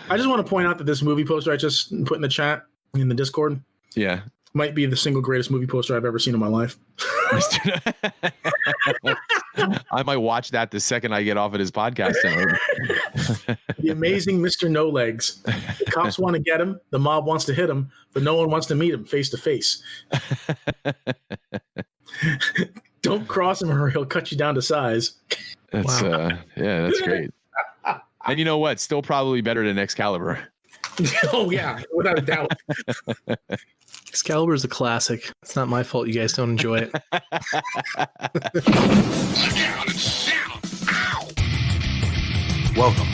I just want to point out that this movie poster I just put in the chat in the Discord, might be the single greatest movie poster I've ever seen in my life. I might watch that the second I get off of this podcast tonight. The amazing Mr. No Legs. The cops want to get him. The mob wants to hit him, but no one wants to meet him face to face. Don't cross him or he'll cut you down to size. That's that's great. And you know what? Still probably better than Excalibur. Oh yeah, without a doubt. Excalibur is a classic. It's not my fault you guys don't enjoy it. Welcome.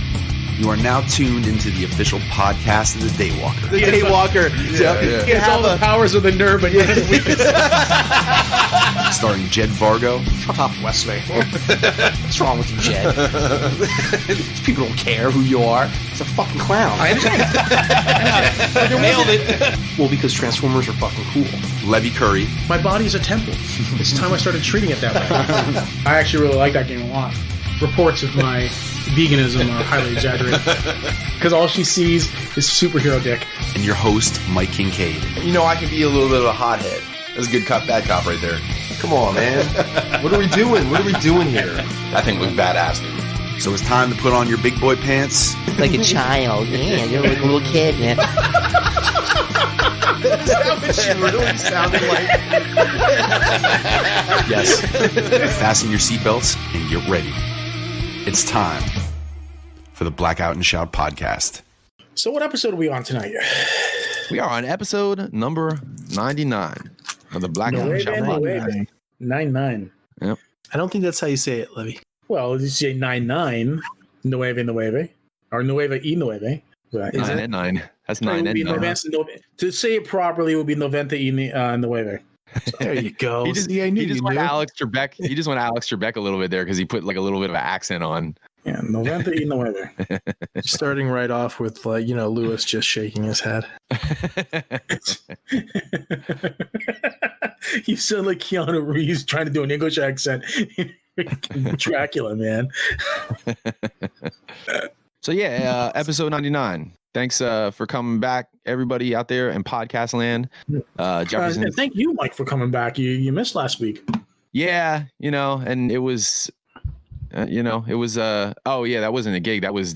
You are now tuned into the official podcast of the Daywalker. The Daywalker. He has all the powers of the nerd, but starring Jed Vargo. Shut up, Wesley. What's wrong with you, Jed? People don't care who you are. It's a fucking clown. I understand. Nailed it. Well, because Transformers are fucking cool. Levy Curry. My body is a temple. It's time I started treating it that way. I actually really like that game a lot. Reports of my veganism are highly exaggerated because all she sees is superhero dick. And your host, Mike Kincaid. You know, I can be a little bit of a hothead. That's a good cop, bad cop right there. Come on, man. What are we doing? What are we doing here? I think we're badass, dude. So it's time to put on your big boy pants. Like a child. Yeah, you're like a little kid, man. Is that what you really sounded like? Yes. Fasten your seatbelts and get ready. It's time for the Blackout and Shout podcast. So what episode are we on tonight? We are on episode number 99 of the Blackout and Shout podcast. 99. Yep. I don't think that's how you say it, Levy. Well, you say 99, nueve, or nueve y nueve. Right. 9 and 9. That's 9 and 9. To say it properly would be noventa y nueve. So there you go. He just went Alex Trebek. He just went Alex Trebek a little bit there because he put like a little bit of an accent on. Yeah, noventa y nueve. Starting right off with Lewis just shaking his head. You sound like Keanu Reeves trying to do an English accent. Dracula, man. So yeah, episode 99. Thanks for coming back, everybody out there in podcast land. Jefferson. Thank you, Mike, for coming back. You missed last week. Yeah, and it was, that wasn't a gig. That was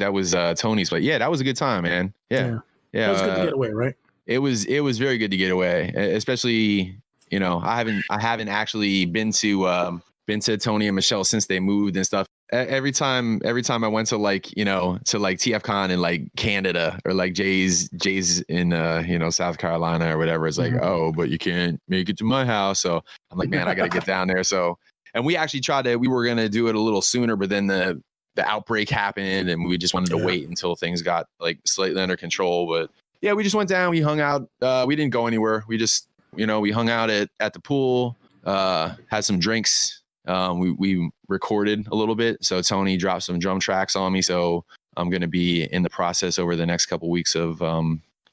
Tony's. But yeah, that was a good time, man. Yeah. It was good to get away, right? It was very good to get away, especially I haven't actually been to Tony and Michelle since they moved and stuff. Every time I went to TFcon in like Canada or like Jay's in South Carolina or whatever, it's like, oh, but you can't make it to my house. So I'm like, man, I gotta get down there. So, and we actually we were gonna do it a little sooner, but then the outbreak happened and we just wanted to wait until things got like slightly under control. But yeah, we just went down, we hung out, we didn't go anywhere. We just we hung out at the pool, had some drinks. We recorded a little bit, so Tony dropped some drum tracks on me. So I'm going to be in the process over the next couple weeks of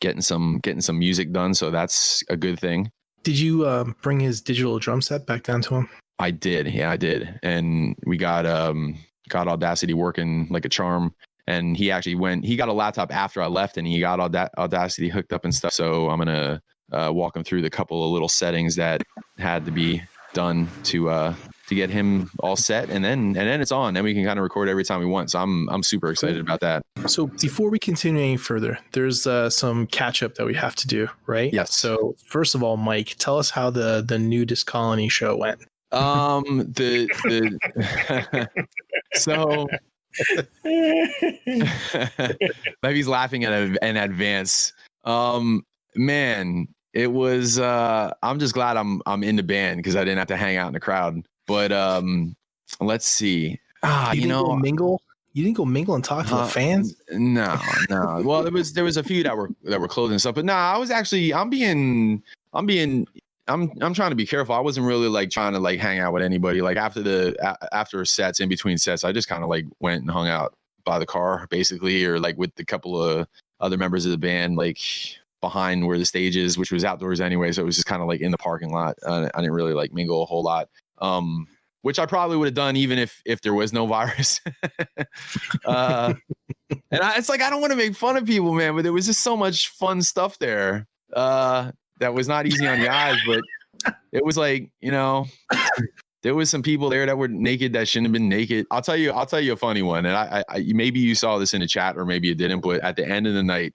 getting some music done. So that's a good thing. Did you bring his digital drum set back down to him? I did. Yeah, I did. And we got Audacity working like a charm. And he got a laptop after I left, and he got all that Audacity hooked up and stuff. So I'm going to walk him through the couple of little settings that had to be done to get him all set, and then it's on. Then we can kind of record every time we want. So I'm super excited about that. So before we continue any further, there's some catch up that we have to do, right? Yes. So first of all, Mike, tell us how the Nudist Colony show went. So Levy's laughing in advance. Man, it was. I'm just glad I'm in the band because I didn't have to hang out in the crowd. But let's see. You didn't go mingle and talk to the fans? No. Well, there was a few that were closed and stuff. But no, I was actually I'm trying to be careful. I wasn't really like trying to like hang out with anybody. Like after sets, in between sets, I just kind of like went and hung out by the car basically, or like with a couple of other members of the band, like behind where the stage is, which was outdoors anyway. So it was just kind of like in the parking lot. I didn't really like mingle a whole lot. Which I probably would have done even if there was no virus. And it's like, I don't want to make fun of people, man, but there was just so much fun stuff there that was not easy on the eyes, but it was like, you know, there was some people there that were naked that shouldn't have been naked. I'll tell you a funny one. And I maybe you saw this in the chat or maybe you didn't, but at the end of the night,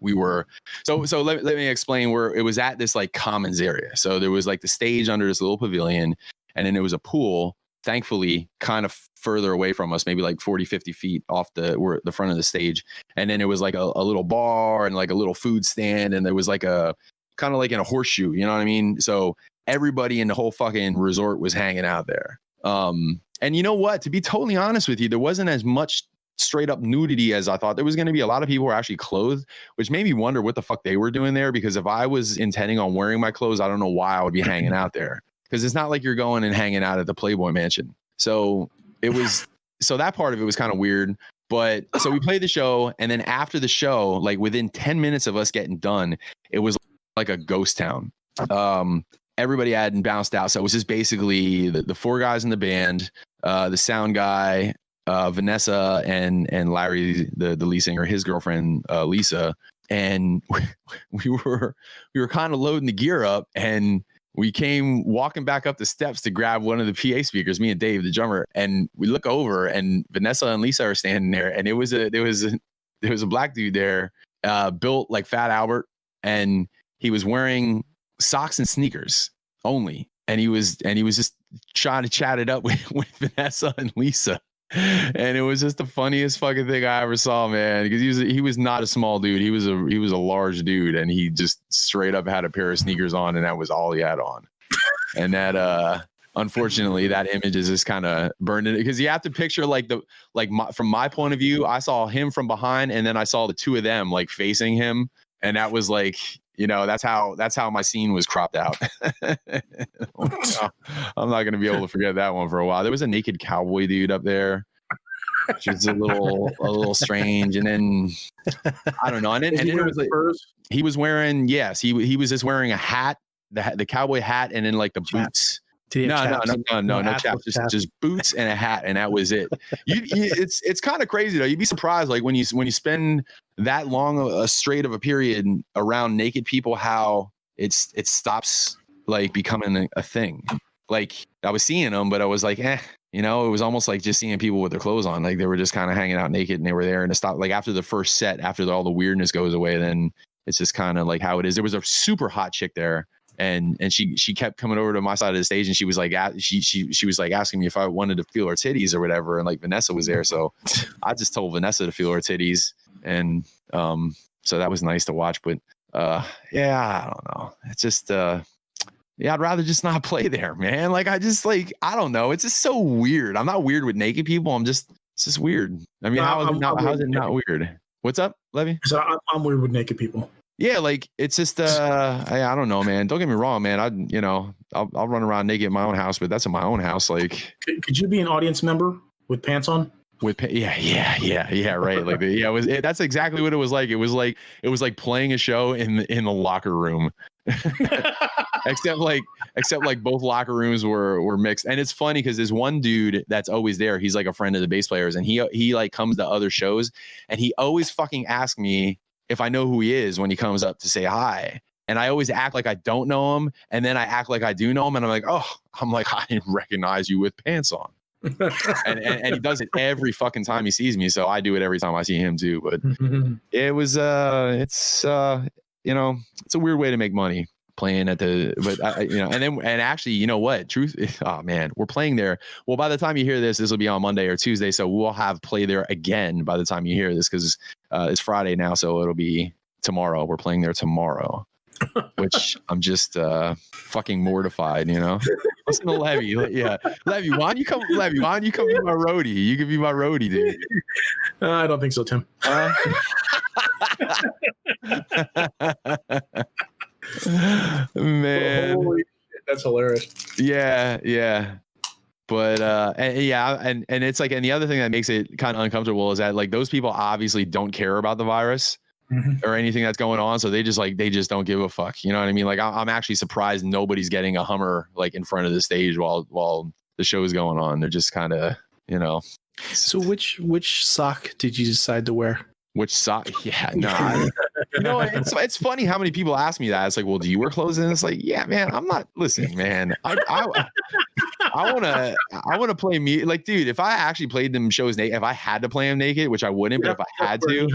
we were so let me explain where it was at this like commons area. So there was like the stage under this little pavilion, and then there was a pool, thankfully kind of further away from us, maybe like 40, 50 feet off the front of the stage. And then it was like a little bar and like a little food stand. And there was like a kind of like in a horseshoe, you know what I mean? So everybody in the whole fucking resort was hanging out there. And you know what, to be totally honest with you, there wasn't as much straight up nudity as I thought there was going to be. A lot of people were actually clothed, which made me wonder what the fuck they were doing there, because if I was intending on wearing my clothes, I don't know why I would be hanging out there, because it's not like you're going and hanging out at the Playboy Mansion. So that part of it was kind of weird. But so we played the show, and then after the show, like within 10 minutes of us getting done, it was like a ghost town. Everybody hadn't bounced out. So it was just basically the four guys in the band, the sound guy, Vanessa and Larry, the lead singer, his girlfriend, Lisa. And we were kind of loading the gear up, and we came walking back up the steps to grab one of the PA speakers, me and Dave, the drummer, and we look over and Vanessa and Lisa are standing there, and there was a black dude there, built like Fat Albert, and he was wearing socks and sneakers only, and he was just trying to chat it up with Vanessa and Lisa. And it was just the funniest fucking thing I ever saw, man, because he was not a small dude. He was a large dude, and he just straight up had a pair of sneakers on, and that was all he had on. And that unfortunately that image is just kind of burned in it, because you have to picture from my point of view, I saw him from behind, and then I saw the two of them like facing him, and that was like, you know, that's how my scene was cropped out. I'm not going to be able to forget that one for a while. There was a naked cowboy dude up there, which was a little strange. And then I don't know. And then it was like, he was wearing, yes, he was just wearing a hat, the cowboy hat, and then like the boots. No chaps, just boots and a hat, and that was it. It's kind of crazy though. You'd be surprised, like when you spend that long a straight of a period around naked people, how it stops like becoming a thing. Like I was seeing them, but I was like, you know, it was almost like just seeing people with their clothes on, like they were just kind of hanging out naked, and they were there, and it stopped. Like after the first set, after all the weirdness goes away, then it's just kind of like how it is. There was a super hot chick there. And she kept coming over to my side of the stage, and she was like, she was like asking me if I wanted to feel her titties or whatever. And like Vanessa was there. So I just told Vanessa to feel her titties. And so that was nice to watch. But yeah, I don't know. It's just, yeah, I'd rather just not play there, man. Like, I don't know. It's just so weird. I'm not weird with naked people. it's just weird. I mean, how is it not weird? What's up, Levy? So I'm weird with naked people. Yeah, like it's just I don't know, man. Don't get me wrong, man. I'll run around naked in my own house, but that's in my own house. Like, could you be an audience member with pants on? Yeah, right. Like that's exactly what it was like. It was like playing a show in the locker room. except like both locker rooms were mixed. And it's funny because there's one dude that's always there. He's like a friend of the bass players, and he like comes to other shows, and he always fucking asks me if I know who he is when he comes up to say hi. And I always act like I don't know him. And then I act like I do know him. And I'm like, I didn't recognize you with pants on. and he does it every fucking time he sees me. So I do it every time I see him too. But it was, it's a weird way to make money playing at and actually, you know what? We're playing there. Well, by the time you hear this will be on Monday or Tuesday. So we'll have play there again by the time you hear this, because it's Friday now. So it'll be tomorrow. We're playing there tomorrow, which I'm just fucking mortified, you know. Listen to Levy. Yeah. Levy, why don't you come be my roadie? You can be my roadie, dude. I don't think so, Tim. Man, holy shit, that's hilarious. Yeah. But and it's like, and the other thing that makes it kind of uncomfortable is that like those people obviously don't care about the virus or anything that's going on, so they just don't give a fuck. You know what I mean? Like I'm actually surprised nobody's getting a Hummer like in front of the stage while the show is going on. They're just kind of, you know. So which sock did you decide to wear? Which sock? Yeah, no. You know, it's funny how many people ask me that. It's like, well, do you wear clothes? And it's like, yeah, man, I'm not. Listen, man, I want to play me. Like, dude, if I actually played them shows naked, if I had to play them naked, which I wouldn't, but if I had to,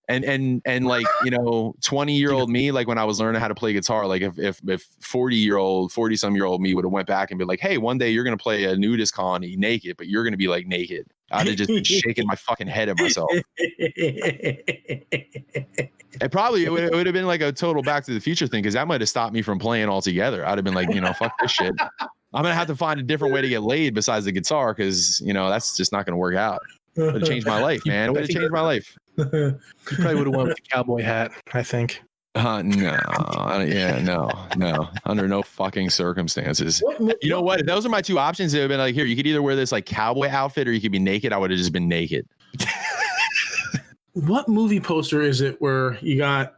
and like, you know, 20-year-old me, like when I was learning how to play guitar, like if 40-some-year-old me would have went back and be like, hey, one day you're gonna play a nudist colony naked, but you're gonna be like naked. I'd have just been shaking my fucking head at myself. It would have been like a total Back to the Future thing, because that might have stopped me from playing altogether. I'd have been like, you know, fuck this shit. I'm gonna have to find a different way to get laid besides the guitar, because you know that's just not gonna work out. It would have changed my life, man. It would have changed my life. You probably would have went with the cowboy hat, I think. No. Under no fucking circumstances. You know what? If those are my two options, it would have been like, here, you could either wear this like cowboy outfit or you could be naked. I would have just been naked. What movie poster is it where you got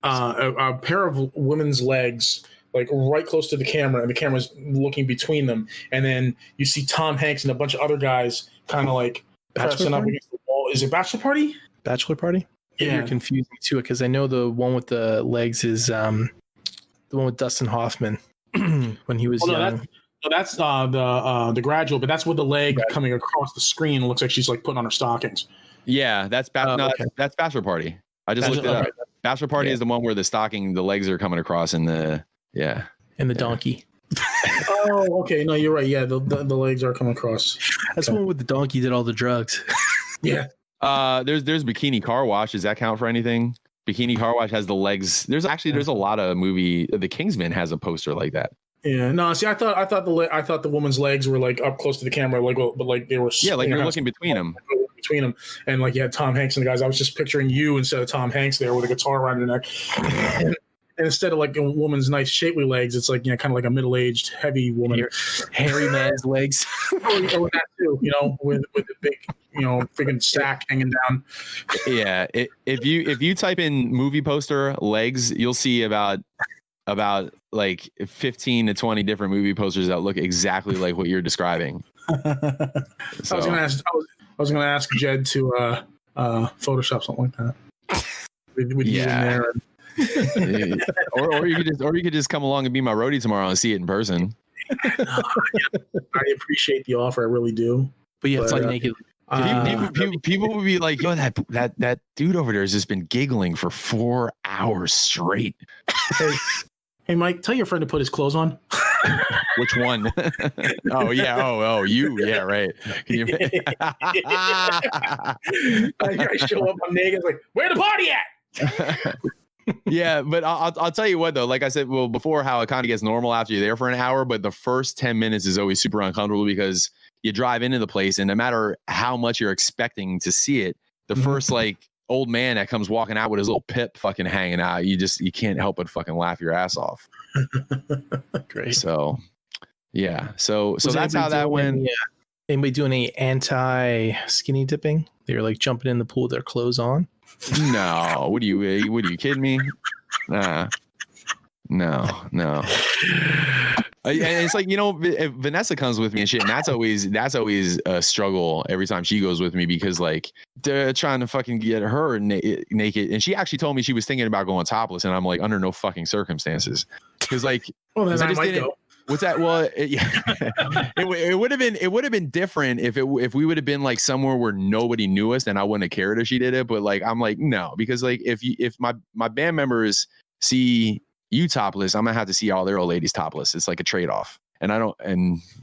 a pair of women's legs like right close to the camera, and the camera's looking between them, and then you see Tom Hanks and a bunch of other guys kind of like pressing up against the wall? Is it Bachelor Party? Bachelor Party? Yeah. You're confusing me too, because I know the one with the legs is the one with Dustin Hoffman when he was young. That's the Graduate, but that's with the leg coming across the screen. It looks like she's like putting on her stockings. Yeah, that's that's Bachelor Party. I just looked it up. Bachelor Party is the one where the legs are coming across in the and the donkey. Oh, okay. No, you're right. Yeah, the legs are coming across. That's the one with the donkey did all the drugs. Yeah. There's Bikini Car Wash. Does that count for anything? Bikini Car Wash has the legs. There's a lot of movie. The Kingsman has a poster like that. Yeah. No. See, I thought the woman's legs were like up close to the camera, like, but like they were. Yeah, like you're looking between them. And like you had Tom Hanks and the guys. I was just picturing you instead of Tom Hanks there with a guitar around your neck. And instead of like a woman's nice shapely legs, it's like, you know, kind of like a middle-aged heavy woman, hairy man's legs. Or that too, you know, with the big, you know, freaking sack hanging down. Yeah, if you type in movie poster legs, you'll see about like 15 to 20 different movie posters that look exactly like what you're describing. So. I was gonna ask Jed to Photoshop something like that. With you in there. or you could just come along and be my roadie tomorrow and see it in person. I appreciate the offer, I really do. But yeah, it's like naked. People would be like, "Yo, that dude over there has just been giggling for 4 hours straight." Hey, Mike, tell your friend to put his clothes on. Which one? Oh yeah. Oh, you. Yeah, right. Can you... I show up, I'm naked, like, where the party at? Yeah, but I'll tell you what though. Like I said, well, before, how it kind of gets normal after you're there for an hour, but the first 10 minutes is always super uncomfortable, because you drive into the place and no matter how much you're expecting to see it, the first like old man that comes walking out with his little pip fucking hanging out, you can't help but fucking laugh your ass off. Great. So yeah, so that's how that went. Anybody doing any anti-skinny dipping? They were like jumping in the pool with their clothes on. No, what are you kidding me? Nah, no. And it's like, you know, Vanessa comes with me and shit, and that's always a struggle every time she goes with me, because like they're trying to fucking get her naked, and she actually told me she was thinking about going topless, and I'm like, under no fucking circumstances, because like, well, then I might go. What's that? Well, it would have been different if we would have been like somewhere where nobody knew us, then I wouldn't have cared if she did it. But like, I'm like, no, because like if my band members see you topless, I'm gonna have to see all their old ladies topless. It's like a trade off, and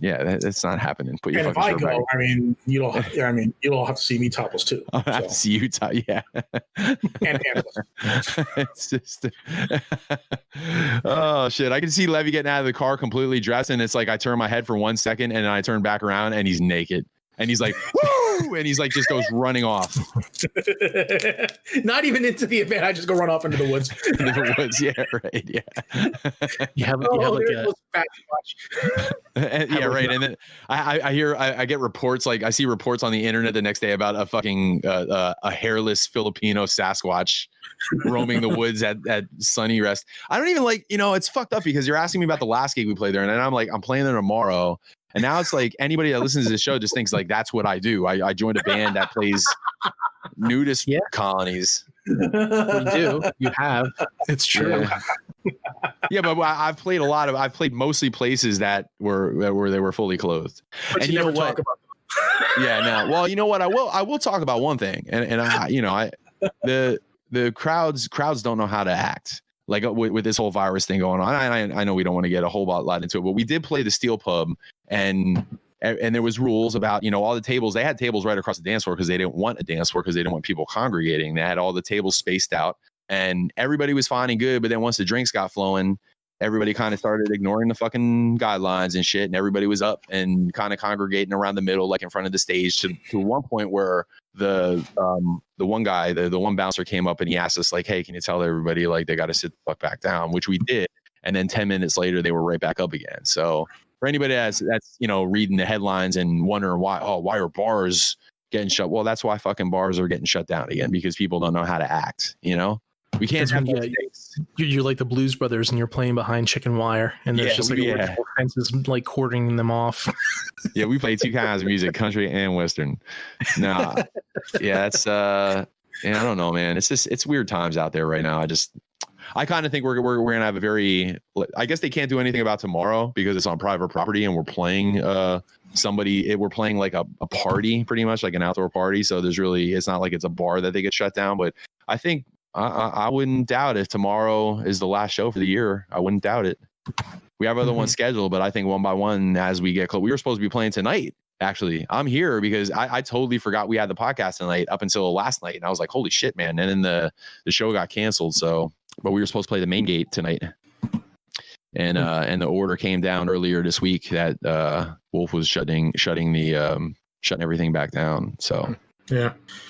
that's not happening. Put your and if I go, back. I mean, you all have to see me topless too. I have to see you yeah. And it's just, oh shit! I can see Levy getting out of the car completely dressed, and it's like I turn my head for 1 second, and then I turn back around, and he's naked, and he's like, woo! And he's like, just goes running off. Not even into the event. I just go run off into the woods. Into the woods, yeah, right, yeah. You have like a fat watch. Yeah, right. And then I get reports, like I see reports on the internet the next day about a fucking a hairless Filipino Sasquatch roaming the woods at Sunny Rest. I don't even like, it's fucked up because you're asking me about the last gig we played there, and then I'm like, I'm playing there tomorrow. And now it's like anybody that listens to this show just thinks like that's what I do. I joined a band that plays nudist colonies. You do. You have. It's true. Yeah, but I've played I've played mostly places that were where they were fully clothed. But and you know never what? talk about them. Yeah, no. Well, you know what? I will talk about one thing, and the crowds don't know how to act. Like with this whole virus thing going on, I know we don't want to get a whole lot into it, but we did play the Steel Pub, and there was rules about, all the tables. They had tables right across the dance floor because they didn't want a dance floor because they didn't want people congregating. They had all the tables spaced out, and everybody was fine and good. But then once the drinks got flowing, everybody kind of started ignoring the fucking guidelines and shit, and everybody was up and kind of congregating around the middle, like in front of the stage, to one point where the one guy, the one bouncer came up and he asked us like, hey, can you tell everybody like they got to sit the fuck back down, which we did. And then 10 minutes later, they were right back up again. So for anybody that's reading the headlines and wondering why are bars getting shut? Well, that's why fucking bars are getting shut down again, because people don't know how to act, We can't have you're like the Blues Brothers and you're playing behind chicken wire and there's just like fences like quartering them off. Yeah, we play two kinds of music, country and Western. Nah. Yeah, that's I don't know, man. It's weird times out there right now. I kind of think we're gonna have a very, I guess they can't do anything about tomorrow because it's on private property and we're playing we're playing like a party, pretty much like an outdoor party. So it's not like it's a bar that they get shut down, but I think I wouldn't doubt if tomorrow is the last show for the year. I wouldn't doubt it. We have other ones scheduled, but I think one by one as we get close. We were supposed to be playing tonight. Actually, I'm here because I totally forgot we had the podcast tonight up until last night, and I was like, "Holy shit, man!" And then the show got canceled. So, but we were supposed to play the main gate tonight, and the order came down earlier this week that Wolf was shutting everything back down. So.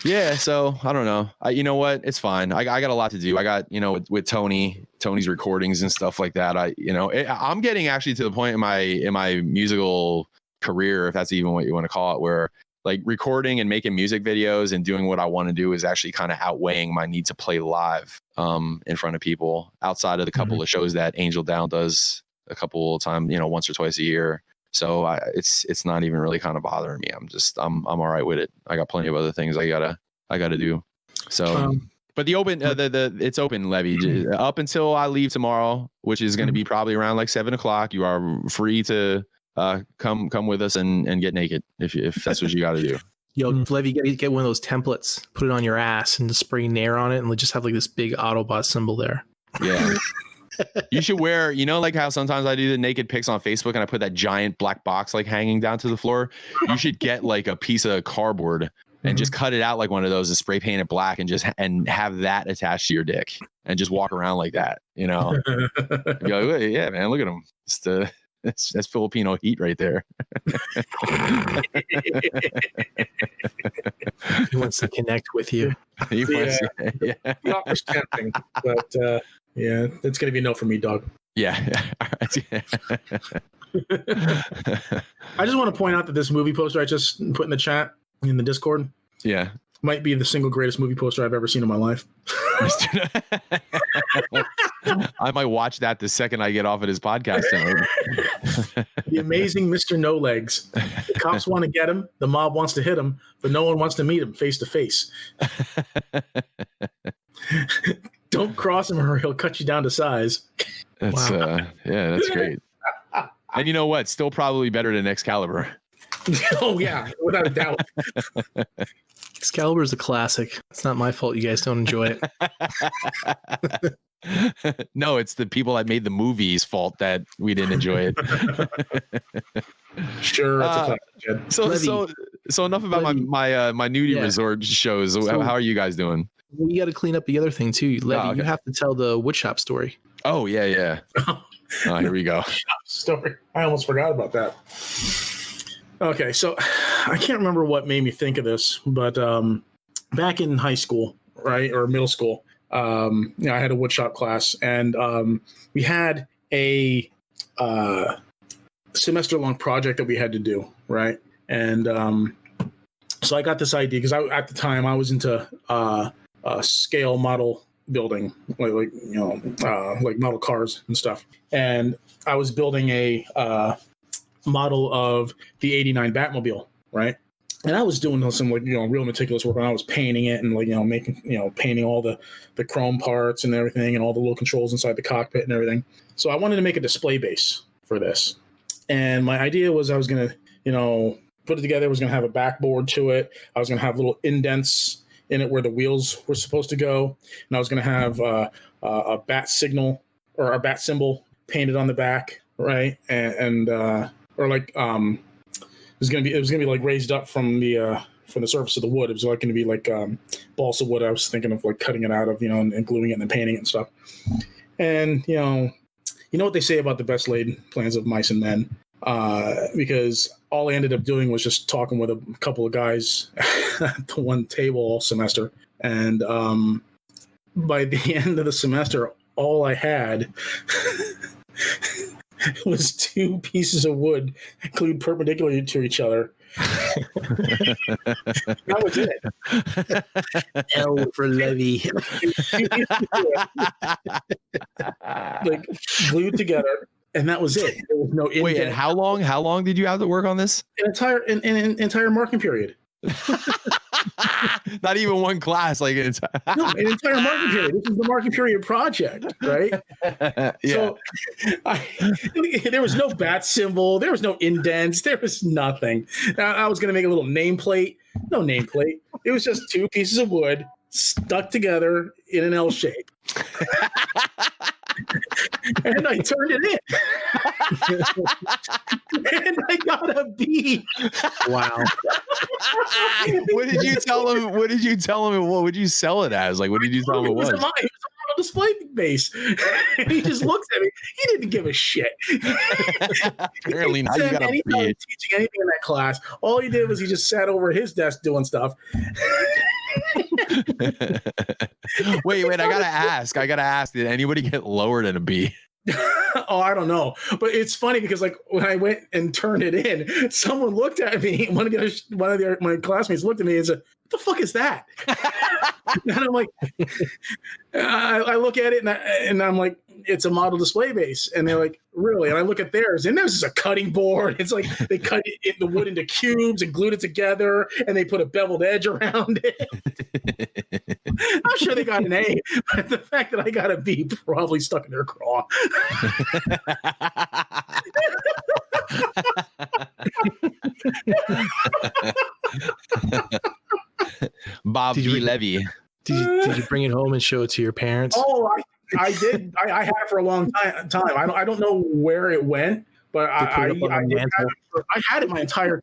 Yeah. So I don't know. You know what? It's fine. I got a lot to do. I got, with Tony's recordings and stuff like that. I'm getting actually to the point in my musical career, if that's even what you want to call it, where like recording and making music videos and doing what I want to do is actually kind of outweighing my need to play live in front of people outside of the couple of shows that Angel Down does a couple of times, once or twice a year. So it's not even really kind of bothering me. I'm all right with it. I got plenty of other things I gotta do. So, but the open, it's open, Levy, up until I leave tomorrow, which is going to be probably around like 7:00. You are free to come with us and get naked if that's what you got to do. Yo, Levy, get one of those templates, put it on your ass, and just spray Nair on it, and just have like this big Autobot symbol there. Yeah. You should wear, like how sometimes I do the naked pics on Facebook and I put that giant black box like hanging down to the floor. You should get like a piece of cardboard and just cut it out like one of those and spray paint it black and have that attached to your dick and just walk around like that, Go, yeah, man, look at him. That's Filipino heat right there. He wants to connect with you. The offer's tempting, but yeah, it's gonna be a no for me, dog. Yeah. I just want to point out that this movie poster I just put in the chat in the Discord, might be the single greatest movie poster I've ever seen in my life. I might watch that the second I get off of this podcast. The amazing Mr. No Legs. The cops want to get him. The mob wants to hit him, but no one wants to meet him face to face. Don't cross him or he'll cut you down to size. That's that's great. And you know what? Still probably better than Excalibur. Oh yeah, without a doubt. Excalibur is a classic. It's not my fault you guys don't enjoy it. No, it's the people that made the movie's fault that we didn't enjoy it. Sure, that's a fact. So enough about my nudie resort shows. So, how are you guys doing? We got to clean up the other thing too, Levy. You have to tell the woodshop story. Oh yeah. Here we go. Story. I almost forgot about that. Okay, so I can't remember what made me think of this, but back in high school, right, or middle school, I had a woodshop class, and we had a semester-long project that we had to do, right? And so I got this idea because at the time I was into scale model building, like model cars and stuff. And I was building a model of the '89 Batmobile, right? And I was doing some real meticulous work. And I was painting it and painting all the chrome parts and everything, and all the little controls inside the cockpit and everything. So I wanted to make a display base for this. And my idea was I was going to, put it together. I was going to have a backboard to it. I was going to have little indents in it where the wheels were supposed to go. And I was going to have a bat signal or a bat symbol painted on the back, right? It was going to be like raised up from the surface of the wood. It was like going to be like balsa wood. I was thinking of like cutting it out of, and gluing it and then painting it and stuff. And, you know what they say about the best laid plans of mice and men, because all I ended up doing was just talking with a couple of guys at the one table all semester. And by the end of the semester, all I had was 2 pieces of wood glued perpendicular to each other. That was it. L for Levy. Like glued together, and that was it. There was no indent. Wait, and how long did you have to work on this? An entire marking period. Not even one class, like an entire marking period. This is the marking period project, right? Yeah. So there was no bat symbol, there was no indents, there was nothing. I was going to make a little nameplate. No nameplate. It was just 2 pieces of wood stuck together in an L shape. And I turned it in. And I got a B. Wow. What did you tell him? What would you sell it as? Like, what did you tell him it was? It was a model display base. And he just looks at me. He didn't give a shit. Apparently not. You got a B. Teaching anything in that class. All he did was he just sat over at his desk doing stuff. Wait, I gotta ask. Did anybody get lower than a B? Oh, I don't know, but it's funny because like when I went and turned it in, someone looked at me. One of my classmates looked at me and said, "What the fuck is that?" And I'm like, I look at it and I'm like, it's a model display base, and they're like, really? And I look at theirs, and there's just a cutting board. It's like they cut the wood into cubes and glued it together, and they put a beveled edge around it. I'm sure they got an A, but the fact that I got a B probably stuck in their craw. Bob B. Levy. Did you bring it home and show it to your parents? Oh, I did. I had it for a long time. I don't know where it went, but I had it my entire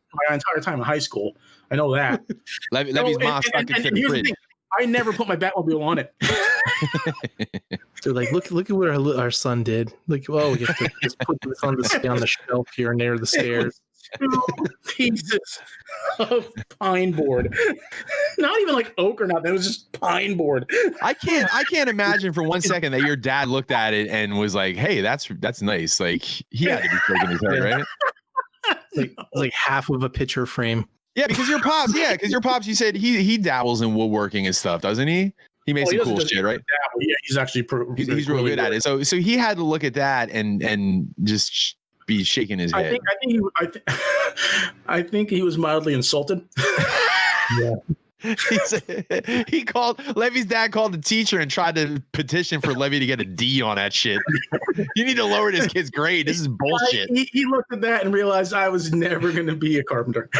time in high school. I know that. Levy's mom stuck it to the fridge. I never put my Batmobile on it. They're like, look at what our son did. Like, oh, we have to just put this on the shelf here near the stairs. 2 pieces of pine board. Not even like oak or nothing. It was just pine board. I can't imagine for one second that your dad looked at it and was like, "Hey, that's nice." Like he had to be shaking his head, right? Like half of a picture frame. Yeah, because your pops. You said he dabbles in woodworking and stuff, doesn't he? He makes some cool shit, right? Yeah, he's actually he's real good at it. So he had to look at that and just be shaking his head. I think he was mildly insulted. Yeah. Levy's dad called the teacher and tried to petition for Levy to get a D on that shit. You need to lower this kid's grade. This is bullshit. He looked at that and realized I was never going to be a carpenter.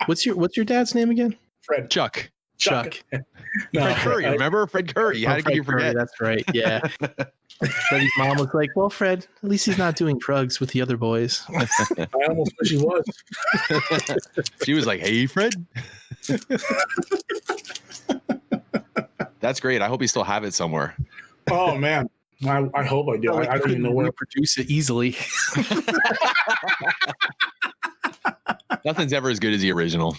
What's your dad's name again? Fred. Chuck. No, Fred Curry. Remember Fred Curry? How did you forget? That's right. Yeah. Freddie's mom was like, "Well, Fred, at least he's not doing drugs with the other boys." I almost wish he was. She was like, "Hey, Fred." That's great. I hope you still have it somewhere. Oh man, I hope I do. I don't even know where to produce it easily. Nothing's ever as good as the original.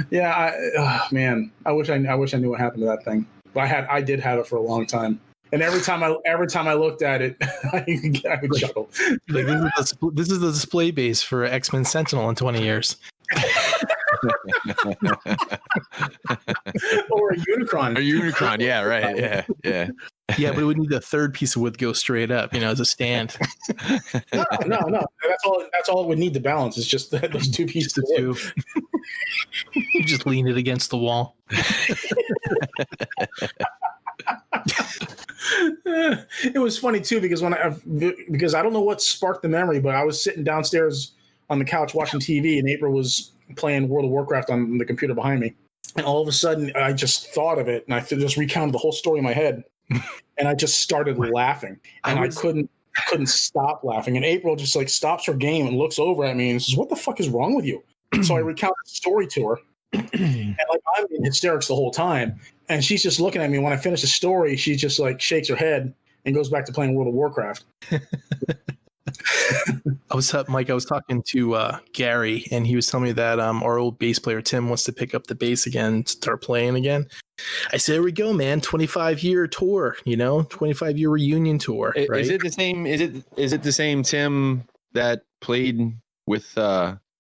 Yeah, man. I wish I knew what happened to that thing. But I did have it for a long time. And every time I looked at it, I would chuckle. Like this is the display base for X-Men Sentinel in 20 years. Or a Unicron. A Unicron, yeah, right. Yeah. Yeah, but it would need a third piece of wood to go straight up, as a stand. No. That's all it would need to balance. It's just those two pieces of wood. You just lean it against the wall. It was funny too because because I don't know what sparked the memory, but I was sitting downstairs on the couch watching TV, and April was playing World of Warcraft on the computer behind me, and all of a sudden I just thought of it, and I just recounted the whole story in my head, and I just started laughing, and I couldn't stop laughing, and April just like stops her game and looks over at me and says, "What the fuck is wrong with you?" So I recounted the story to her, and like I'm in hysterics the whole time. And she's just looking at me. When I finish the story, she just like shakes her head and goes back to playing World of Warcraft. I was talking to Gary, and he was telling me that our old bass player Tim wants to pick up the bass again and start playing again. I said, "There we go, man! 25-year tour, 25-year reunion tour." Right? Is it the same? Is it the same Tim that played with?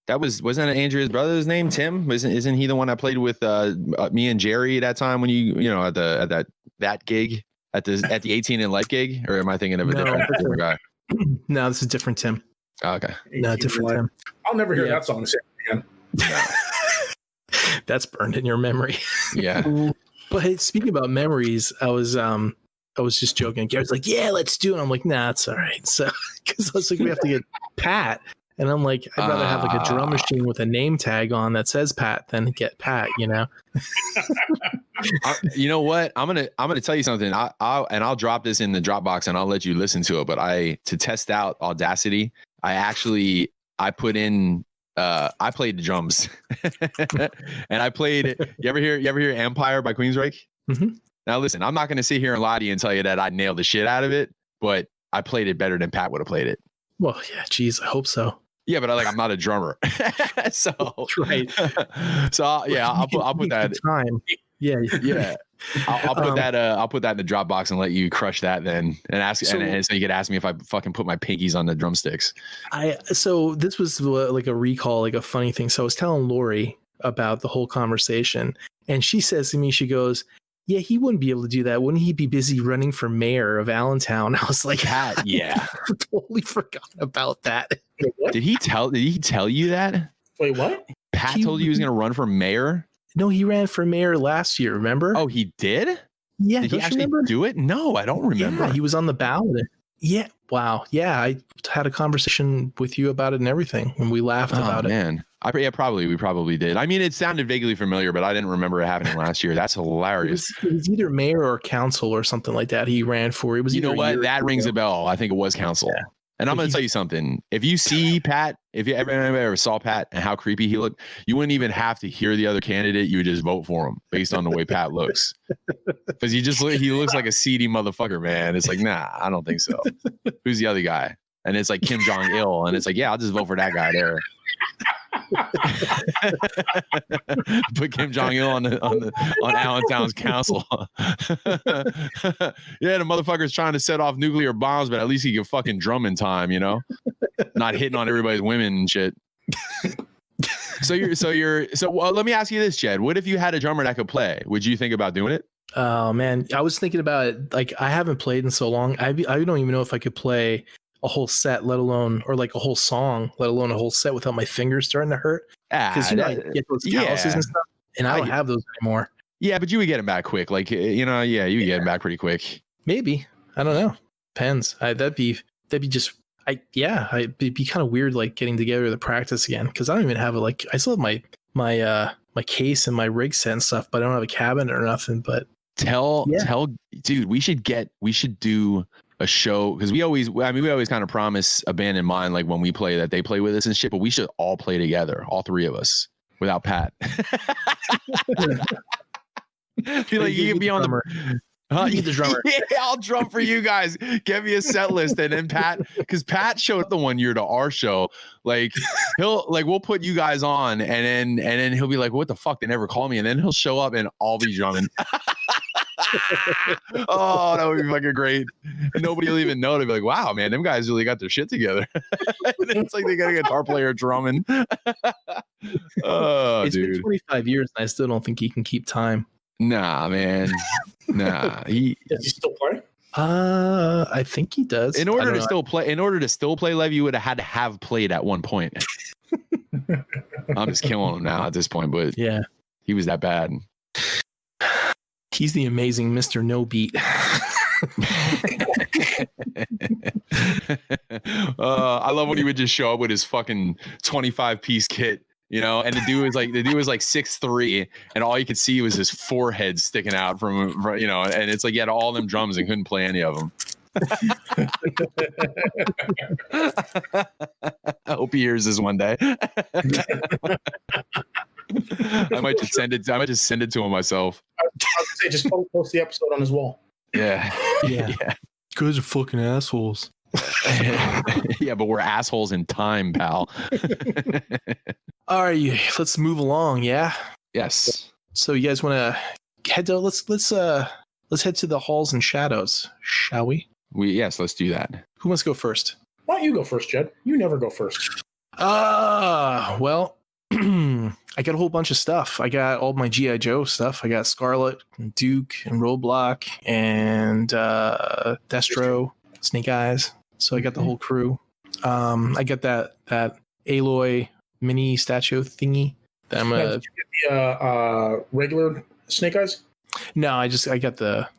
Wasn't that Andrea's brother's name? Tim? Isn't he the one that played with me and Jerry at that time when at that gig at the 18 in Life gig? Or am I thinking of a different guy? No, this is different Tim. Oh, okay. No, different Tim. I'll never hear that song again. That's burned in your memory. Yeah. But hey, speaking about memories, I was just joking. Gary's like, "Yeah, let's do it." I'm like, "Nah, it's all right." So because I was like, we have to get Pat. And I'm like, I'd rather have like a drum machine with a name tag on that says Pat than get Pat, You know what? I'm gonna tell you something. I'll drop this in the Dropbox and I'll let you listen to it. But to test out Audacity, I put in I played the drums, and I played. You ever hear Empire by Queensryche? Mm-hmm. Now listen, I'm not gonna sit here and lie to you and tell you that I nailed the shit out of it, but I played it better than Pat would have played it. Well, yeah, geez, I hope so. Yeah, but I'm not a drummer, so right. So yeah, I'll put that time. Yeah. I'll put that. I'll put that in the Dropbox and let you crush that then, and ask. And so you could ask me if I fucking put my pinkies on the drumsticks. So this was like a recall, like a funny thing. So I was telling Lori about the whole conversation, and she says to me, she goes, "Yeah, he wouldn't be able to do that. Wouldn't he be busy running for mayor of Allentown?" I was like, "Pat, yeah, I totally forgot about that." Did he tell you that? Wait, what? Pat told you he was going to run for mayor? No, he ran for mayor last year. Remember? Oh, he did? Yeah. Did he actually do it? No, I don't remember. Yeah, he was on the ballot. Yeah. Wow. Yeah, I had a conversation with you about it and everything, and we laughed about it. Man, we probably did. I mean, it sounded vaguely familiar, but I didn't remember it happening last year. That's hilarious. It was either mayor or council or something like that. He ran for. It was. You know what? That rings a bell. I think it was council. Yeah. And I'm going to tell you something. If you see Pat, if you ever saw Pat and how creepy he looked, you wouldn't even have to hear the other candidate. You would just vote for him based on the way Pat looks. Because he looks like a seedy motherfucker, man. It's like, nah, I don't think so. Who's the other guy? And it's like Kim Jong-il. And it's like, yeah, I'll just vote for that guy there. Put Kim Jong-il on Allentown's council. Yeah, the motherfucker's trying to set off nuclear bombs, but at least he can fucking drum in time, not hitting on everybody's women and shit. So let me ask you this, Jed. What if you had a drummer that could play? Would you think about doing it? Oh man, I was thinking about it. Like, I haven't played in so long. I don't even know if I could play a whole set, let alone, or like a whole song, let alone a whole set without my fingers starting to hurt. Because I get those calluses and stuff, and I don't have those anymore. Yeah, but you would get them back quick. Like, you would get them back pretty quick. Maybe. I don't know. Depends. That'd be just. It'd be kind of weird, like getting together to practice again, because I don't even have I still have my case and my rig set and stuff, but I don't have a cabinet or nothing. But tell, dude, we should do a show, because we always kind of promise a band in mind, like when we play, that they play with us and shit, but we should all play together, all three of us, without Pat. Feel like you can be on the drummer. Yeah, I'll drum for you guys. Give me a set list, and then Pat, because Pat showed up the one year to our show. Like, we'll put you guys on, and then he'll be like, "What the fuck? They never call me." And then he'll show up, and I'll be drumming. Oh, that would be fucking great. And nobody will even know. They'll be like, wow, man, them guys really got their shit together. It's like they got a guitar player drumming. Oh, It's dude. been 25 years and I still don't think he can keep time. Nah, man. Nah. Does he still play? I think he does. In order to still play Lev, you would have had to have played at one point. I'm just killing him now at this point, but yeah, he was that bad. He's the amazing Mr. No Beat. I love when he would just show up with his fucking 25-piece kit, you know, and the dude was like 6'3", and all you could see was his forehead sticking out from you know, and it's like he had all them drums and couldn't play any of them. I hope he hears this one day. I might just send it to him myself. I was gonna say, just post the episode on his wall. Yeah. Yeah. Guys are fucking assholes. Yeah, but we're assholes in time, pal. All right, let's move along. Yeah. Yes. So you guys want to head to let's head to the halls and shadows, shall we? Yes, let's do that. Who wants to go first? Why don't you go first, Jed? You never go first. Well, I got a whole bunch of stuff. I got all my G.I. Joe stuff. I got Scarlet and Duke and Roadblock and Destro, Snake Eyes. So I got the whole crew. I got that Aloy mini statue thingy. That I'm Did you get the regular Snake Eyes? No, I got the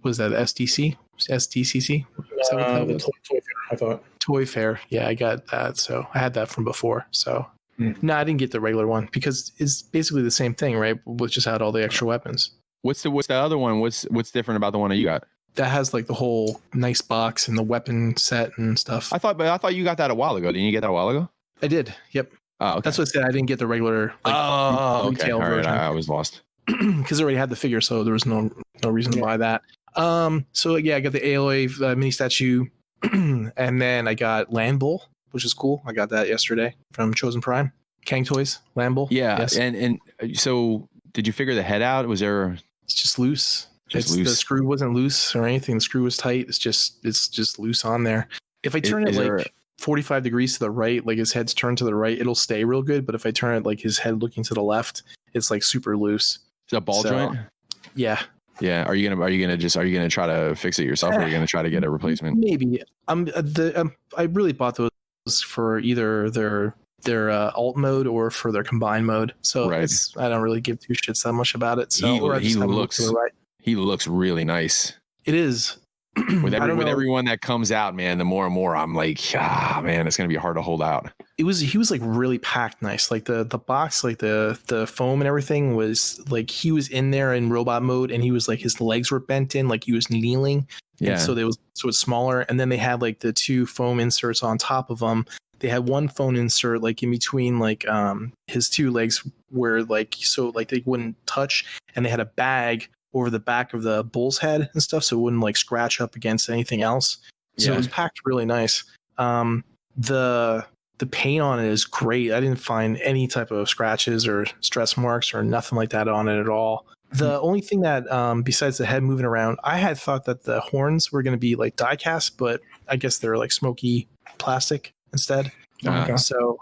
was that SDC? SDCC? Is that what that The was? toy fair, I thought. Toy Fair. Yeah, I got that. So I had that from before. So no, I didn't get the regular one because it's basically the same thing, right? With just had all the extra weapons. What's the other one? What's different about the one that you got? That has like the whole nice box and the weapon set and stuff. I thought you got that a while ago. Didn't you get that a while ago? I did. Yep. Oh, okay. That's what I said. I didn't get the regular okay. retail All right, version I was lost. because I already had the figure, so there was no reason to buy that. So yeah, I got the Aloy mini statue, and then I got Land Bull, which is cool. I got that yesterday from Chosen Prime. Kang Toys, Land Bull. Yeah, yes. and so did you figure the head out? Was there? It's just loose. Just loose. The screw wasn't loose or anything. The screw was tight. It's just loose on there. If I turn it like 45 degrees to the right, like his head's turned to the right, it'll stay real good. But if I turn it like his head looking to the left, it's like super loose. Is that ball joint? Yeah. Yeah. Are you gonna try to fix it yourself, or are you gonna try to get a replacement? Maybe. I really bought those for either their alt mode or for their combined mode. So right. I don't really give two shits that much about it. So he looks really nice. It is. with everyone that comes out, man, the more and more I'm like, man, it's gonna be hard to hold out. He was like really packed nice. Like the box, like the foam and everything was like he was in there in robot mode, and he was like his legs were bent in, like he was kneeling. Yeah. And so it's smaller, and then they had like the two foam inserts on top of them. They had one foam insert like in between like his two legs where like so like they wouldn't touch, and they had a bag over the back of the bull's head and stuff, so it wouldn't like scratch up against anything else. So it was packed really nice. The paint on it is great. I didn't find any type of scratches or stress marks or nothing like that on it at all. The only thing that besides the head moving around, I had thought that the horns were going to be like die cast, but I guess they're like smoky plastic instead. So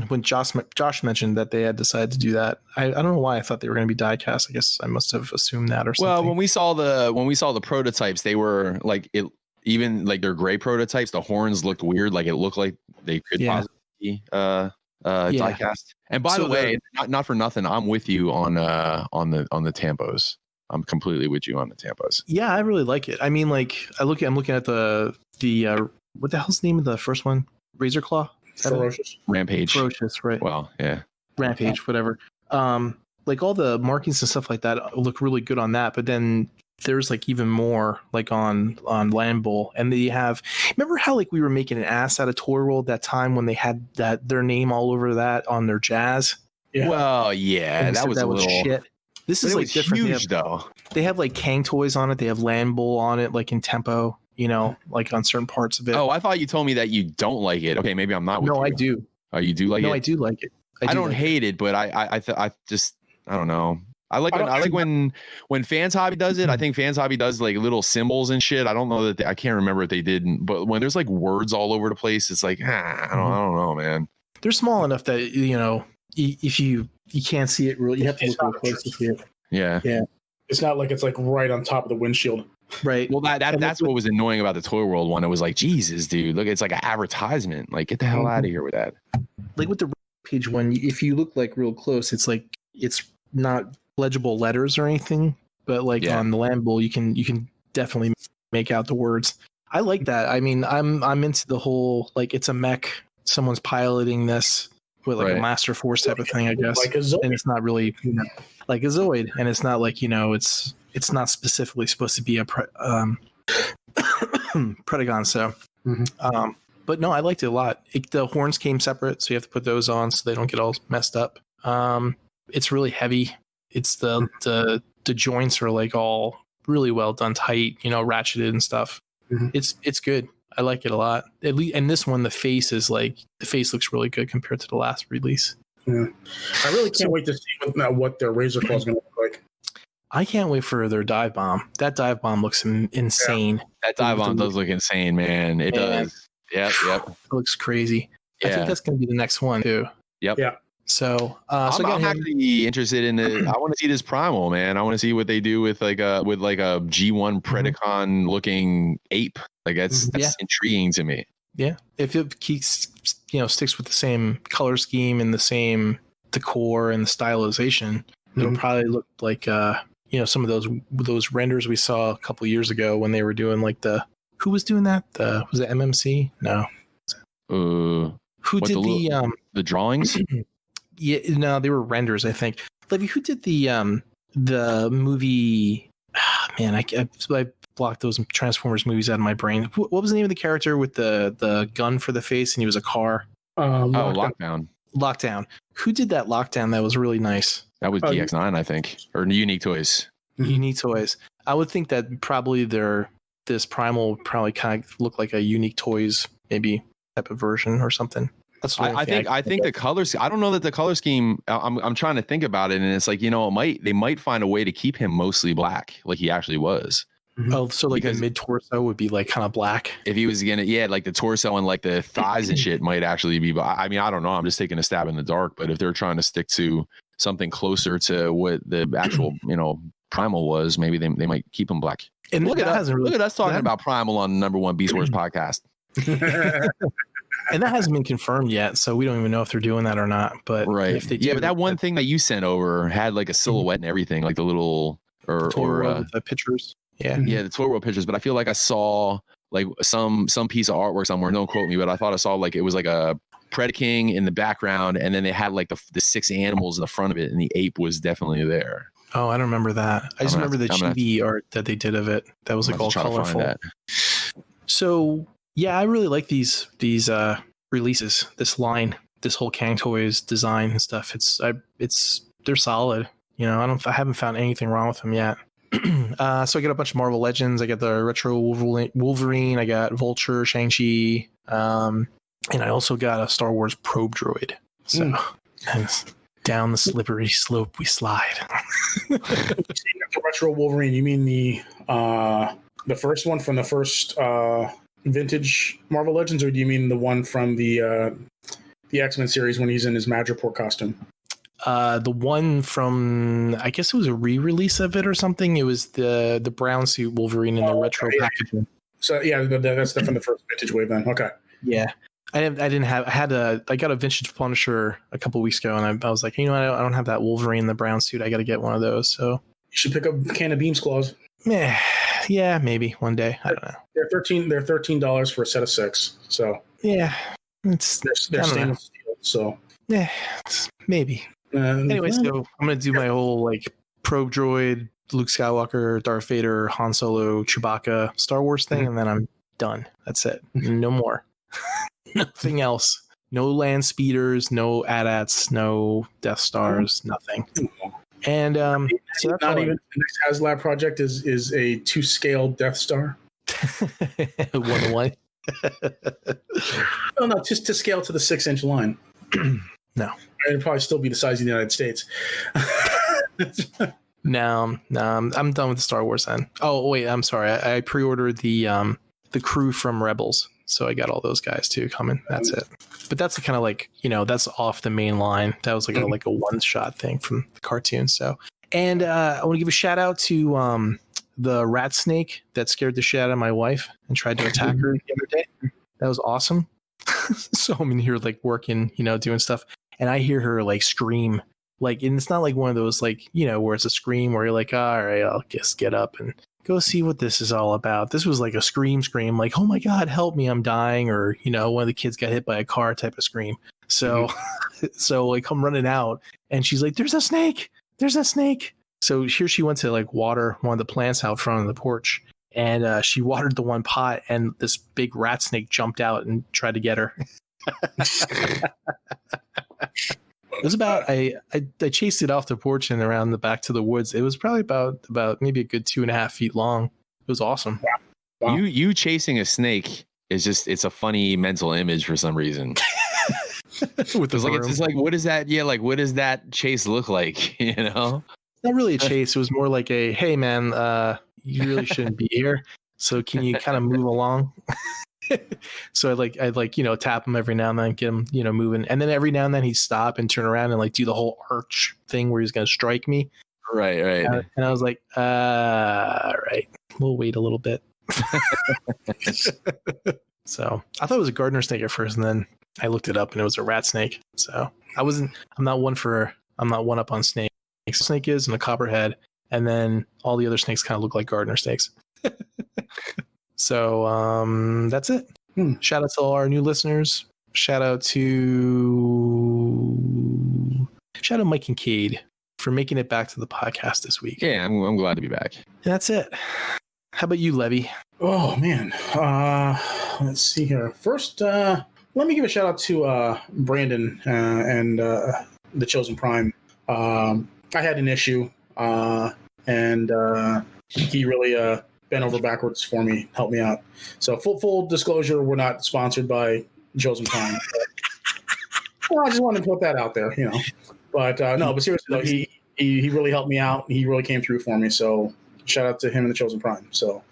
when Josh mentioned that they had decided to do that, I don't know why I thought they were going to be die cast. I guess I must have assumed that or something. Well, when we saw the prototypes, they were like it. Even like their gray prototypes, the horns looked weird. Like it looked like they could possibly be die cast. And by the way, not for nothing, I'm with you on the tampos. I'm completely with you on the tampos. Yeah, I really like it. I mean, like I'm looking at the what the hell's the name of the first one? Razor Claw? Ferocious. Rampage. Ferocious, right? Well, yeah. Rampage, whatever. Like all the markings and stuff like that look really good on that, but then there's like even more like on Land Bull, and they have. Remember how like we were making an ass out of Toy World that time when they had their name all over that on their Jazz? Yeah. Well, yeah, that was a little shit. This is like different. Huge though. They have like Kang toys on it. They have Land Bull on it, like in Tempo. You know, like on certain parts of it. Oh, I thought you told me that you don't like it. Okay, maybe I'm not. With you. I do. Oh, you do like it? No, I do like it. I don't hate it, but I don't know. I like when Fans Hobby does it. I think Fans Hobby does like little symbols and shit. I don't know that I can't remember if they did, but when there's like words all over the place, it's like I don't know, man. They're small enough that if you can't see it really, you have to look real close to see it. Yeah. It's not like it's like right on top of the windshield. Right. Well, that's what was annoying about the Toy World one. It was like, Jesus, dude, look, it's like an advertisement. Like, get the hell out of here with that. Like with the page one, if you look like real close, it's like it's not legible letters or anything, but like on the land bowl, you can definitely make out the words. I like that. I mean, I'm into the whole like it's a mech, someone's piloting this with like a Master Force type of thing, I guess. Like a Zoid. And it's not really like a Zoid, and it's not like it's not specifically supposed to be a Predagon. So, but no, I liked it a lot. The horns came separate, so you have to put those on so they don't get all messed up. It's really heavy. It's the joints are like all really well done, tight, ratcheted and stuff. It's good. I like it a lot. At least, and this one, the face looks really good compared to the last release. Yeah. I really can't wait to see what their Razor Claw is going to look like. I can't wait for their dive bomb. That dive bomb looks insane. Yeah. That dive bomb does look insane, man. It does. Yep. It looks crazy. Yeah. I think that's going to be the next one too. Yep. Yeah. So, I'm actually interested in it. I want to see this Primal, man. I want to see what they do with like a G1 Predacon looking ape. Like that's intriguing to me. Yeah, if it keeps sticks with the same color scheme and the same decor and the stylization, it'll probably look like some of those renders we saw a couple of years ago when they were doing like who was doing that? Was it MMC? No. Who did the drawings? Yeah, no, they were renders, I think. Levy, who did the movie? Man, I blocked those Transformers movies out of my brain. What was the name of the character with the gun for the face and he was a car? Lockdown. Lockdown. Who did that Lockdown? That was really nice. That was DX9, I think, or Unique Toys. Unique Toys. I would think that probably this Primal would probably kind of look like a Unique Toys maybe type of version or something. That's what I think the colors. I don't know that the color scheme. I'm trying to think about it, and it's like they might find a way to keep him mostly black, like he actually was. Oh, so like the mid torso would be like kind of black. If he was gonna, like the torso and like the thighs and shit might actually be. I mean, I don't know. I'm just taking a stab in the dark. But if they're trying to stick to something closer to what the actual Primal was, maybe they might keep him black. And look at us talking about Primal on the #1 Beast Wars podcast. And that hasn't been confirmed yet, so we don't even know if they're doing that or not. But if they do, but that one thing that you sent over had like a silhouette and everything, like the little or the pictures. Yeah, the Toy World pictures. But I feel like I saw like some piece of artwork somewhere. Don't quote me, but I thought I saw like it was like a Predaking in the background, and then they had like the 6 animals in the front of it, and the ape was definitely there. Oh, I don't remember that. I just remember the chibi art that they did of it. That was like all colorful. So. Yeah, I really like these releases, this line, this whole Kang Toys design and stuff. They're solid. I haven't found anything wrong with them yet. So I got a bunch of Marvel Legends. I got the retro Wolverine. I got Vulture, Shang-Chi, and I also got a Star Wars probe droid. So down the slippery slope we slide. The retro Wolverine, you mean the first one from the first vintage Marvel Legends, or do you mean the one from the X-Men series when he's in his Madripoor costume? The one from, I guess it was a re-release of it or something. It was the brown suit Wolverine in the retro packaging. So that's from the first vintage wave then. Okay. Yeah. I got a vintage Punisher a couple weeks ago, and I was like, I don't have that Wolverine in the brown suit. I got to get one of those. So you should pick up a can of Beams Claws. Yeah, maybe one day. I don't know. They're $13 for a set of 6. So yeah, they're stainless steel. So maybe. Anyway, so I'm gonna do my whole like probe droid, Luke Skywalker, Darth Vader, Han Solo, Chewbacca, Star Wars thing, and then I'm done. That's it. No more. Nothing else. No land speeders, no AT-ATs, no Death Stars, nothing. And so that's not even the next HasLab project is a 2-scale Death Star. 1-to-1. No, just to scale to the 6-inch line. No, it'd probably still be the size of the United States. No, I'm done with the Star Wars then. Oh wait, I'm sorry. I pre-ordered the crew from Rebels, so I got all those guys too coming. That's it. But that's kind of like, that's off the main line. That was like a one shot thing from the cartoon. So, and I want to give a shout out to the rat snake that scared the shit out of my wife and tried to attack her the other day. That was awesome. So I'm in here like working, doing stuff, and I hear her like scream. Like, and it's not like one of those like, where it's a scream where you're like, all right, I'll just get up and go see what this is all about. This was like a scream, like, oh my God, help me, I'm dying. Or, one of the kids got hit by a car type of scream. So, so like I'm running out and she's like, there's a snake. So here she went to like water one of the plants out front of the porch. And she watered the one pot and this big rat snake jumped out and tried to get her. It was about I chased it off the porch and around the back to the woods. It was probably about maybe a good 2.5 feet long. It was awesome. Wow. You chasing a snake is it's a funny mental image for some reason. With the it's just like, what is that? Yeah, like what does that chase look like? Not really a chase. It was more like a, hey man, you really shouldn't be here. So can you kind of move along? So I'd tap him every now and then, get him, moving. And then every now and then he'd stop and turn around and like do the whole arch thing where he's going to strike me. Right. And I was like, all right, we'll wait a little bit. So I thought it was a gardener snake at first. And then I looked it up and it was a rat snake. So I'm not one up on snakes. Snake is and a copperhead. And then all the other snakes kind of look like gardener snakes. So that's it. Shout out to all our new listeners. Shout out Mike and Cade for making it back to the podcast this week. Yeah, I'm glad to be back. And that's it. How about you, Levy? Oh man. Let's see here. First, let me give a shout out to Brandon and the Chosen Prime. I had an issue, and he really bent over backwards for me, helped me out. So full disclosure, we're not sponsored by Chosen Prime. I just wanted to put that out there, But but seriously, though, he really helped me out. He really came through for me. So shout out to him and the Chosen Prime. So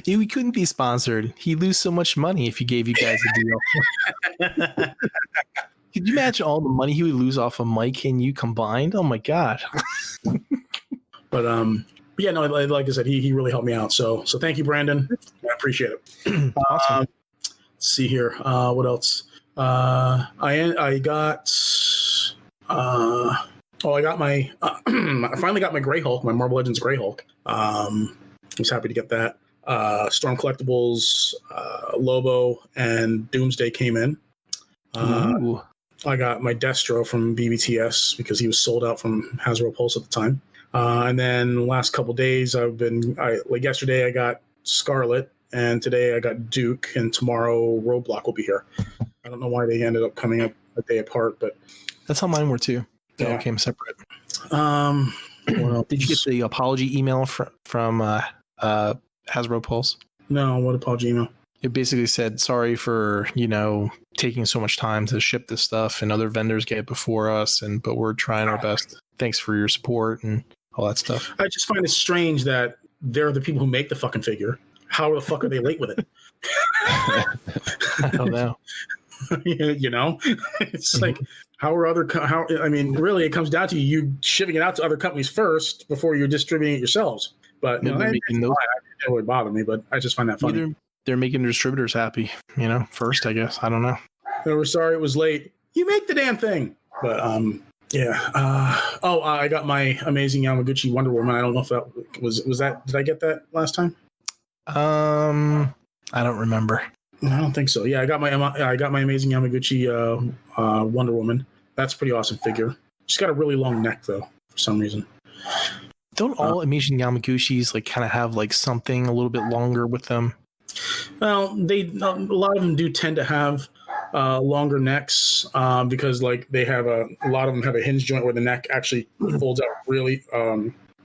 we couldn't be sponsored. He'd lose so much money if he gave you guys a deal. Could you imagine all the money he would lose off of Mike and you combined? Oh my God. But yeah, no, like I said, he really helped me out. So thank you, Brandon. I appreciate it. Awesome. Let's see here. What else? I got my I finally got my Grey Hulk, my Marvel Legends Grey Hulk. I was happy to get that. Storm Collectibles, Lobo, and Doomsday came in. I got my Destro from BBTS because he was sold out from Hasbro Pulse at the time. And then the last couple days like yesterday I got Scarlet, and today I got Duke, and tomorrow Roadblock will be here. I don't know why they ended up coming up a day apart, but that's how mine were too. They all came separate. Did you get the apology email from Hasbro Pulse? No, what apology email? It basically said, sorry for, taking so much time to ship this stuff, and other vendors get it before us, but we're trying our best. Thanks for your support and all that stuff. I just find it strange that they're the people who make the fucking figure. How the fuck are they late with it? I don't know. It's like, really, it comes down to you shipping it out to other companies first before you're distributing it yourselves. But it really bother me, but I just find that funny. They're making the distributors happy, first, I guess. I don't know. We're sorry it was late. You make the damn thing. But yeah. I got my Amazing Yamaguchi Wonder Woman. I don't know if that was that. Did I get that last time? I don't remember. I don't think so. Yeah, I got my Amazing Yamaguchi Wonder Woman. That's a pretty awesome figure. She's got a really long neck though, for some reason. Don't all Amazing Yamaguchis like kind of have like something a little bit longer with them? Well, a lot of them do tend to have longer necks because like they have a lot of them have a hinge joint where the neck actually folds out really.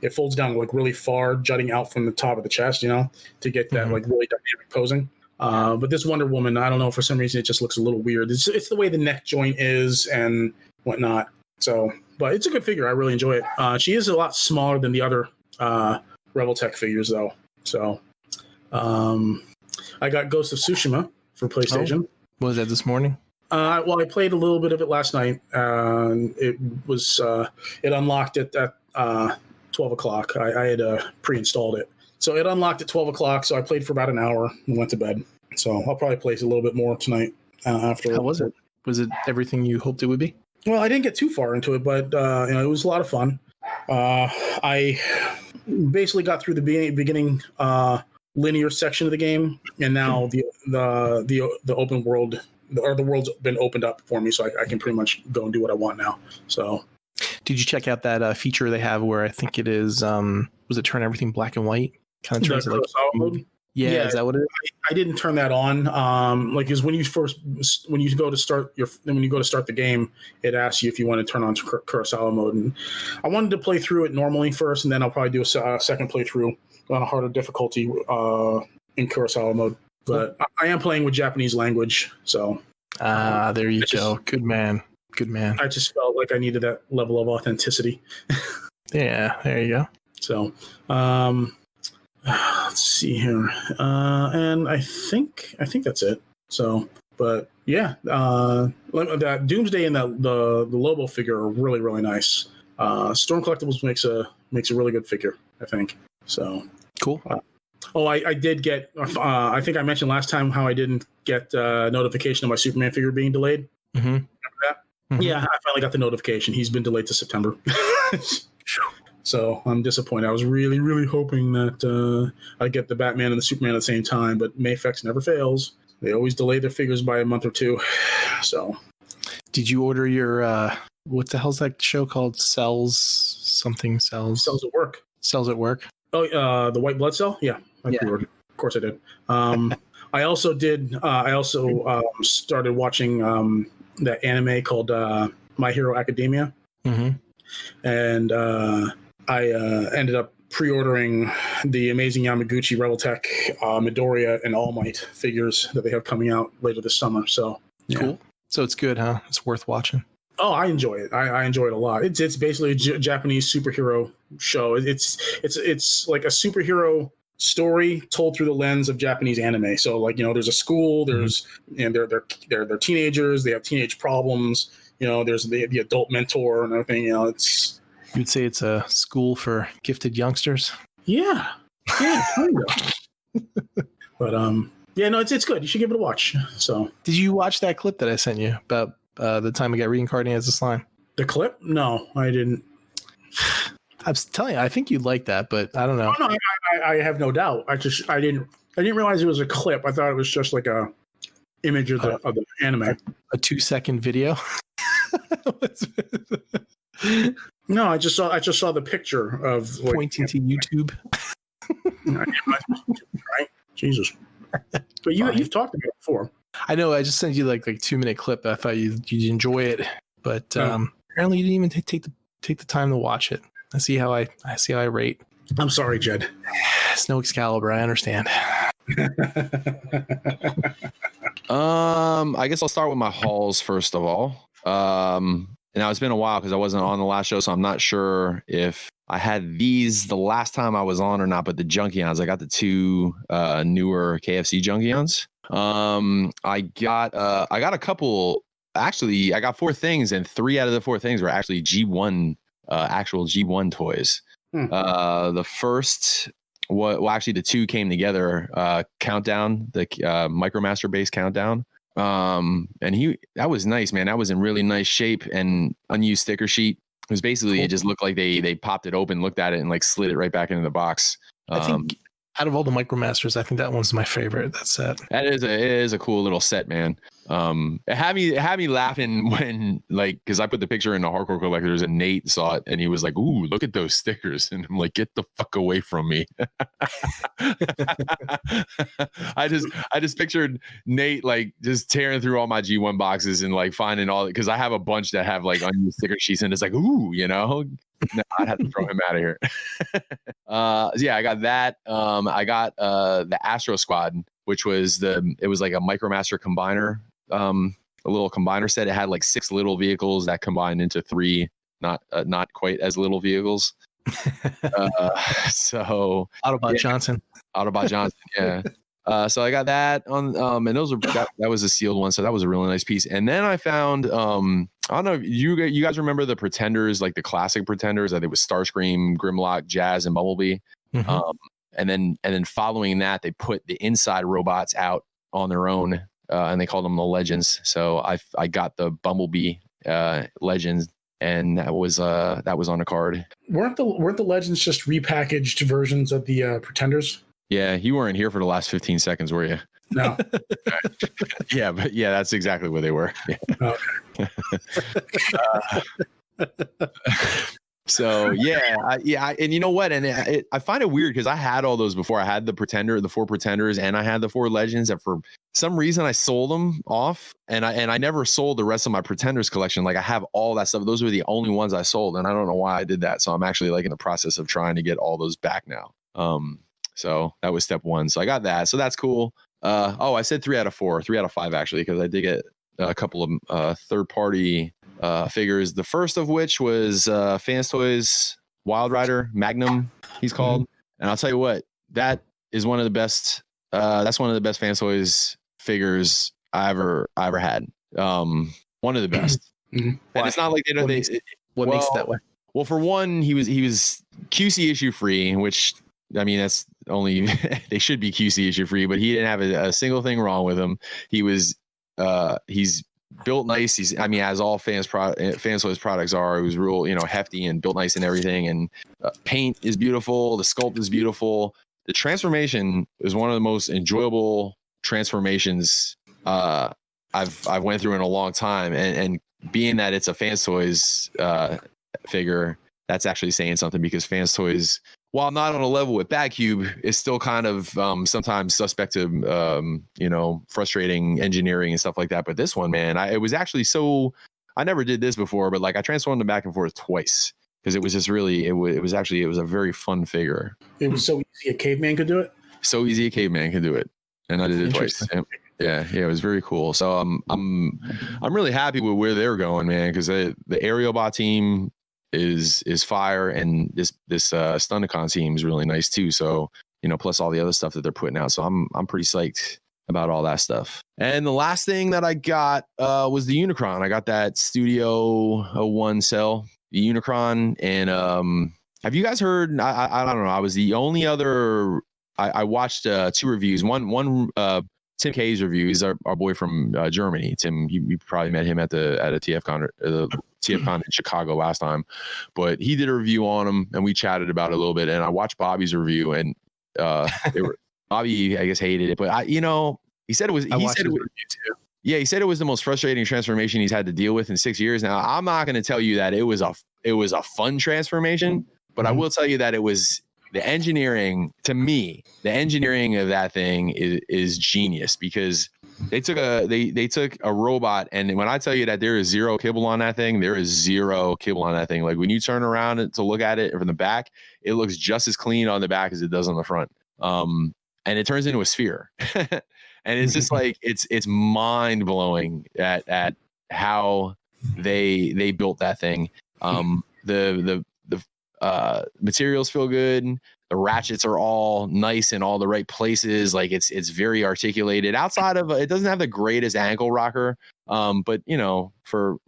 It folds down like really far, jutting out from the top of the chest, to get that like really dynamic posing. But this Wonder Woman, I don't know, for some reason it just looks a little weird. It's the way the neck joint is and whatnot. So, but it's a good figure. I really enjoy it. She is a lot smaller than the other Rebel Tech figures, though. So I got Ghost of Tsushima for PlayStation. What was that this morning? Well, I played a little bit of it last night. It was it unlocked at 12 o'clock. I had pre-installed it. So it unlocked at 12 o'clock, so I played for about an hour and went to bed. So I'll probably play a little bit more tonight after. How was it? Was it everything you hoped it would be? Well, I didn't get too far into it, but it was a lot of fun. I basically got through the beginning linear section of the game, and now the open world, or the world's been opened up for me, so I can pretty much go and do what I want now. So, did you check out that feature they have where I think it is? Was it turn everything black and white? Kind of turns it like mode? Yeah, is that what it is? I didn't turn that on. Is when you go to start the game, it asks you if you want to turn on Kurosawa mode, and I wanted to play through it normally first, and then I'll probably do a second playthrough on a harder difficulty in Kurosawa mode. But I am playing with Japanese language, so there you go. Good man. I just felt like I needed that level of authenticity. Yeah, there you go. So, let's see here, and I think that's it. So, but yeah, that Doomsday and the Lobo figure are really, really nice. Storm Collectibles makes a really good figure, I think. So cool. I did get. I think I mentioned last time how I didn't get notification of my Superman figure being delayed. Mm-hmm. Remember that? Mm-hmm. Yeah, I finally got the notification. He's been delayed to September. So I'm disappointed. I was really, really hoping that I'd get the Batman and the Superman at the same time, but Mayfex never fails. They always delay their figures by a month or two. So, did you order your what the hell's that show called? Cells at Work. Cells at Work. Oh, the White Blood Cell. Yeah, I pre-ordered. Of course, I did. I also did. I also started watching that anime called My Hero Academia, and I ended up pre-ordering the Amazing Yamaguchi Rebel Tech Midoriya and All Might figures that they have coming out later this summer. So cool. So it's good, huh? It's worth watching. Oh, I enjoy it. I enjoy it a lot. It's basically a Japanese superhero show. It's like a superhero story told through the lens of Japanese anime. So like, there's a school, there's they're teenagers, they have teenage problems. There's the adult mentor and everything. You'd say it's a school for gifted youngsters. Yeah, kind of. But it's good. You should give it a watch. So, did you watch that clip that I sent you about the time I got reincarnated as a slime? The clip? No, I didn't. I was telling you, I think you'd like that, but I don't know. Oh, no, I have no doubt. I didn't realize it was a clip. I thought it was just like a image of the anime. A 2-second video. No, I just saw the picture of pointing to YouTube. Right? Jesus. But you've talked about it before. I know. I just sent you like 2-minute clip. I thought you'd enjoy it, but apparently you didn't even take the time to watch it. I see how I rate. I'm sorry, Jed. It's no Excalibur. I understand. I guess I'll start with my hauls first of all. Now it's been a while because I wasn't on the last show, so I'm not sure if I had these the last time I was on or not. But the Junkions, I got the 2 newer KFC Junkions. I got a couple. Actually, I got 4 things, and 3 out of the 4 things were actually G1, actual G1 toys. The first, actually, the 2 came together. Countdown, the Micromaster base Countdown. And that was nice, man. That was in really nice shape and unused sticker sheet. It was basically cool. It just looked like they popped it open, looked at it, and like slid it right back into the box. I think out of all the Micromasters, I think that one's my favorite. That set. It is a cool little set, man. It had me laughing when, like, because I put the picture in the Hardcore Collectors and Nate saw it and he was like, "Ooh, look at those stickers!" And I'm like, "Get the fuck away from me!" I just pictured Nate like just tearing through all my G1 boxes and like finding all, because I have a bunch that have like unused sticker sheets and it's like, ooh, No, I'd have to throw him out of here. Yeah, I got that. I got the Astro Squad, which was it was like a Micromaster combiner, a little combiner set. It had like 6 little vehicles that combined into 3 not quite as little vehicles. So Autobot Johnson. Autobot Johnson, yeah. So I got that on, and that was a sealed one, so that was a really nice piece. And then I found, I don't know if you guys remember the Pretenders, like the classic Pretenders. I think it was Starscream, Grimlock, Jazz, and Bumblebee. Mm-hmm. And then following that, they put the inside robots out on their own, and they called them the Legends. So I got the Bumblebee Legends, and that was on the card. Weren't the Legends just repackaged versions of the Pretenders? Yeah, you weren't here for the last 15 seconds, were you? No. Yeah, but yeah, that's exactly what they were. Yeah. Okay. So and you know what? And I find it weird because I had all those before. I had the four Pretenders, and I had the four Legends. That for some reason I sold them off, and I never sold the rest of my Pretenders collection. Like I have all that stuff. Those were the only ones I sold, and I don't know why I did that. So I'm actually like in the process of trying to get all those back now. So that was step one. So I got that. So that's cool. I said 3 out of 4, 3 out of 5 actually, because I did get a couple of third-party figures. The first of which was Fans Toys Wild Rider Magnum, he's called. And I'll tell you what, that is one of the best. That's one of the best Fans Toys figures I ever had. One of the best. And it's not like what makes it that way? Well, for one, he was QC issue free, which I mean that's only they should be QC issue free, but he didn't have a single thing wrong with him. He's built nice. As all Fans Toys products are, it was real, hefty and built nice and everything. And paint is beautiful. The sculpt is beautiful. The transformation is one of the most enjoyable transformations I've went through in a long time. And being that it's a Fans Toys figure, that's actually saying something, because Fans Toys, while not on a level with Batcube, is still kind of sometimes suspect to, frustrating engineering and stuff like that. But this one, man, it was actually I never did this before, but like I transformed them back and forth twice because it was just really, it was a very fun figure. It was so easy a caveman could do it. So easy a caveman could do it. And I did it twice. Yeah, it was very cool. So I'm really happy with where they're going, man, because the Aeriobot team is fire, and this Stunticon team is really nice too. So plus all the other stuff that they're putting out. So I'm pretty psyched about all that stuff. And the last thing that I got was the Unicron. I got that Studio 01 cell, the Unicron. And have you guys heard? I don't know. I was the only other. I watched 2 reviews. One Tim K's review. He's our boy from Germany. Tim, you probably met him at a TFcon, the TFcon in Chicago last time, but he did a review on him and we chatted about it a little bit. And I watched Bobby's review, and Bobby, I guess, hated it, but he said it was. He said it was the most frustrating transformation he's had to deal with in 6 years. Now, I'm not going to tell you that it was a fun transformation, but I will tell you that it was. The engineering, to me, the engineering of that thing is genius, because they took a robot, and when I tell you that there is zero kibble on that thing, there is zero kibble on that thing. Like when you turn around to look at it from the back, it looks just as clean on the back as it does on the front. And it turns into a sphere, and it's just like it's mind blowing at how they built that thing. The materials feel good. The ratchets are all nice in all the right places. Like it's very articulated. Outside of it doesn't have the greatest ankle rocker, but for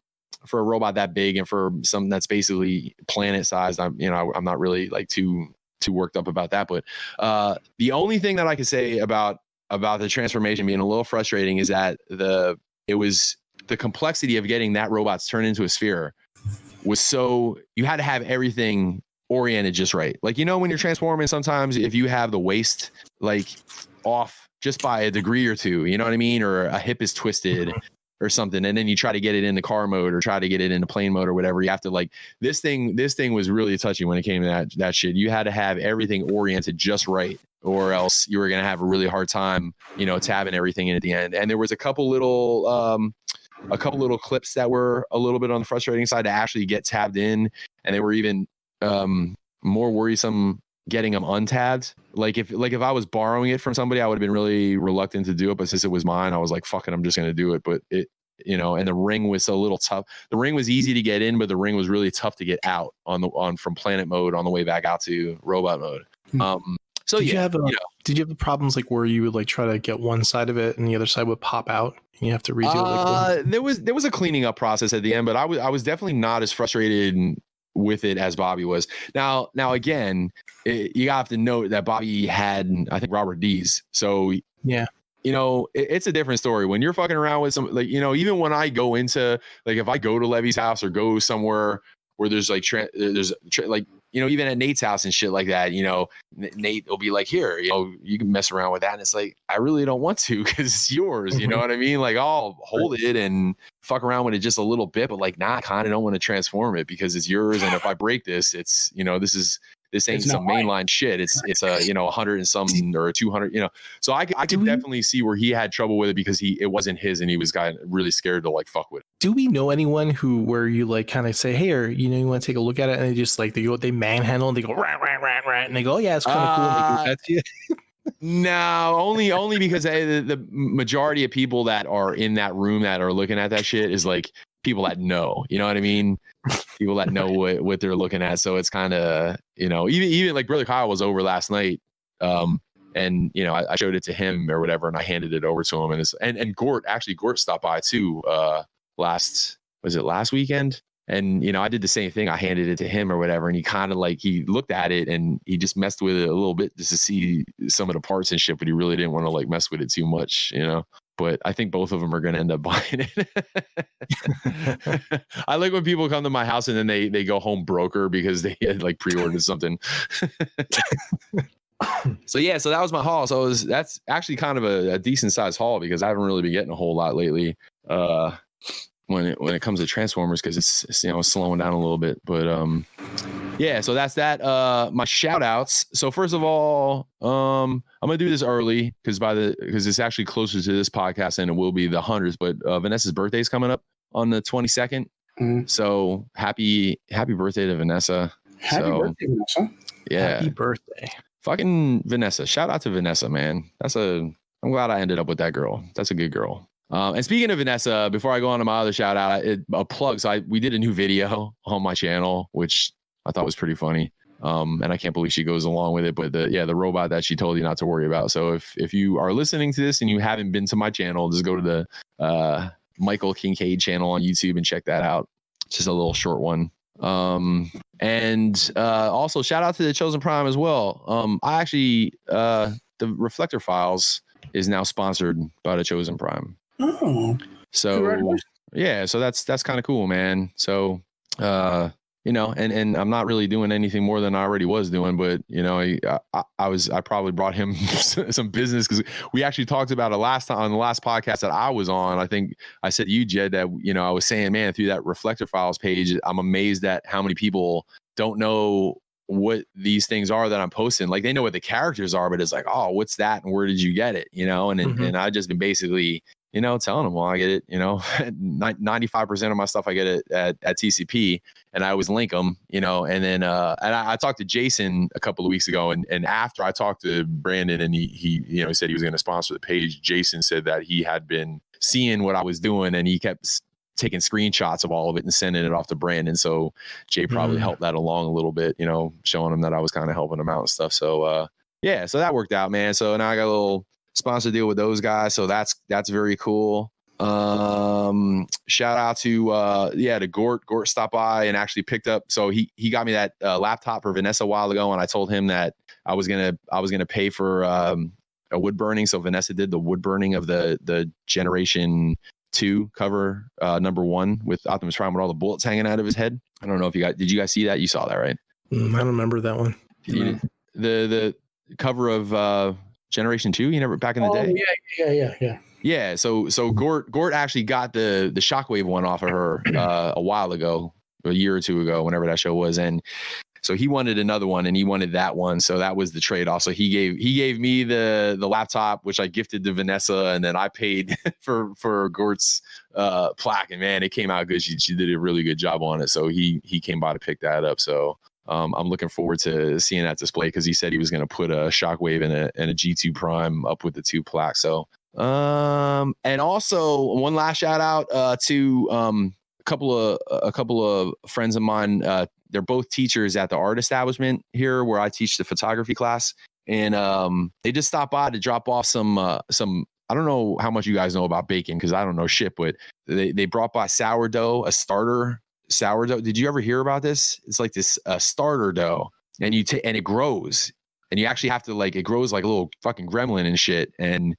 a robot that big and for something that's basically planet sized, I'm not really like too worked up about that. But the only thing that I can say about the transformation being a little frustrating is that the complexity of getting that robot turned into a sphere was so you had to have everything oriented just right. Like, when you're transforming, sometimes if you have the waist like off just by a degree or two, you know what I mean? Or a hip is twisted or something, and then you try to get it into car mode or try to get it into plane mode or whatever. You have to like this thing was really touchy when it came to that shit. You had to have everything oriented just right, or else you were going to have a really hard time, tabbing everything in at the end. And there was a couple little clips that were a little bit on the frustrating side to actually get tabbed in, and they were even more worrisome getting them untabbed. Like if I was borrowing it from somebody, I would have been really reluctant to do it, but since it was mine, I was like, fuck it, I'm just going to do it. But you know, and the ring was a little tough. The ring was easy to get in, but the ring was really tough to get out from planet mode on the way back out to robot mode. So did you have the problems like where you would like try to get one side of it and the other side would pop out and you have to redo it? Like there was a cleaning up process at the end, but I was definitely not as frustrated with it as Bobby was. Now again, you have to note that Bobby had, I think, Robert D's. So yeah, you know, it's a different story when you're fucking around with some, like, you know, even when I go into, like, if I go to Levy's house or go somewhere where there's like like, you know, even at Nate's house and shit like that, you know, Nate will be like, here, you know, you can mess around with that. And it's like, I really don't want to because it's yours. You know what I mean? Like, I'll hold it and fuck around with it just a little bit, but like, I kind of don't want to transform it because it's yours. And if I break this, it's, you know, this ain't some mainline shit. It's a, you know, 100 and something or 200, you know. So I could definitely see where he had trouble with it because it wasn't his and he was really scared to like fuck with it. Do we know anyone where you like kind of say, hey, or, you know, you want to take a look at it and they just like, they manhandle and they go, rah, rah, rah, rah, and they go, oh yeah, it's kind of cool. And they do that to you. No, only because the majority of people that are in that room that are looking at that shit is like people that know, you know what I mean? People that know what they're looking at. So it's kind of, you know, even like Brother Kyle was over last night. And you know, I showed it to him or whatever, and I handed it over to him. And Gort stopped by too, last weekend? And, you know, I did the same thing. I handed it to him or whatever. And he kind of like, he looked at it and he just messed with it a little bit just to see some of the parts and shit, but he really didn't want to like mess with it too much, you know? But I think both of them are going to end up buying it. I like when people come to my house and then they go home broker because they had like pre-ordered something. So that was my haul. So that's actually kind of a decent sized haul because I haven't really been getting a whole lot lately. When it comes to Transformers, because it's you know, slowing down a little bit, but so that's that. My shout outs. So first of all, I'm gonna do this early because it's actually closer to this podcast and it will be the 100th, but Vanessa's birthday is coming up on the 22nd. So happy birthday to Vanessa. Happy birthday, Vanessa. Yeah, happy birthday, fucking Vanessa. Shout out to Vanessa, man. I'm glad I ended up with that girl. That's a good girl. And speaking of Vanessa, before I go on to my other shout out, a plug. So we did a new video on my channel, which I thought was pretty funny. And I can't believe she goes along with it. But the robot that she told you not to worry about. So if you are listening to this and you haven't been to my channel, just go to the Michael Kincaid channel on YouTube and check that out. It's just a little short one. And also shout out to the Chosen Prime as well. I actually the Reflector Files is now sponsored by the Chosen Prime. Oh, so yeah, so that's kind of cool, man. So you know, and I'm not really doing anything more than I already was doing, but you know, I probably brought him some business because we actually talked about it on the last podcast that I was on. I think I said to you, Jed, that, you know, I was saying, man, through that Reflector Files page, I'm amazed at how many people don't know what these things are that I'm posting. Like, they know what the characters are, but it's like, oh, what's that and where did you get it, you know? And I just been basically, you know, telling them, well, I get it, you know, 95% of my stuff I get it at TCP, and I always link them, you know. And then and I talked to Jason a couple of weeks ago, and after I talked to Brandon and he you know, said he was going to sponsor the page, Jason said that he had been seeing what I was doing and he kept taking screenshots of all of it and sending it off to Brandon. So Jay probably helped that along a little bit, you know, showing him that I was kind of helping him out and stuff. So yeah, so that worked out, man. So now I got a little sponsor deal with those guys, so that's very cool. Shout out to to Gort stopped by and actually picked up, so he got me that laptop for Vanessa a while ago, and I told him that I was gonna pay for a wood burning. So Vanessa did the wood burning of the Generation 2 cover, number 1 with Optimus Prime with all the bullets hanging out of his head. I don't know if did you guys see that? You saw that, right? I don't remember that one. The cover of Generation 2, you never, back in the day. Yeah. So Gort actually got the Shockwave one off of her a while ago, a year or two ago, whenever that show was, and so he wanted another one and he wanted that one, so that was the trade off. So he gave me the laptop, which I gifted to Vanessa, and then I paid for Gort's plaque, and man, it came out good. She did a really good job on it, so he came by to pick that up. So I'm looking forward to seeing that display because he said he was going to put a Shockwave and a G2 Prime up with the 2 plaques. So And also one last shout out to a couple of friends of mine. They're both teachers at the art establishment here where I teach the photography class, and they just stopped by to drop off some. I don't know how much you guys know about baking because I don't know shit, but they brought by sourdough, a starter sourdough. Did you ever hear about this? It's like this starter dough, and and it grows, and you actually have to it grows like a little fucking gremlin and shit, and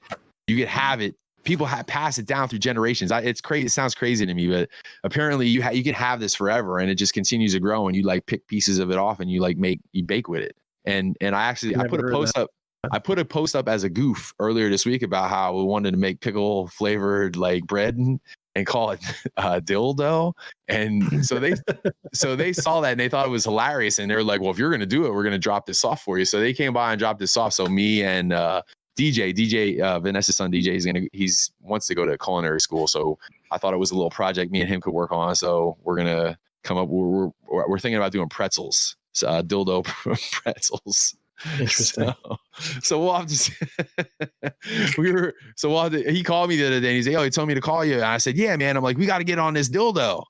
you could have it. People pass it down through generations. It's crazy. It sounds crazy to me, but apparently you can have this forever, and it just continues to grow. And you pick pieces of it off, and you bake with it. And I put a post up. I put a post up as a goof earlier this week about how we wanted to make pickle flavored bread and call it dildo. And so they saw that and they thought it was hilarious. And they were like, "Well, if you're gonna do it, we're gonna drop this off for you." So they came by and dropped this off. So me and DJ, Vanessa's son DJ, he wants to go to culinary school. So I thought it was a little project me and him could work on. So we're gonna come up. We're thinking about doing pretzels, dildo pretzels. Interesting. So we'll have to. He called me the other day. And he's like, "Oh, he told me to call you." And I said, "Yeah, man." I'm like, "We got to get on this dildo."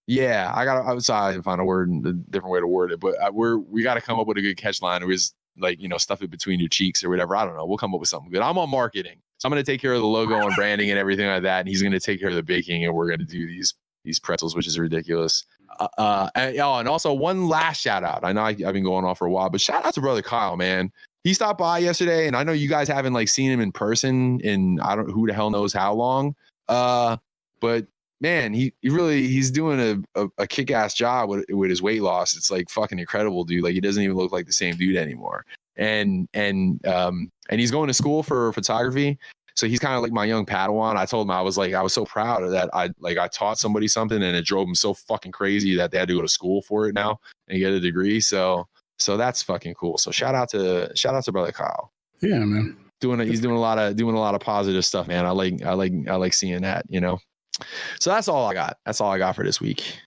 Yeah, I was sorry to find a different way to word it, but we got to come up with a good catch line. It was stuff it between your cheeks or whatever. I don't know. We'll come up with something good. I'm on marketing, so I'm going to take care of the logo and branding and everything like that. And he's going to take care of the baking, and we're going to do these pretzels, which is ridiculous. And also one last shout out. I know I've been going on for a while, but shout out to brother Kyle, man. He stopped by yesterday, and I know you guys haven't seen him in person in who the hell knows how long. But man, he's doing a kick-ass job with his weight loss. It's fucking incredible, dude. He doesn't even look like the same dude anymore. And he's going to school for photography. So he's kind of like my young Padawan. I told him I was so proud of that. I taught somebody something and it drove him so fucking crazy that they had to go to school for it now and get a degree. So that's fucking cool. So shout out to brother Kyle. Yeah, man. He's doing a lot of positive stuff, man. I like seeing that, So that's all I got. That's all I got for this week.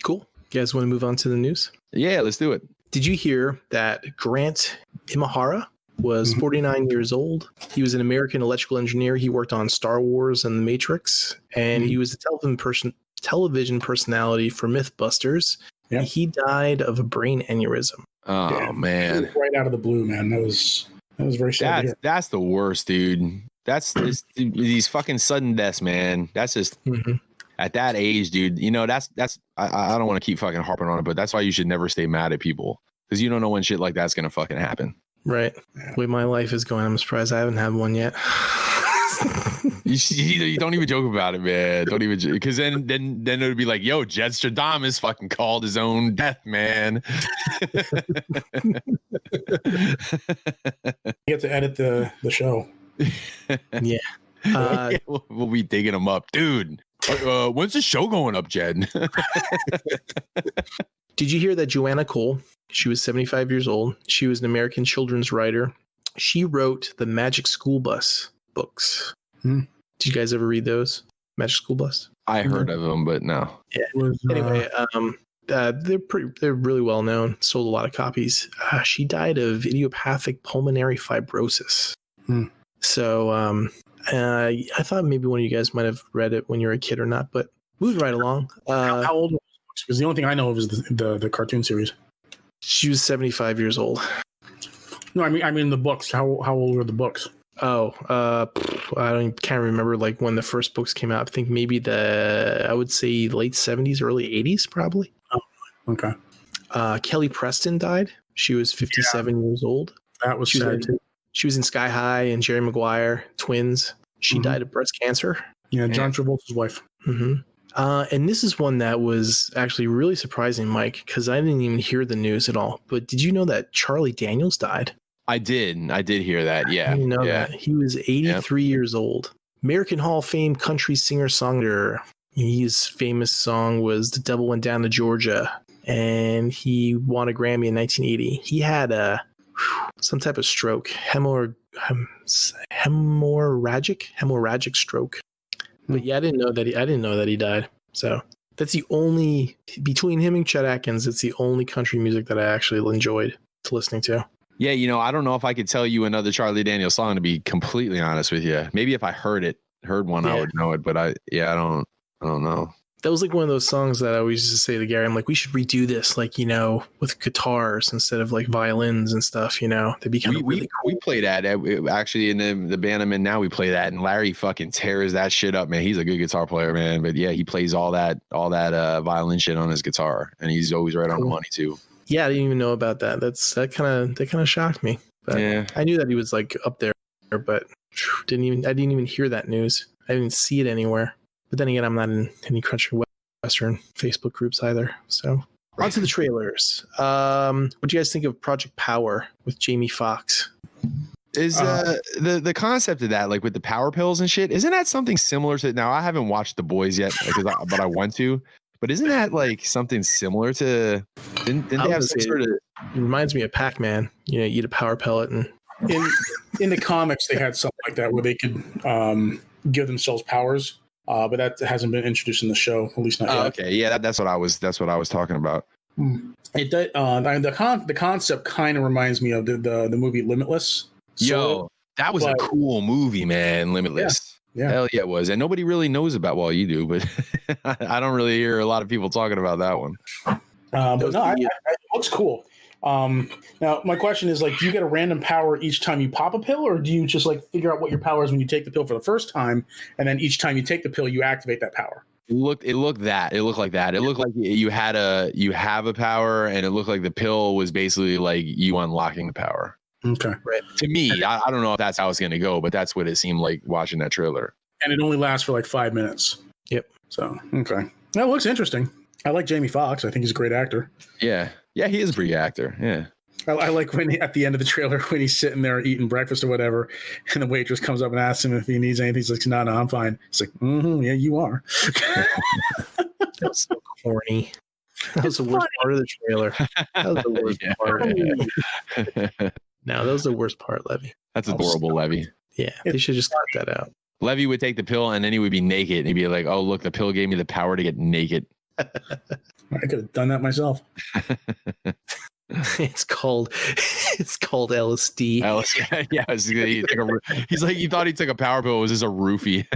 Cool. You guys want to move on to the news? Yeah, let's do it. Did you hear that Grant Imahara was 49 years old? He was an American electrical engineer. He worked on Star Wars and The Matrix, and he was a television personality for MythBusters. Yeah. He died of a brain aneurysm. Oh, man. Right out of the blue, man. That was very sad. That's the worst, dude. That's these fucking sudden deaths, man. That's just at that age, dude. That's I don't want to keep fucking harping on it, but that's why you should never stay mad at people, because you don't know when shit like that's gonna fucking happen. Right. The way my life is going, I'm surprised I haven't had one yet. You don't even joke about it, man. Don't even, because then it would be like, yo, Jed Stradamus fucking called his own death, man. You have to edit the show. Yeah. We'll be digging him up, dude. When's the show going up, Jed? Did you hear that Joanna Cole? She was 75 years old. She was an American children's writer. She wrote the Magic School Bus books. Did you guys ever read those? Magic School Bus? I heard of them, but no. Yeah. Anyway, they're really well known. Sold a lot of copies. She died of idiopathic pulmonary fibrosis. So I thought maybe one of you guys might have read it when you were a kid or not, but moving right along. How old was it? Because the only thing I know of is the cartoon series. She was 75 years old. No, I mean the books. How old were the books? Oh, can't remember when the first books came out. I think maybe I would say late 70s, early 80s, probably. Oh, okay. Kelly Preston died. She was 57 years old. That was sad. She was in Sky High and Jerry Maguire, twins. She died of breast cancer. Yeah, John Travolta's wife. And this is one that was actually really surprising, Mike, because I didn't even hear the news at all. But did you know that Charlie Daniels died? I did hear that. Yeah. I didn't know that. He was 83 years old. American Hall of Fame country singer-songwriter. His famous song was The Devil Went Down to Georgia, and he won a Grammy in 1980. He had some type of stroke, hemorrhagic stroke. But yeah, I didn't know that he died. So that's the only, between him and Chet Atkins, it's the only country music that I actually enjoyed listening to. Yeah, you know, I don't know if I could tell you another Charlie Daniels song, to be completely honest with you. Maybe if I heard one, I would know it. But I don't know. That was like one of those songs that I always used to say to Gary, I'm like, we should redo this, like, you know, with guitars instead of like violins and stuff, you know. They'd be kind of really cool. We play that actually in the band I'm in now. We play that, and Larry fucking tears that shit up, man. He's a good guitar player, man. But yeah, he plays all that violin shit on his guitar, and he's always right on the money too. Yeah, I didn't even know about that. That kind of shocked me. But yeah, I knew that he was like up there, but I didn't even hear that news. I didn't see it anywhere. But then again, I'm not in any country Western Facebook groups either. So on to the trailers. What do you guys think of Project Power with Jamie Foxx? Is the concept of that, like with the power pills and shit, isn't that something similar to? Now I haven't watched The Boys yet, but I want to. But isn't that like something similar to? Didn't they have some sort of? It reminds me of Pac-Man. You know, eat a power pellet, and in the comics they had something like that where they could give themselves powers. But that hasn't been introduced in the show, at least not yet. Okay, yeah, that's what I was talking about. It the concept kind of reminds me of the movie Limitless. Yo, that was a cool movie, man. Limitless. Yeah. Hell yeah, it was. And nobody really knows about, well, you do, but I don't really hear a lot of people talking about that one. But no, it looks cool. Now my question is, like, do you get a random power each time you pop a pill, or do you just like figure out what your power is when you take the pill for the first time, and then each time you take the pill you activate that power? It looked like that. It looked like you have a power, and it looked like the pill was basically like you unlocking the power. Okay. Right. To me, I don't know if that's how it's going to go, but that's what it seemed like watching that trailer. And it only lasts for like 5 minutes. Yep. So, okay. That looks interesting. I like Jamie Foxx. I think he's a great actor. Yeah. Yeah, he is a pretty actor. Yeah. I like when at the end of the trailer, when he's sitting there eating breakfast or whatever, and the waitress comes up and asks him if he needs anything. He's like, no, I'm fine. It's like, yeah, you are. That's so corny. That was the worst part of the trailer. That was the worst part. No, that was the worst part, Levy. That's adorable, Levy. Yeah, they should just cut that out. Levy would take the pill and then he would be naked. And he'd be like, oh, look, the pill gave me the power to get naked. I could have done that myself. It's called LSD. Yeah, he's like, he thought he took a power pill. It was just a roofie.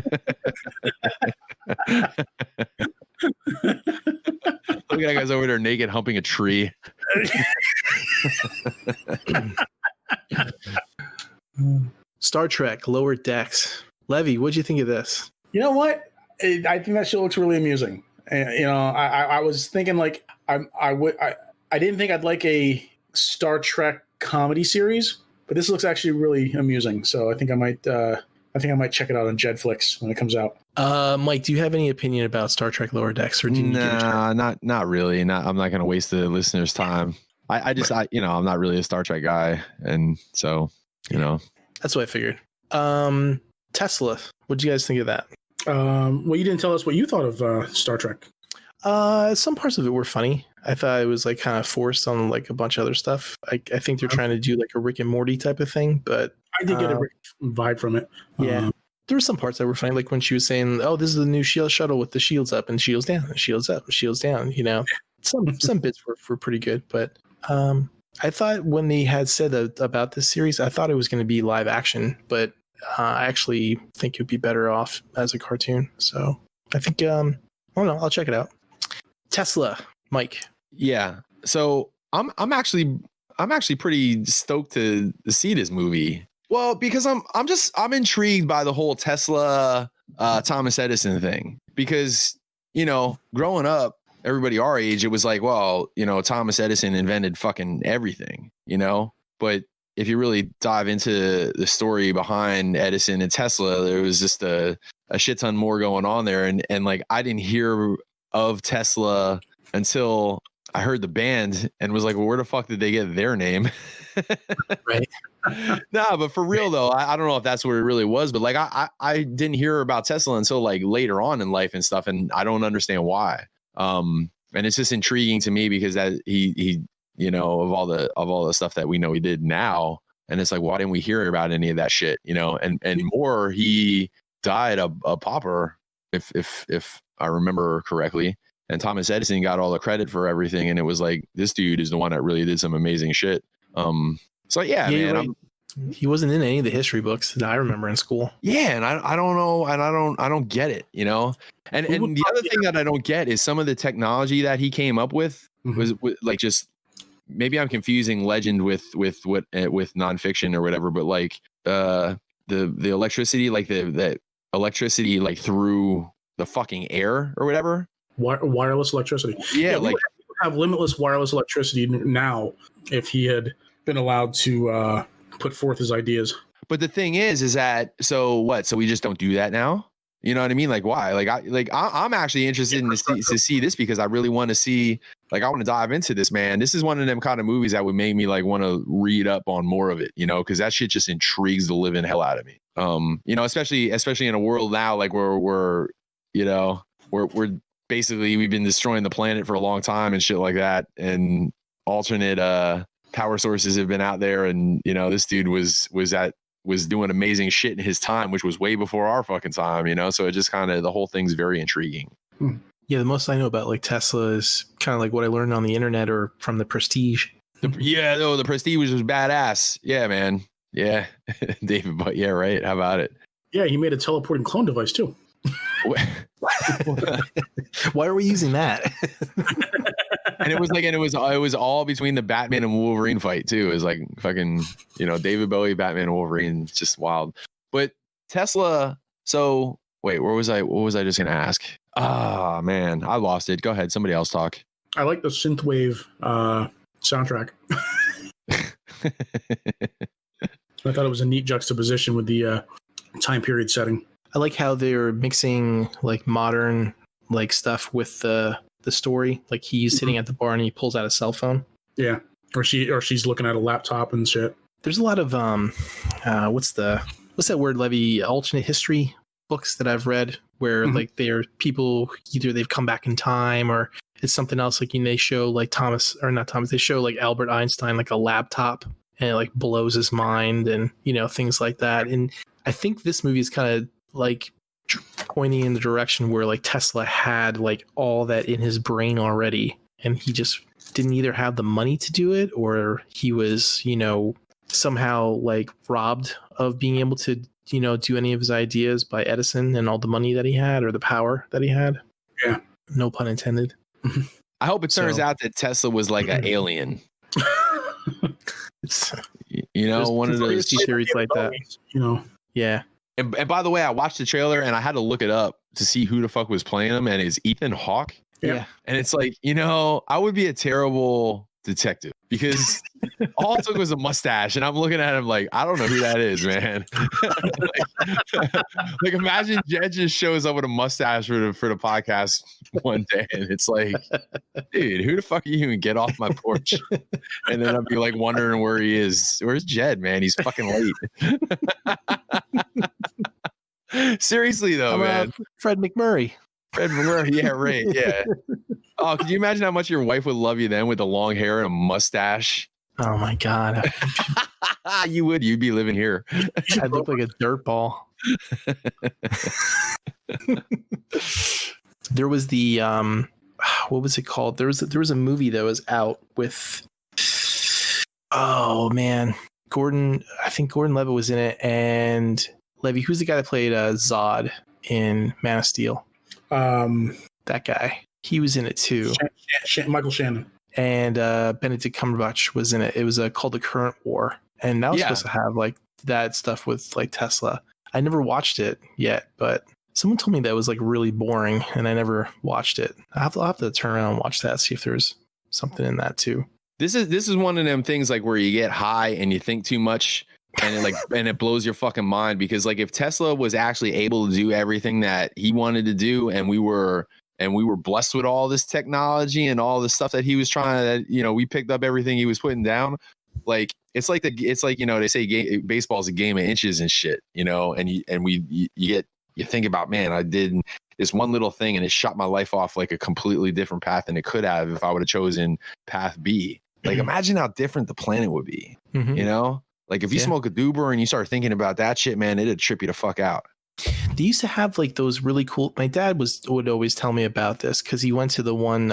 Look at that guy's over there naked, humping a tree. Star Trek Lower Decks. Levy, what'd you think of this? You know what? I think that shit looks really amusing. And, you know, I was thinking like I didn't think I'd like a Star Trek comedy series, but this looks actually really amusing. So I think I might check it out on Jedflix when it comes out. Mike, do you have any opinion about Star Trek Lower Decks, or not really. I'm not going to waste the listeners' time. I'm not really a Star Trek guy, and so that's what I figured. Tesla, what do you guys think of that? Well, you didn't tell us what you thought of Star Trek. Some parts of it were funny. I thought it was like kind of forced on like a bunch of other stuff. I think they're trying to do like a Rick and Morty type of thing, but I did get a vibe from it. Yeah. There were some parts that were funny, like when she was saying, "Oh, this is the new shield shuttle with the shields up and shields down, and shields up, and shields down." You know, some bits were pretty good, but I thought when they had said about this series, I thought it was going to be live action, but I actually think it would be better off as a cartoon. So I think I don't know. I'll check it out. Tesla, Mike. Yeah. So I'm actually pretty stoked to see this movie. Well, because I'm intrigued by the whole Tesla Thomas Edison thing, because growing up, everybody our age, it was like, well, Thomas Edison invented fucking everything, but if you really dive into the story behind Edison and Tesla, there was just a shit ton more going on there, and like I didn't hear of Tesla until I heard the band and was like, well, where the fuck did they get their name? Right. Nah, but for real though, I don't know if that's what it really was, but like I didn't hear about Tesla until like later on in life and stuff, and I don't understand why. And it's just intriguing to me because that he of all the stuff that we know he did now, and it's like, why didn't we hear about any of that shit? And more, he died a pauper, if I remember correctly. And Thomas Edison got all the credit for everything, and it was like, this dude is the one that really did some amazing shit. So yeah, man. Right. He wasn't in any of the history books that I remember in school. Yeah, and I don't know, and I don't get it, you know. And the other thing that I don't get is some of the technology that he came up with was like just maybe I'm confusing legend with nonfiction or whatever, but like the electricity, like the electricity like through the fucking air or whatever. Wireless electricity. Yeah, like we would have limitless wireless electricity now if he had been allowed to put forth his ideas. But the thing is that so what? So we just don't do that now? You know what I mean? Like why? I'm actually interested in to see this because I really want to see. Like I want to dive into this, man. This is one of them kind of movies that would make me like want to read up on more of it, you know, because that shit just intrigues the living hell out of me. You know, especially in a world now like we're basically we've been destroying the planet for a long time and shit like that, and alternate power sources have been out there, and you know this dude was doing amazing shit in his time, which was way before our fucking time, you know. So it just kind of the whole thing's very intriguing. Yeah, the most I know about like Tesla is kind of like what I learned on the internet or from the Prestige. The Prestige was badass. Yeah, man. Yeah, David. But yeah, right. How about it? Yeah, he made a teleporting clone device too. Why are we using that? And it was all between the Batman and Wolverine fight too. It was like fucking, you know, David Bowie, Batman and Wolverine. It's just wild. But Tesla. So wait, what was I just gonna ask? Ah, man, I lost it. Go ahead, somebody else talk. I like the synthwave soundtrack. I thought it was a neat juxtaposition with the time period setting. I like how they're mixing like modern like stuff with the story. Like he's sitting at the bar and he pulls out a cell phone. Yeah, or she's looking at a laptop and shit. There's a lot of what's that word, Levy? Alternate history books that I've read where like they're people either they've come back in time or it's something else. Like they show like they show like Albert Einstein like a laptop and it like blows his mind and you know things like that. And I think this movie is kind of like pointing in the direction where like Tesla had like all that in his brain already and he just didn't either have the money to do it or he was, you know, somehow like robbed of being able to, you know, do any of his ideas by Edison and all the money that he had or the power that he had. Yeah. No pun intended. I hope it turns out that Tesla was like an alien. You know, one of those theories like that. You know. Yeah. And by the way, I watched the trailer and I had to look it up to see who the fuck was playing him, and it's Ethan Hawke. Yeah. And it's like, you know, I would be a terrible detective because all it took was a mustache, and I'm looking at him like, I don't know who that is, man. like imagine Jed just shows up with a mustache for the podcast one day, and it's like, dude, who the fuck are you? And get off my porch. And then I'd be like wondering where he is. Where's Jed, man? He's fucking late. Seriously though, man. Fred McMurray. Yeah, right. Yeah. Oh, could you imagine how much your wife would love you then with the long hair and a mustache? Oh my God. You would. You'd be living here. I'd look like a dirt ball. There was the what was it called? There was a movie that was out with oh man. I think Gordon Levitt was in it, and Levy, who's the guy that played Zod in Man of Steel? That guy. He was in it too. Michael Shannon. And Benedict Cumberbatch was in it. It was called The Current War. And that was supposed to have like that stuff with like Tesla. I never watched it yet, but someone told me that was like really boring and I never watched it. I'll have to turn around and watch that, see if there's something in that too. This is one of them things like where you get high and you think too much and it blows your fucking mind, because like if Tesla was actually able to do everything that he wanted to do and we were blessed with all this technology and all the stuff that he was trying to, you know, we picked up everything he was putting down. Like it's like you know, they say baseball is a game of inches and shit, you know, and you think about, man, I did this one little thing and it shot my life off like a completely different path than it could have if I would have chosen path B. Like imagine how different the planet would be, you know? Like if you smoke a doober and you start thinking about that shit, man, it'd trip you the fuck out. They used to have like those really cool. My dad would always tell me about this because he went to the one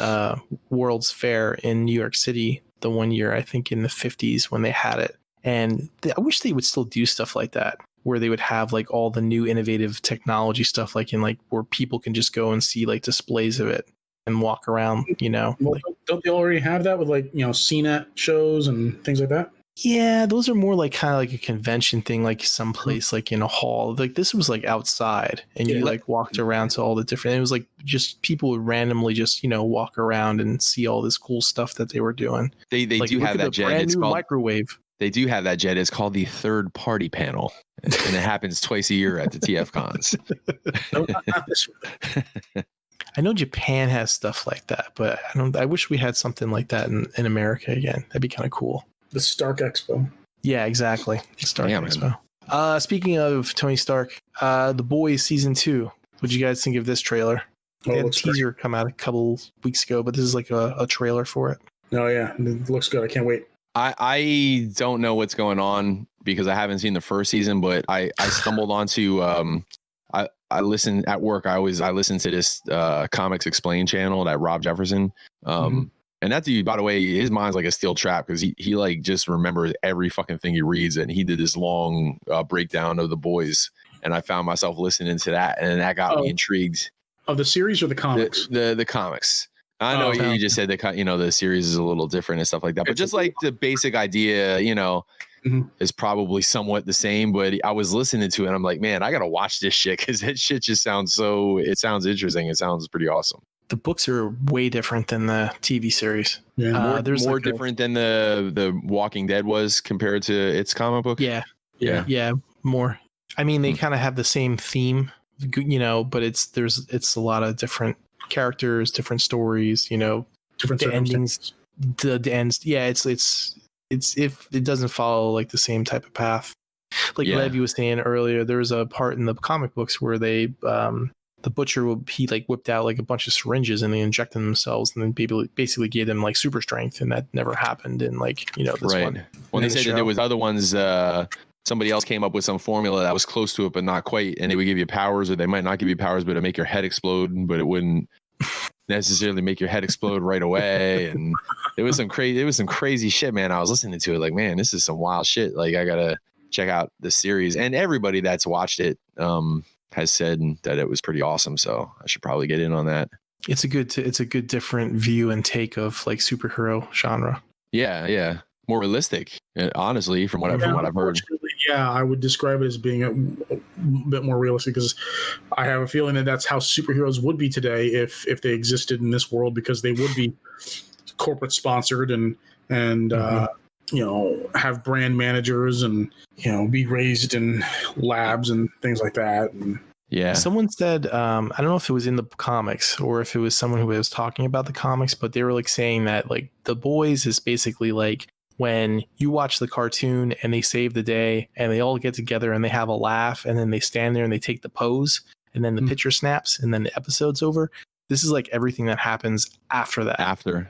World's Fair in New York City the one year, I think in the 50s when they had it. And I wish they would still do stuff like that, where they would have like all the new innovative technology stuff, like in like where people can just go and see like displays of it and walk around, you know. Well, like, don't they already have that with like, you know, CNET shows and things like that? yeah, those are more like kind of like a convention thing, like someplace like in a hall. Like this was like outside, and you like walked around to all the different. It was like just people would randomly just, you know, walk around and see all this cool stuff that they were doing. They like, do have that jet. Brand It's new called microwave. They do have that jet. It's called the third party panel, and it happens twice a year at the TFcons. No, not this one. I know Japan has stuff like that, but I wish we had something like that in America again. That'd be kind of cool. The Stark Expo. Yeah, exactly. Stark Yeah, Expo. Speaking of Tony Stark, The Boys season 2. What'd you guys think of this trailer? They had a teaser come out a couple weeks ago, but this is like a trailer for it. Oh yeah, it looks good. I can't wait. I don't know what's going on because I haven't seen the first season, but I stumbled onto I listen at work. I listen to this Comics Explained channel, that Rob Jefferson. And that dude, by the way, his mind's like a steel trap because he like just remembers every fucking thing he reads. And he did this long breakdown of The Boys, and I found myself listening to that, and that got me intrigued. Of the series or the comics? The comics. I know you just said that, you know, the series is a little different and stuff like that, but just like the basic idea, you know, is probably somewhat the same. But I was listening to it and I'm like, man, I got to watch this shit because that shit just sounds interesting. It sounds pretty awesome. The books are way different than the TV series. Yeah, there's more like different than the Walking Dead was compared to its comic book. Yeah, more. I mean, they kind of have the same theme, you know, but it's a lot of different characters, different stories, you know, different the endings, the ends. Yeah, it's if it doesn't follow like the same type of path. Like Levy was saying earlier, there was a part in the comic books where they the butcher he like whipped out like a bunch of syringes and they injected themselves and then basically gave them like super strength, and that never happened in like, you know, this one. When they said that there was other ones, somebody else came up with some formula that was close to it but not quite, and they would give you powers, or they might not give you powers but it'd make your head explode, but it wouldn't necessarily make your head explode right away. And it was some crazy shit, man. I was listening to it like, man, this is some wild shit. Like, I gotta check out the series, and everybody that's watched it has said that it was pretty awesome, so I should probably get in on that. It's a good different view and take of like superhero genre. Yeah, more realistic, honestly, from what I've heard. Yeah, I would describe it as being a bit more realistic because I have a feeling that that's how superheroes would be today if they existed in this world, because they would be corporate sponsored and you know, have brand managers and, you know, be raised in labs and things like that. And yeah, someone said, I don't know if it was in the comics or if it was someone who was talking about the comics, but they were like saying that like The Boys is basically like when you watch the cartoon and they save the day and they all get together and they have a laugh and then they stand there and they take the pose and then the picture snaps and then the episode's over. This is like everything that happens after that.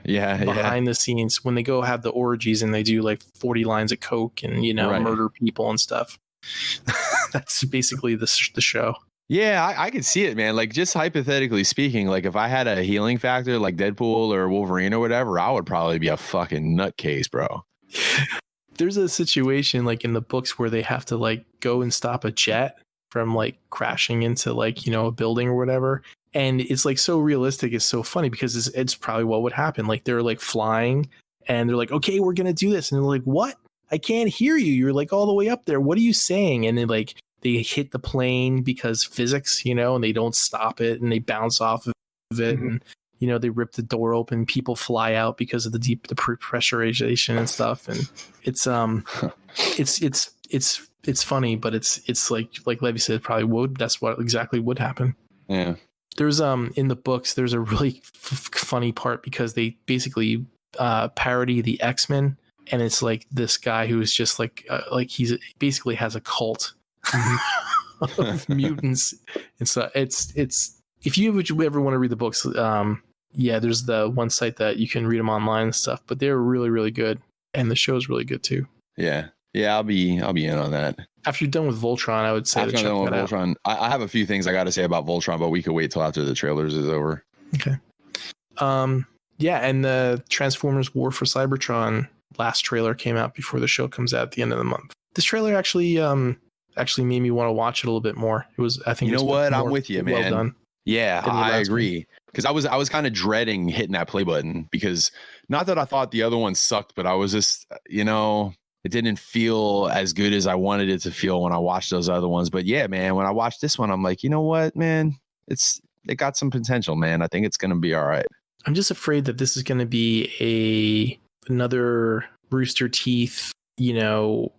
Behind the scenes, when they go have the orgies and they do like 40 lines of coke and, you know, murder people and stuff. That's basically the show. Yeah, I could see it, man. Like, just hypothetically speaking, like if I had a healing factor like Deadpool or Wolverine or whatever, I would probably be a fucking nutcase, bro. There's a situation like in the books where they have to like go and stop a jet from like crashing into like, you know, a building or whatever. And it's like so realistic. It's so funny because it's probably what would happen. Like they're like flying and they're like, okay, we're going to do this. And they're like, what? I can't hear you. You're like all the way up there. What are you saying? And they hit the plane because physics, you know, and they don't stop it and they bounce off of it. And, you know, they rip the door open. People fly out because of the pressurization and stuff. And it's funny, but it's like Levy said, probably that's what exactly would happen. Yeah. There's in the books, there's a really funny part because they basically parody the X-Men, and it's like this guy who is just like he's basically has a cult of mutants, and so it's if you ever want to read the books, there's the one site that you can read them online and stuff, but they're really, really good, and the show's really good too. Yeah, I'll be in on that. After you're done with Voltron, I would say after check done that with Voltron, I have a few things I got to say about Voltron, but we could wait till after the trailers is over. Okay. Yeah, and the Transformers War for Cybertron last trailer came out before the show comes out at the end of the month. This trailer actually made me want to watch it a little bit more. It was, I think, you know what? I'm with you, man. Well done. Yeah, I agree. Because I was kind of dreading hitting that play button, because not that I thought the other one sucked, but I was just, it didn't feel as good as I wanted it to feel when I watched those other ones. But yeah, man, when I watched this one, I'm like, you know what, man, it got some potential, man. I think it's gonna be all right. I'm just afraid that this is going to be another Rooster Teeth, Combiner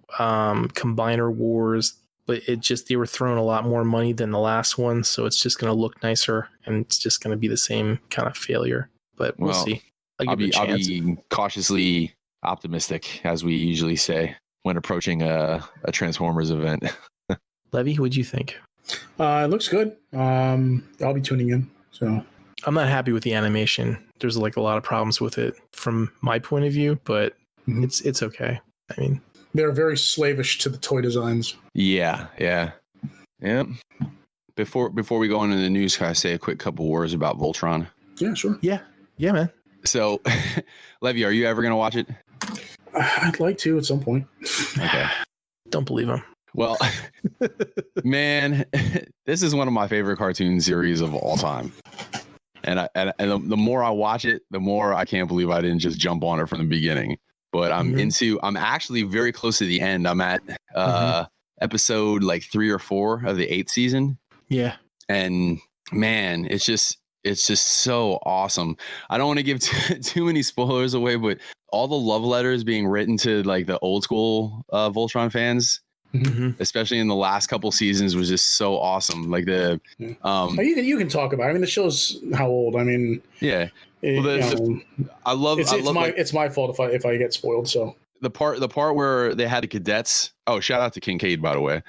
Wars, but they were throwing a lot more money than the last one, so it's just going to look nicer, and it's just going to be the same kind of failure. But we'll see. I'll be cautiously optimistic, as we usually say when approaching a Transformers event. Levy, what'd you think? It looks good. I'll be tuning in. So I'm not happy with the animation. There's a lot of problems with it from my point of view, but it's okay. I mean, they're very slavish to the toy designs. Yeah. Before we go into the news, can I say a quick couple words about Voltron? Yeah, sure. Yeah, man. So, Levy, are you ever going to watch it? I'd like to at some point. Okay. Don't believe him. Well, man, this is one of my favorite cartoon series of all time. And the more I watch it, the more I can't believe I didn't just jump on it from the beginning. But I'm actually very close to the end. I'm at episode 3 or 4 of the 8th season. Yeah. And man, it's just so awesome. I don't want to give too many spoilers away, but all the love letters being written to the old school Voltron fans, especially in the last couple seasons, was just so awesome. You can talk about it. I mean, the show's how old? I mean, yeah. It's my fault if I get spoiled. So the part where they had the cadets. Oh, shout out to Kincaid, by the way.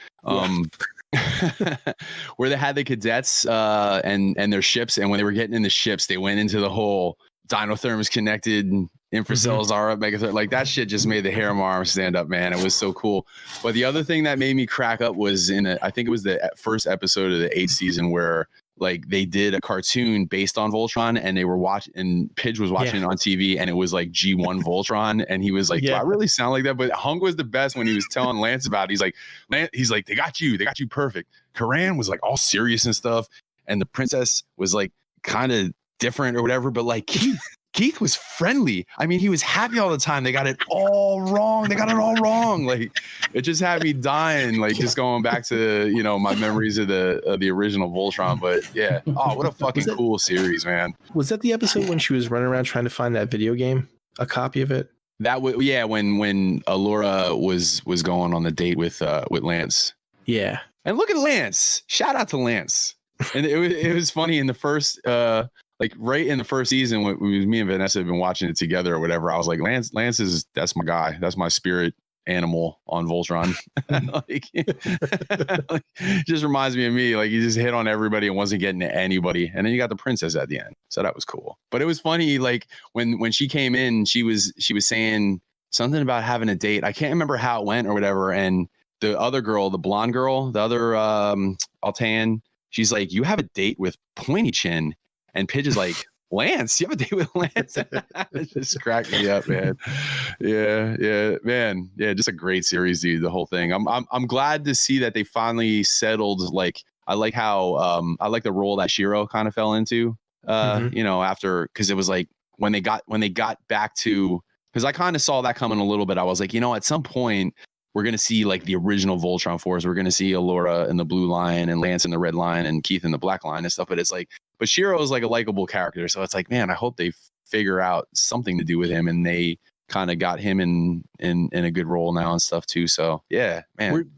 Where they had the cadets and their ships, and when they were getting in the ships, they went into the whole dinotherms connected infracells are up, megatherm. That shit just made the hair on my arm stand up, man. It was so cool. But the other thing that made me crack up was I think it was the first episode of the 8th season where they did a cartoon based on Voltron, and they were watching, and Pidge was watching it on TV, and it was G1 Voltron, and he was like, do I really sound like that? But Hunk was the best when he was telling Lance about it. He's like, they got you perfect. Karan was all serious and stuff, and the princess was kind of different or whatever, but Keith was friendly. I mean, he was happy all the time. They got it all wrong. It just had me dying, just going back to, my memories of the original Voltron. But yeah. Oh, what a fucking cool series, man. Was that the episode when she was running around trying to find that video game? A copy of it? That was, yeah, when Allura was going on the date with Lance. Yeah. And look at Lance. Shout out to Lance. And it was funny in the first right in the first season when me and Vanessa had been watching it together or whatever, I was like, Lance that's my guy. That's my spirit animal on Voltron. Just reminds me of me. He just hit on everybody and wasn't getting to anybody. And then you got the princess at the end. So that was cool. But it was funny, when she came in, she was saying something about having a date. I can't remember how it went or whatever. And the other girl, the blonde girl, the other Altan, she's like, you have a date with Pointy Chin. And Pidge is like, Lance, you have a date with Lance? It just cracked me up, man. Yeah, man. Yeah, just a great series, dude. The whole thing. I'm glad to see that they finally settled. I like how I like the role that Shiro kind of fell into. After, because it was when they got back to, because I kind of saw that coming a little bit. I was like, at some point we're gonna see the original Voltron Force. We're gonna see Allura in the blue line and Lance in the red line and Keith in the black line and stuff. But it's but Shiro is a likable character, so it's man, I hope they figure out something to do with him, and they kind of got him in a good role now and stuff too. So yeah, man.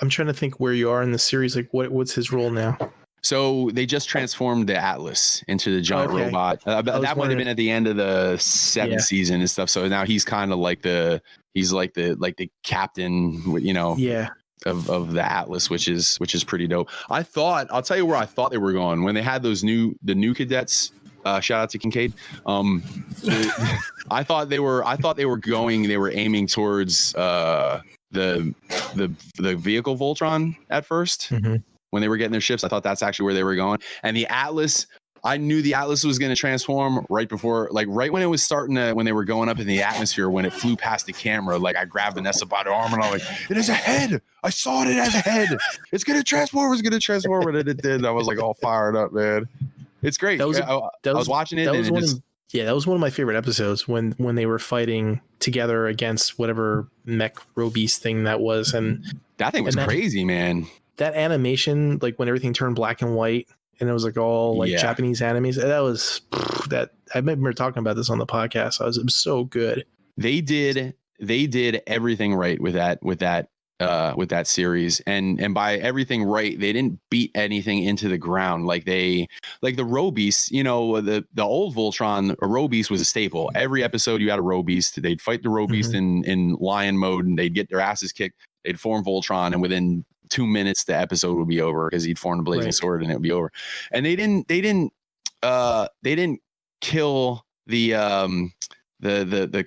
I'm trying to think where you are in the series. What's his role now? So they just transformed the Atlas into the giant robot. That might have been at the end of the 7th season and stuff. So now he's kind of the captain, of the Atlas, which is pretty dope. I'll tell you where I thought they were going when they had the new cadets. Shout out to Kincaid. I thought they were aiming towards the vehicle Voltron at first. When they were getting their ships, I thought that's actually where they were going. And the Atlas, I knew the Atlas was going to transform right before, like right when it was starting to, when they were going up in the atmosphere, when it flew past the camera, like I grabbed Vanessa by the arm and I'm like, it is a head. I saw it as a head. It's going to transform. It's going to transform. And it did. I was like all fired up, man. It's great. I was watching it. That was one of my favorite episodes when they were fighting together against whatever mech Robeast thing that was. And that thing was crazy, man. That animation, like when everything turned black and white and it was like all like Japanese animes, that was that. I remember talking about this on the podcast. It was so good. They did everything right with that series, and by everything right, they didn't beat anything into the ground. Like the Robeast, you know, the old Voltron, a Robeast was a staple. Every episode you had a Robeast. They'd fight the Robeast in lion mode, and they'd get their asses kicked. They'd form Voltron, and within 2 minutes the episode would be over because he'd form the blazing sword and it would be over. And they didn't kill the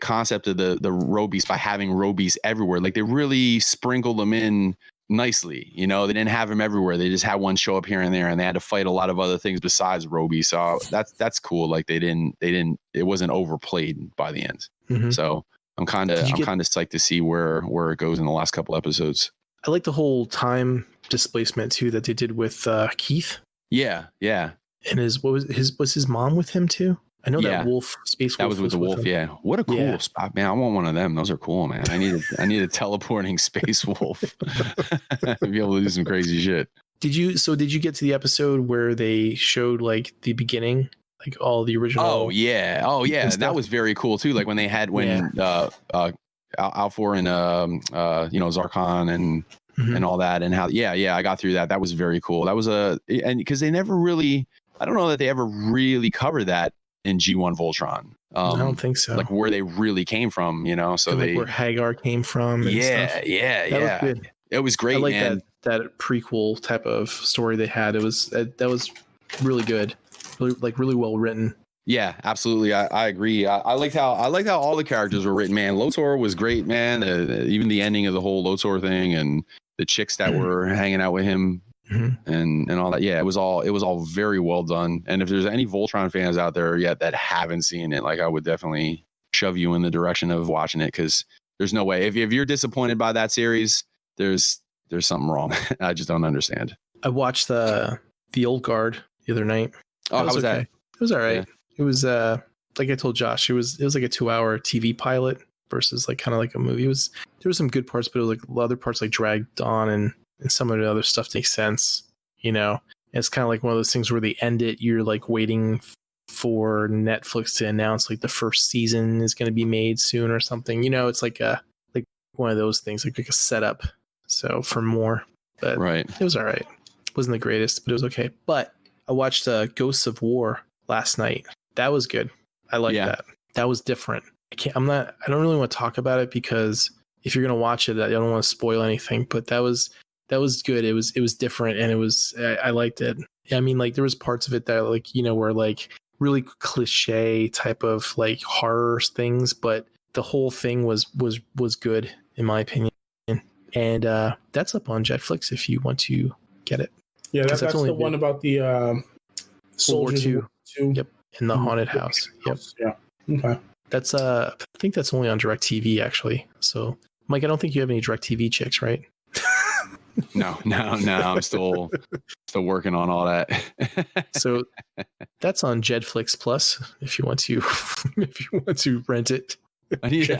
concept of the Robeast by having Robeast everywhere. Like they really sprinkled them in nicely. You know, they didn't have them everywhere. They just had one show up here and there, and they had to fight a lot of other things besides Robeast. So that's cool. Like it wasn't overplayed by the end. So I'm kind of psyched to see where it goes in the last couple episodes. I like the whole time displacement too that they did with Keith. Yeah. And was his mom with him too? I know that wolf, space wolf. That was with the wolf. Yeah. What a cool spot, man. I want one of them. Those are cool, man. I need a teleporting space wolf. Be able to do some crazy shit. Did you get to the episode where they showed like the beginning, like all the original? Oh yeah. That was very cool too. Like when they had Alfor and Zarkon and all that, and how I got through that. That was very cool. That was and because they never really, I don't know that they ever really covered that in G1 Voltron. I don't think so. Like where they really came from, you know. So like where Hagar came from. And stuff. That was good. It was great. I like that prequel type of story they had. It was that was really good, really well written. Yeah, absolutely. I agree. I liked how all the characters were written, man. Lotor was great, man. Even the ending of the whole Lotor thing and the chicks that were hanging out with him and all that. Yeah, it was all very well done. And if there's any Voltron fans out there yet that haven't seen it, like I would definitely shove you in the direction of watching it, because there's no way. If you're disappointed by that series, there's something wrong. I just don't understand. I watched the Old Guard the other night. Oh, how was that? It was all right. Yeah. It was like I told Josh, it was like a 2-hour TV pilot versus like kind of like a movie. There was some good parts, but it was like other parts like dragged on and some of the other stuff makes sense, you know. And it's kind of like one of those things where they end it, you're like waiting for Netflix to announce like the first season is going to be made soon or something, you know. It's like one of those things, like a setup, so for more. But it was all right. It wasn't the greatest, but it was okay. But I watched Ghosts of War last night. That was good. I like that. That was different. I don't really want to talk about it because if you're going to watch it, I don't want to spoil anything, but that was good. It was different, and I liked it. I mean, like there was parts of it that like, you know, were like really cliche type of like horror things, but the whole thing was good in my opinion. And that's up on Jetflix if you want to get it. Yeah, that's the one about the soldiers World War II. Yep. In the haunted house. Yep. Yeah. Okay. That's I think that's only on DirecTV actually. So Mike, I don't think you have any DirecTV chicks, right? No. I'm still working on all that. So that's on Jetflix Plus if you want to rent it. I need a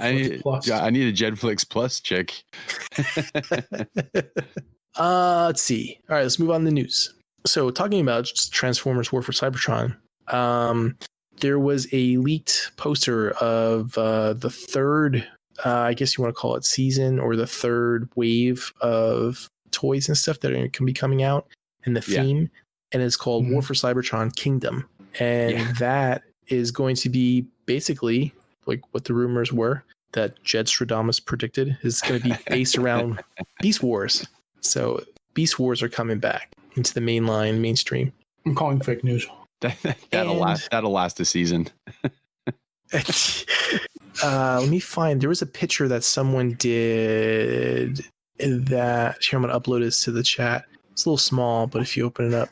Jetflix Plus chick. Let's see. All right, let's move on to the news. So talking about Transformers War for Cybertron, there was a leaked poster of the third, I guess you want to call it season, or the third wave of toys and stuff that can be coming out, and the theme, and it's called War for Cybertron Kingdom, and that is going to be basically like what the rumors were that Jed Stradamus predicted is going to be based around Beast Wars. So Beast Wars are coming back into the mainstream. I'm calling fake news. That'll last a season. Let me find. There was a picture that someone did that. Here, I'm going to upload this to the chat. It's a little small, but if you open it up,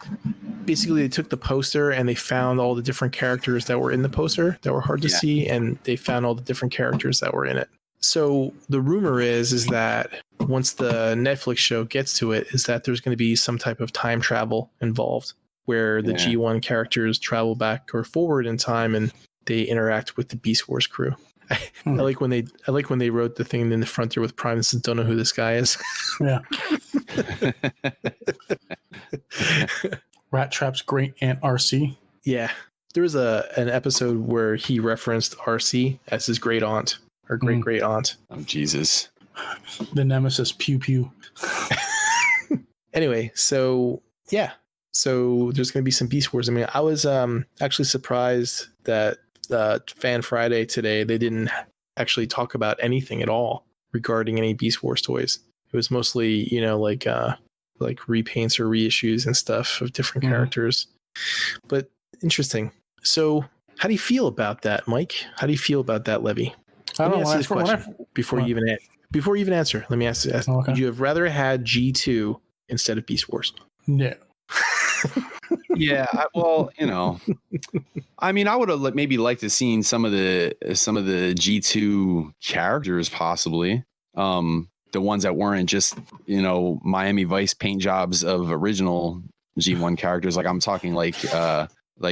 basically they took the poster and they found all the different characters that were in the poster that were hard to see, and they found all the different characters that were in it. So the rumor is that once the Netflix show gets to it, is that there's going to be some type of time travel involved, where the G1 characters travel back or forward in time and they interact with the Beast Wars crew. I like when they wrote the thing in the front there with Prime and says, "Don't know who this guy is." Yeah. Rat Trap's great aunt RC. Yeah, there was an episode where he referenced RC as his great aunt or great great aunt. Oh Jesus! The nemesis Pew Pew. Anyway, so yeah, so there's going to be some Beast Wars. I mean, I was actually surprised that Fan Friday today they didn't actually talk about anything at all regarding any Beast Wars toys. It was mostly, you know, like repaints or reissues and stuff of different characters. But interesting. So how do you feel about that, Mike? How do you feel about that, Levy? I don't know. Let me ask you this question before you even answer. Let me ask you. Okay. Would you have rather had G2 instead of Beast Wars? No. Yeah, well, you know, I mean, I would have maybe liked to seen some of the G2 characters, possibly, the ones that weren't just, you know, Miami Vice paint jobs of original G1 characters. Like I'm talking like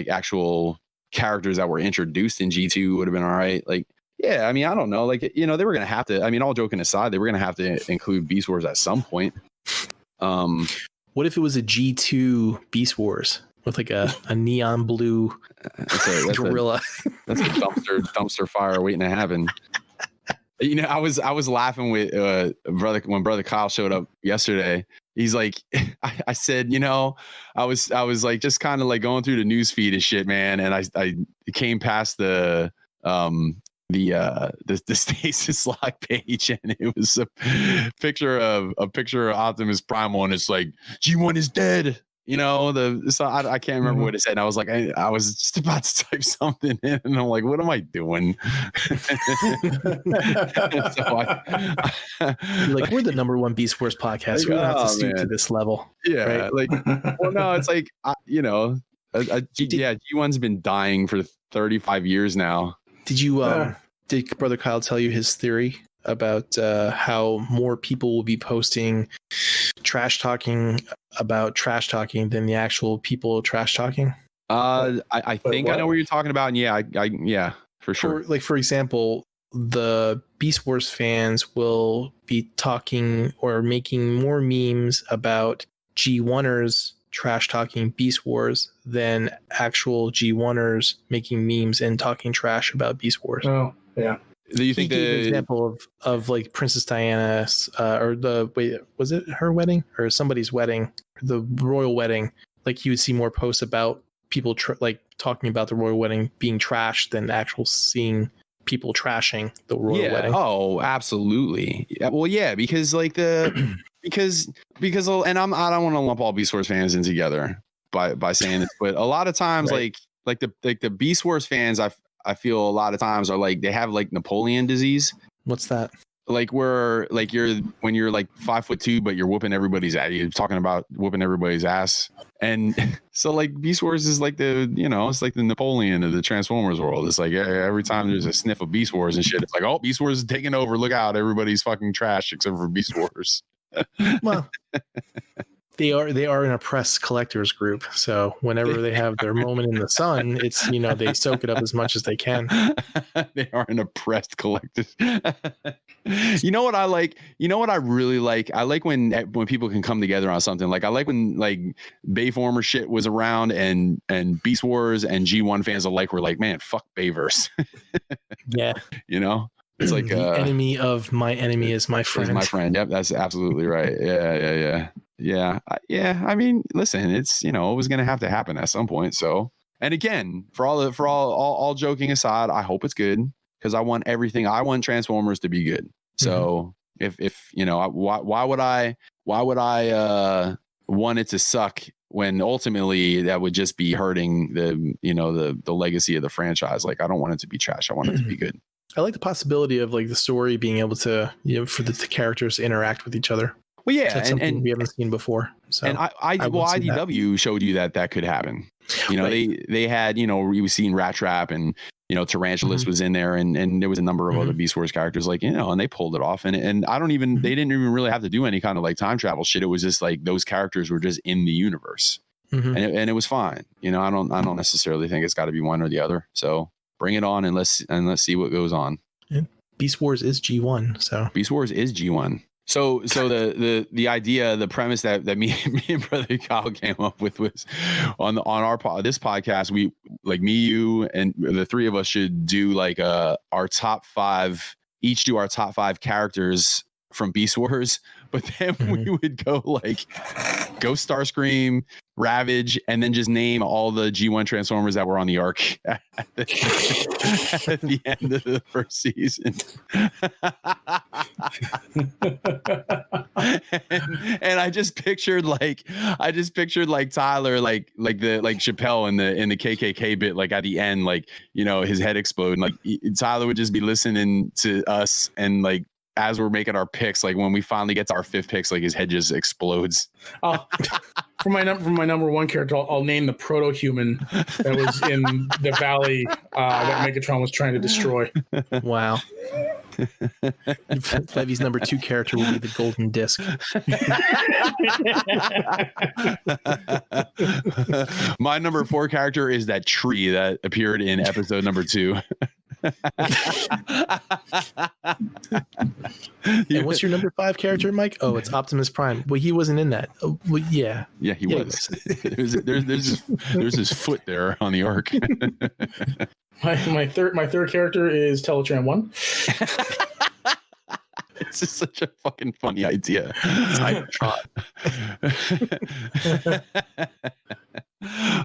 actual characters that were introduced in G2 would have been all right. Like, yeah, I mean, I don't know, like, you know, they were gonna have to. I mean, all joking aside, they were gonna have to include Beast Wars at some point. What if it was a G2 Beast Wars with like a neon blue gorilla? That's a dumpster fire waiting to happen. You know, I was laughing with brother Kyle showed up yesterday. He's like, I said, you know, I was like just kind of like going through the news feed and shit, man, and I came past the Stasis Lock page, and it was a picture of Optimus Primal, and it's like G1 is dead. You know, I can't remember what it said. And I was like, I was just about to type something in, and I'm like, what am I doing? Like, we're the number one Beast Wars podcast. We don't have to stoop to this level. Yeah, right? Like, well, no, it's like, you know, G1's been dying for 35 years now. Did you did Brother Kyle tell you his theory about how more people will be posting trash talking about trash talking than the actual people trash talking? I think I know what you're talking about, and yeah, for sure. For example, the Beast Wars fans will be talking or making more memes about G1ers trash talking Beast Wars than actual G1ers making memes and talking trash about Beast Wars. Oh, yeah. Do you think the example of like Princess Diana was it her wedding or somebody's wedding, the royal wedding? Like you would see more posts about people like talking about the royal wedding being trashed than actual seeing people trashing the royal wedding. Oh, absolutely. Yeah, well, yeah, because like because and I don't want to lump all Beast Wars fans in together by saying this, but a lot of times like the Beast Wars fans I feel a lot of times are like they have like Napoleon disease. What's that? Like where like when you're like 5'2", but you're whooping everybody's ass. You're talking about whooping everybody's ass, and so like Beast Wars is like it's like the Napoleon of the Transformers world. It's like every time there's a sniff of Beast Wars and shit, it's like, oh, Beast Wars is taking over. Look out, everybody's fucking trash except for Beast Wars. Well, they are an oppressed collectors group, so whenever they have their moment in the sun, it's, you know, they soak it up as much as they can. They are an oppressed collective. You know what I like? You know what I really like? I like when people can come together on something. Like I like when like Bayformer shit was around and Beast Wars and G1 fans alike were like, man, fuck Bayverse. Yeah, you know. It's like the enemy of my enemy is my friend. Is my friend. Yep, that's absolutely right. Yeah. I mean, listen, it's, you know, it was going to have to happen at some point. So, and again, for all joking aside, I hope it's good because I want Transformers to be good. So if you know, why would I want it to suck when ultimately that would just be hurting the legacy of the franchise? Like, I don't want it to be trash. I want it to be good. I like the possibility of like the story being able to, you know, for the characters to interact with each other. Well, yeah, That's something we haven't seen before. So, and IDW showed you that could happen. You know, Right. they had, you know, we've seen Rat Trap and, you know, Tarantulas was in there, and there was a number of other Beast Wars characters, like, you know, and they pulled it off. And I don't even, they didn't even really have to do any kind of like time travel shit. It was just like those characters were just in the universe, and it was fine. You know, I don't necessarily think it's got to be one or the other. So bring it on and let's see what goes on. And Beast Wars is G1, so Beast Wars is G1. So the idea, the premise that me and brother Kyle came up with was on this podcast, we, like, me, you, and the three of us should do like our top 5, each do our top 5 characters from Beast Wars, but then we would go Starscream, Ravage, and then just name all the G1 Transformers that were on the arc at the end of the first season. and I just pictured like Tyler, like Chappelle in the KKK bit, like at the end, like, you know, his head explode, and like Tyler would just be listening to us, and like as we're making our picks, like when we finally get to our 5th picks, like his head just explodes. For my number 1 character, I'll name the proto-human that was in the valley that Megatron was trying to destroy. wow. Levy's number 2 character will be the Golden Disc. My number 4 character is that tree that appeared in episode number 2. And what's your number 5 character, Mike? Oh, it's Optimus Prime. Well, he wasn't in that. Oh, well, yeah. Yeah, he was. There's his foot there on the arc. My third character is Teletran 1. It's just such a fucking funny idea.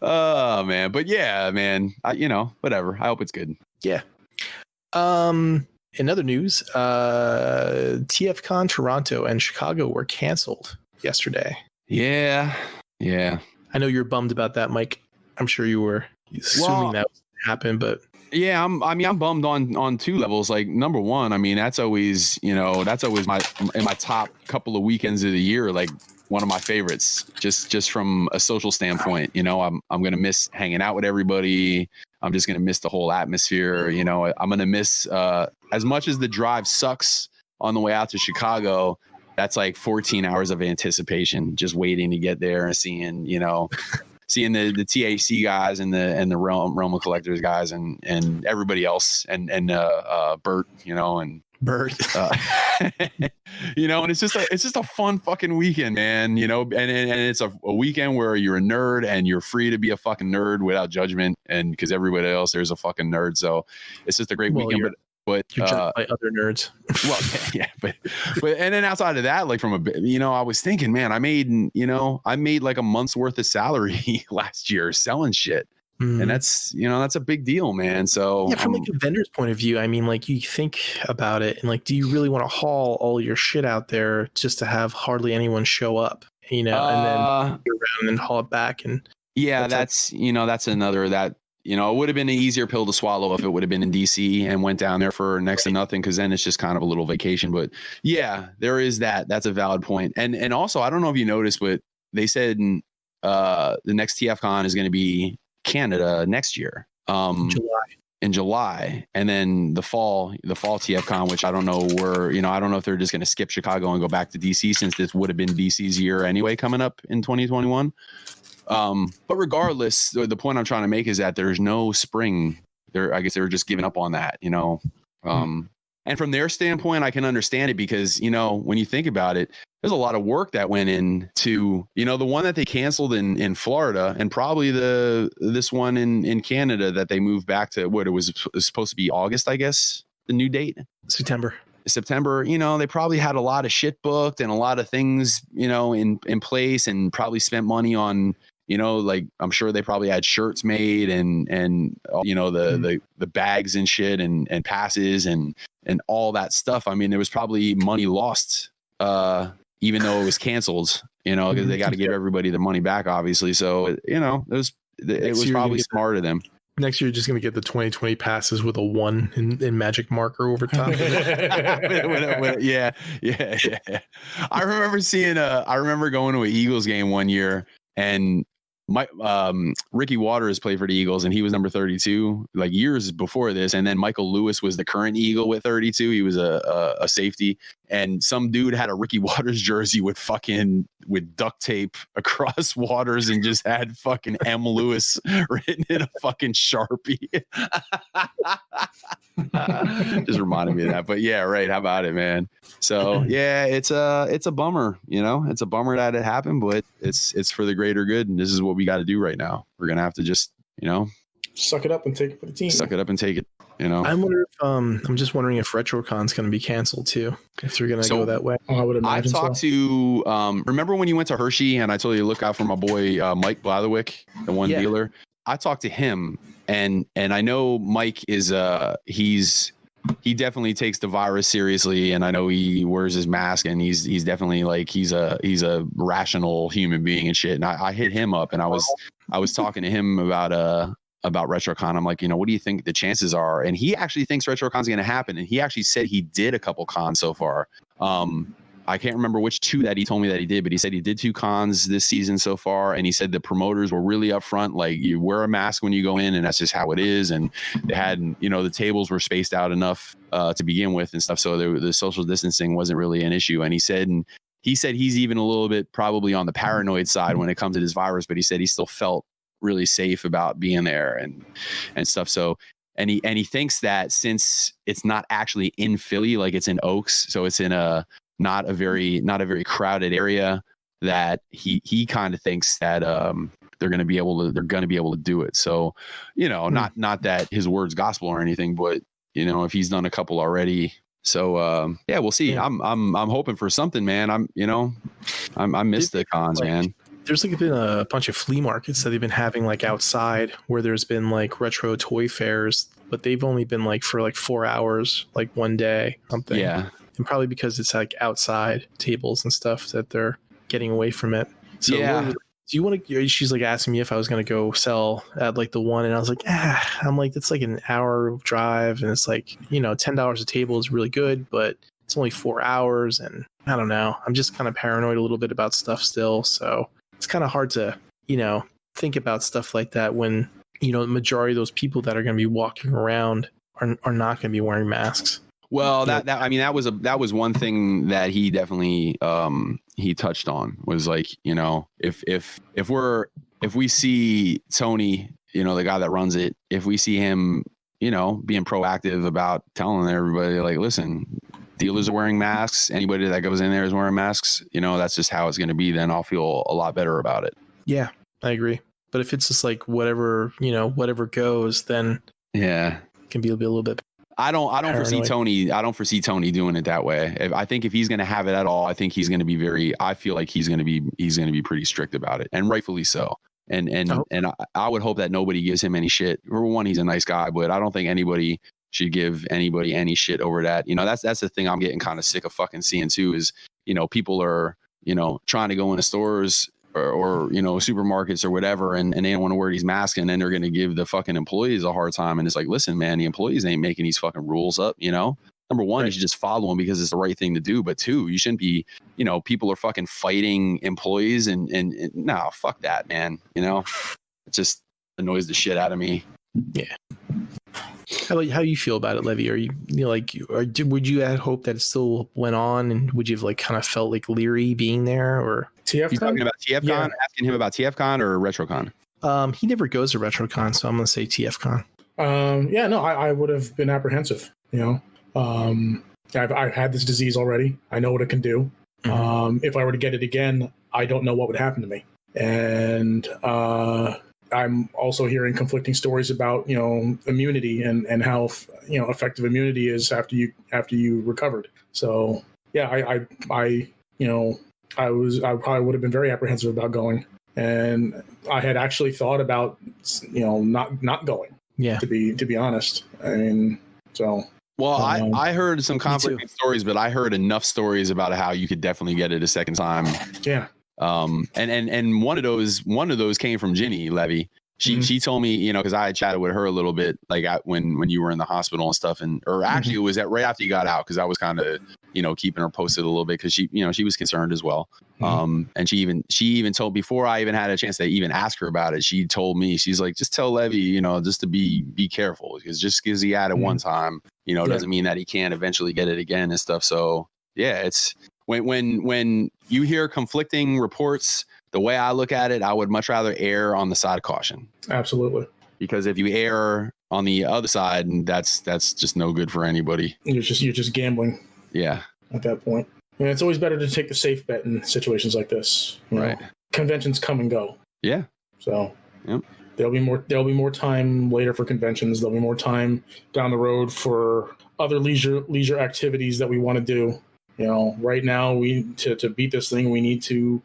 Oh man, but yeah, man, you know, whatever. I hope it's good. Yeah. In other news, TFcon Toronto and Chicago were canceled yesterday. Yeah. I know you're bummed about that, Mike. I'm sure you were assuming that would happen, but yeah, I'm bummed on 2 levels. Like, number 1, I mean, that's always my top couple of weekends of the year, like one of my favorites, just from a social standpoint. You know, I'm gonna miss hanging out with everybody. I'm just gonna miss the whole atmosphere. You know, I'm gonna miss as much as the drive sucks on the way out to Chicago. That's like 14 hours of anticipation, just waiting to get there and seeing the THC guys and the Realm of Collectors guys and everybody else and Bert, you know, and Bert, you know, and it's just a fun fucking weekend, man, you know, and it's a weekend where you're a nerd and you're free to be a fucking nerd without judgment, and because everybody else there's a fucking nerd, so it's just a great weekend. But you're judged by other nerds. Well, yeah, but and then outside of that, like from I was thinking, man, I made like a month's worth of salary last year selling shit. And that's a big deal, man. So yeah, from like a vendor's point of view, I mean, like, you think about it and like, do you really want to haul all your shit out there just to have hardly anyone show up, you know, and then go around and haul it back? And yeah, that's another that. You know, it would have been an easier pill to swallow if it would have been in DC and went down there for next to nothing, because then it's just kind of a little vacation. But yeah, there is that. That's a valid point. And also, I don't know if you noticed, but they said the next TFcon is going to be Canada next year. In July. And then the fall TFcon, which I don't know I don't know if they're just going to skip Chicago and go back to DC, since this would have been DC's year anyway coming up in 2021. But regardless, the point I'm trying to make is that there's no spring there. I guess they were just giving up on that, you know? And from their standpoint, I can understand it, because, you know, when you think about it, there's a lot of work that went into, you know, the one that they canceled in Florida, and probably this one in Canada that they moved back to, it was supposed to be August, I guess, the new date. September, you know, they probably had a lot of shit booked and a lot of things, you know, in place, and probably spent money on, you know, like, I'm sure they probably had shirts made and you know, the bags and shit and passes and all that stuff. I mean, there was probably money lost, even though it was canceled, you know, because they got to give everybody their money back, obviously. So, you know, it was probably smart of them. Next year, you're just gonna get the 2020 passes with a 1 in magic marker over top. Yeah. I remember going to an Eagles game one year, and Ricky Waters played for the Eagles, and he was number 32 like years before this. And then Michael Lewis was the current Eagle with 32. He was a safety, and some dude had a Ricky Waters jersey with duct tape across Waters and just had fucking M. Lewis written in a fucking Sharpie. Just reminded me of that. But yeah, right. How about it, man? So yeah, it's a bummer, it's a bummer that it happened, but it's for the greater good. And this is what we got to do right now. We're going to have to just, suck it up and take it for the team. Suck it up and take it, I'm just wondering if RetroCon's going to be canceled too, if they're going to go that way. I would imagine. I talked to, remember when you went to Hershey and I told you to look out for my boy, Mike Blatherwick, the one dealer. I talked to him, and I know Mike is, he definitely takes the virus seriously, and I know he wears his mask, and he's definitely like he's a rational human being and shit. And I hit him up, and I was talking to him about RetroCon. I'm like, what do you think the chances are? And he actually thinks RetroCon's going to happen, and he actually said he did a couple cons so far. I can't remember which two that he told me that he did, but he said he did 2 cons this season so far. And he said the promoters were really upfront, like you wear a mask when you go in, and that's just how it is. And they had, the tables were spaced out enough to begin with and stuff. So the social distancing wasn't really an issue. And he said he's even a little bit probably on the paranoid side when it comes to this virus, but he said he still felt really safe about being there and stuff. So, and he thinks that since it's not actually in Philly, like it's in Oaks, so it's in not a very crowded area, that he kind of thinks that they're going to be able to do it. So, not that his word's gospel or anything, but if he's done a couple already. So yeah, we'll see. Yeah. I'm hoping for something, man. I miss the cons, man. There's been a bunch of flea markets that they've been having outside, where there's been retro toy fairs, but they've only been for 4 hours, one day, something. Yeah. And probably because it's outside tables and stuff that they're getting away from it. So yeah. Do you want to, she's asking me if I was going to go sell at the one, and I was like, I'm like, it's an hour drive, and it's $10 a table is really good, but it's only 4 hours. And I don't know. I'm just kind of paranoid a little bit about stuff still. So it's kind of hard to, think about stuff like that when, the majority of those people that are going to be walking around are not going to be wearing masks. Well, that was one thing that he definitely he touched on, was if we see Tony, the guy that runs it, if we see him, being proactive about telling everybody listen, dealers are wearing masks, anybody that goes in there is wearing masks, that's just how it's going to be, then I'll feel a lot better about it. Yeah, I agree. But if it's just whatever goes, then yeah, it can be a little bit. I don't foresee Tony. I don't foresee Tony doing it that way. I think if he's going to have it at all, I think he's going to be I feel like he's going to be pretty strict about it, and rightfully so. And I would hope that nobody gives him any shit. Number one, he's a nice guy, but I don't think anybody should give anybody any shit over that. That's the thing I'm getting kind of sick of fucking seeing too, is, people are, trying to go into stores or supermarkets or whatever, and they don't want to wear these masks, and then they're going to give the fucking employees a hard time. And it's listen, man, the employees ain't making these fucking rules up. Number one, you should just follow them because it's the right thing to do. But two, you shouldn't be, people are fucking fighting employees and no, fuck that, man. It just annoys the shit out of me. Yeah. How you feel about it, Levy? Are you, would you hope that it still went on, and would you have kind of felt leery being there, or TFcon? You talking about TFcon? Yeah. Asking him about TFcon or RetroCon? He never goes to RetroCon, so I'm going to say TFcon. Yeah, no, I would have been apprehensive. I've had this disease already. I know what it can do. Mm-hmm. If I were to get it again, I don't know what would happen to me. And I'm also hearing conflicting stories about, immunity and how, effective immunity is after you recovered. So yeah, I probably would have been very apprehensive about going, and I had actually thought about, not going. Yeah. To be honest. I mean, so. Well, I heard some conflicting stories, but I heard enough stories about how you could definitely get it a second time. Yeah. And one of those came from Ginny, Levy. She told me, you know, because I had chatted with her a little bit, like when you were in the hospital and stuff, or actually it was right after you got out, because I was kind of, you know, keeping her posted a little bit, because she was concerned as well. And she even told, before I even had a chance to even ask her about it, she told me, she's like, just tell Levy, you know, just to be careful, because just because he had it one time, you know, doesn't mean that he can't eventually get it again and stuff. So yeah, it's when you hear conflicting reports, the way I look at it, I would much rather err on the side of caution. Absolutely. Because if you err on the other side, that's just no good for anybody. You're just gambling. Yeah. At that point. And it's always better to take the safe bet in situations like this. Right. Conventions come and go. Yeah. So there'll be more time later for conventions. There'll be more time down the road for other leisure activities that we want to do. You know, right now to beat this thing, we need to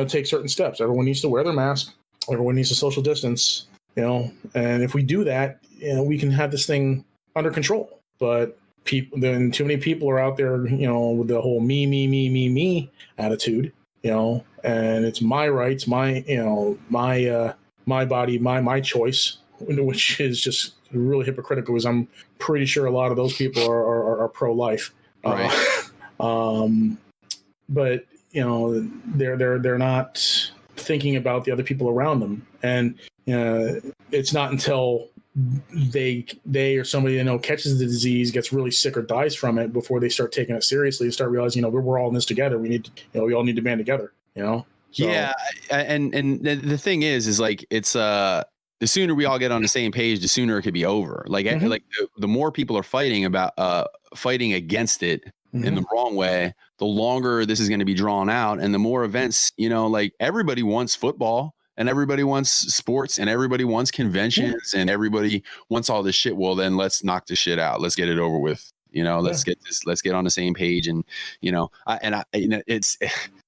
take certain steps. Everyone needs to wear their mask. Everyone needs to social distance, you know, and if we do that, you know, we can have this thing under control. But too many people are out there, you know, with the whole me attitude, you know, and it's my rights, my body, my choice, which is just really hypocritical, because I'm pretty sure a lot of those people are pro-life. Right. But you know, they're not thinking about the other people around them, and it's not until they or somebody they know catches the disease, gets really sick, or dies from it before they start taking it seriously and start realizing, you know, we're all in this together. We need to, you know, we all need to band together. You know. So, yeah, and the thing is like it's the sooner we all get on the same page, the sooner it could be over. Like the more people are fighting against it in the wrong way, the longer this is going to be drawn out, and the more events, you know, like everybody wants football and everybody wants sports and everybody wants conventions and everybody wants all this shit. Well, then let's knock this shit out. Let's get it over with. You know, let's get on the same page. And, you know,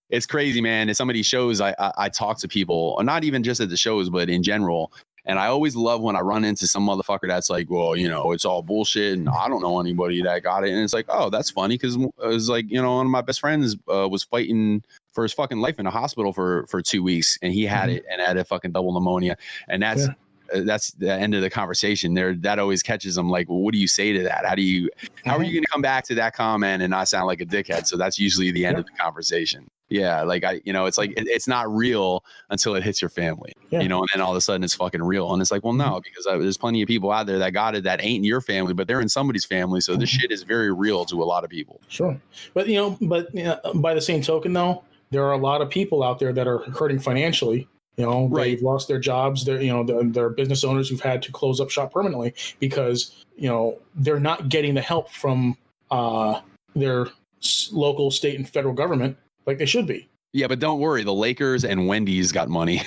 it's crazy, man. At some of these shows, I talk to people, not even just at the shows, but in general. And I always love when I run into some motherfucker that's like, well, you know, it's all bullshit and I don't know anybody that got it. And it's like, oh, that's funny, because it was like, you know, one of my best friends was fighting for his fucking life in a hospital for 2 weeks, and he had it and had a fucking double pneumonia. And that's the end of the conversation there. That always catches them. Like, well, what do you say to that? How are you going to come back to that comment and not sound like a dickhead? So that's usually the end of the conversation. Yeah, like it's like it's not real until it hits your family, you know, and then all of a sudden it's fucking real. And it's like, well, no, because there's plenty of people out there that got it that ain't in your family, but they're in somebody's family. So this shit is very real to a lot of people. Sure. But, you know, by the same token, though, there are a lot of people out there that are hurting financially. You know, they've lost their jobs. They're business owners who've had to close up shop permanently because, you know, they're not getting the help from their local, state, and federal government like they should be. Yeah, but don't worry. The Lakers and Wendy's got money.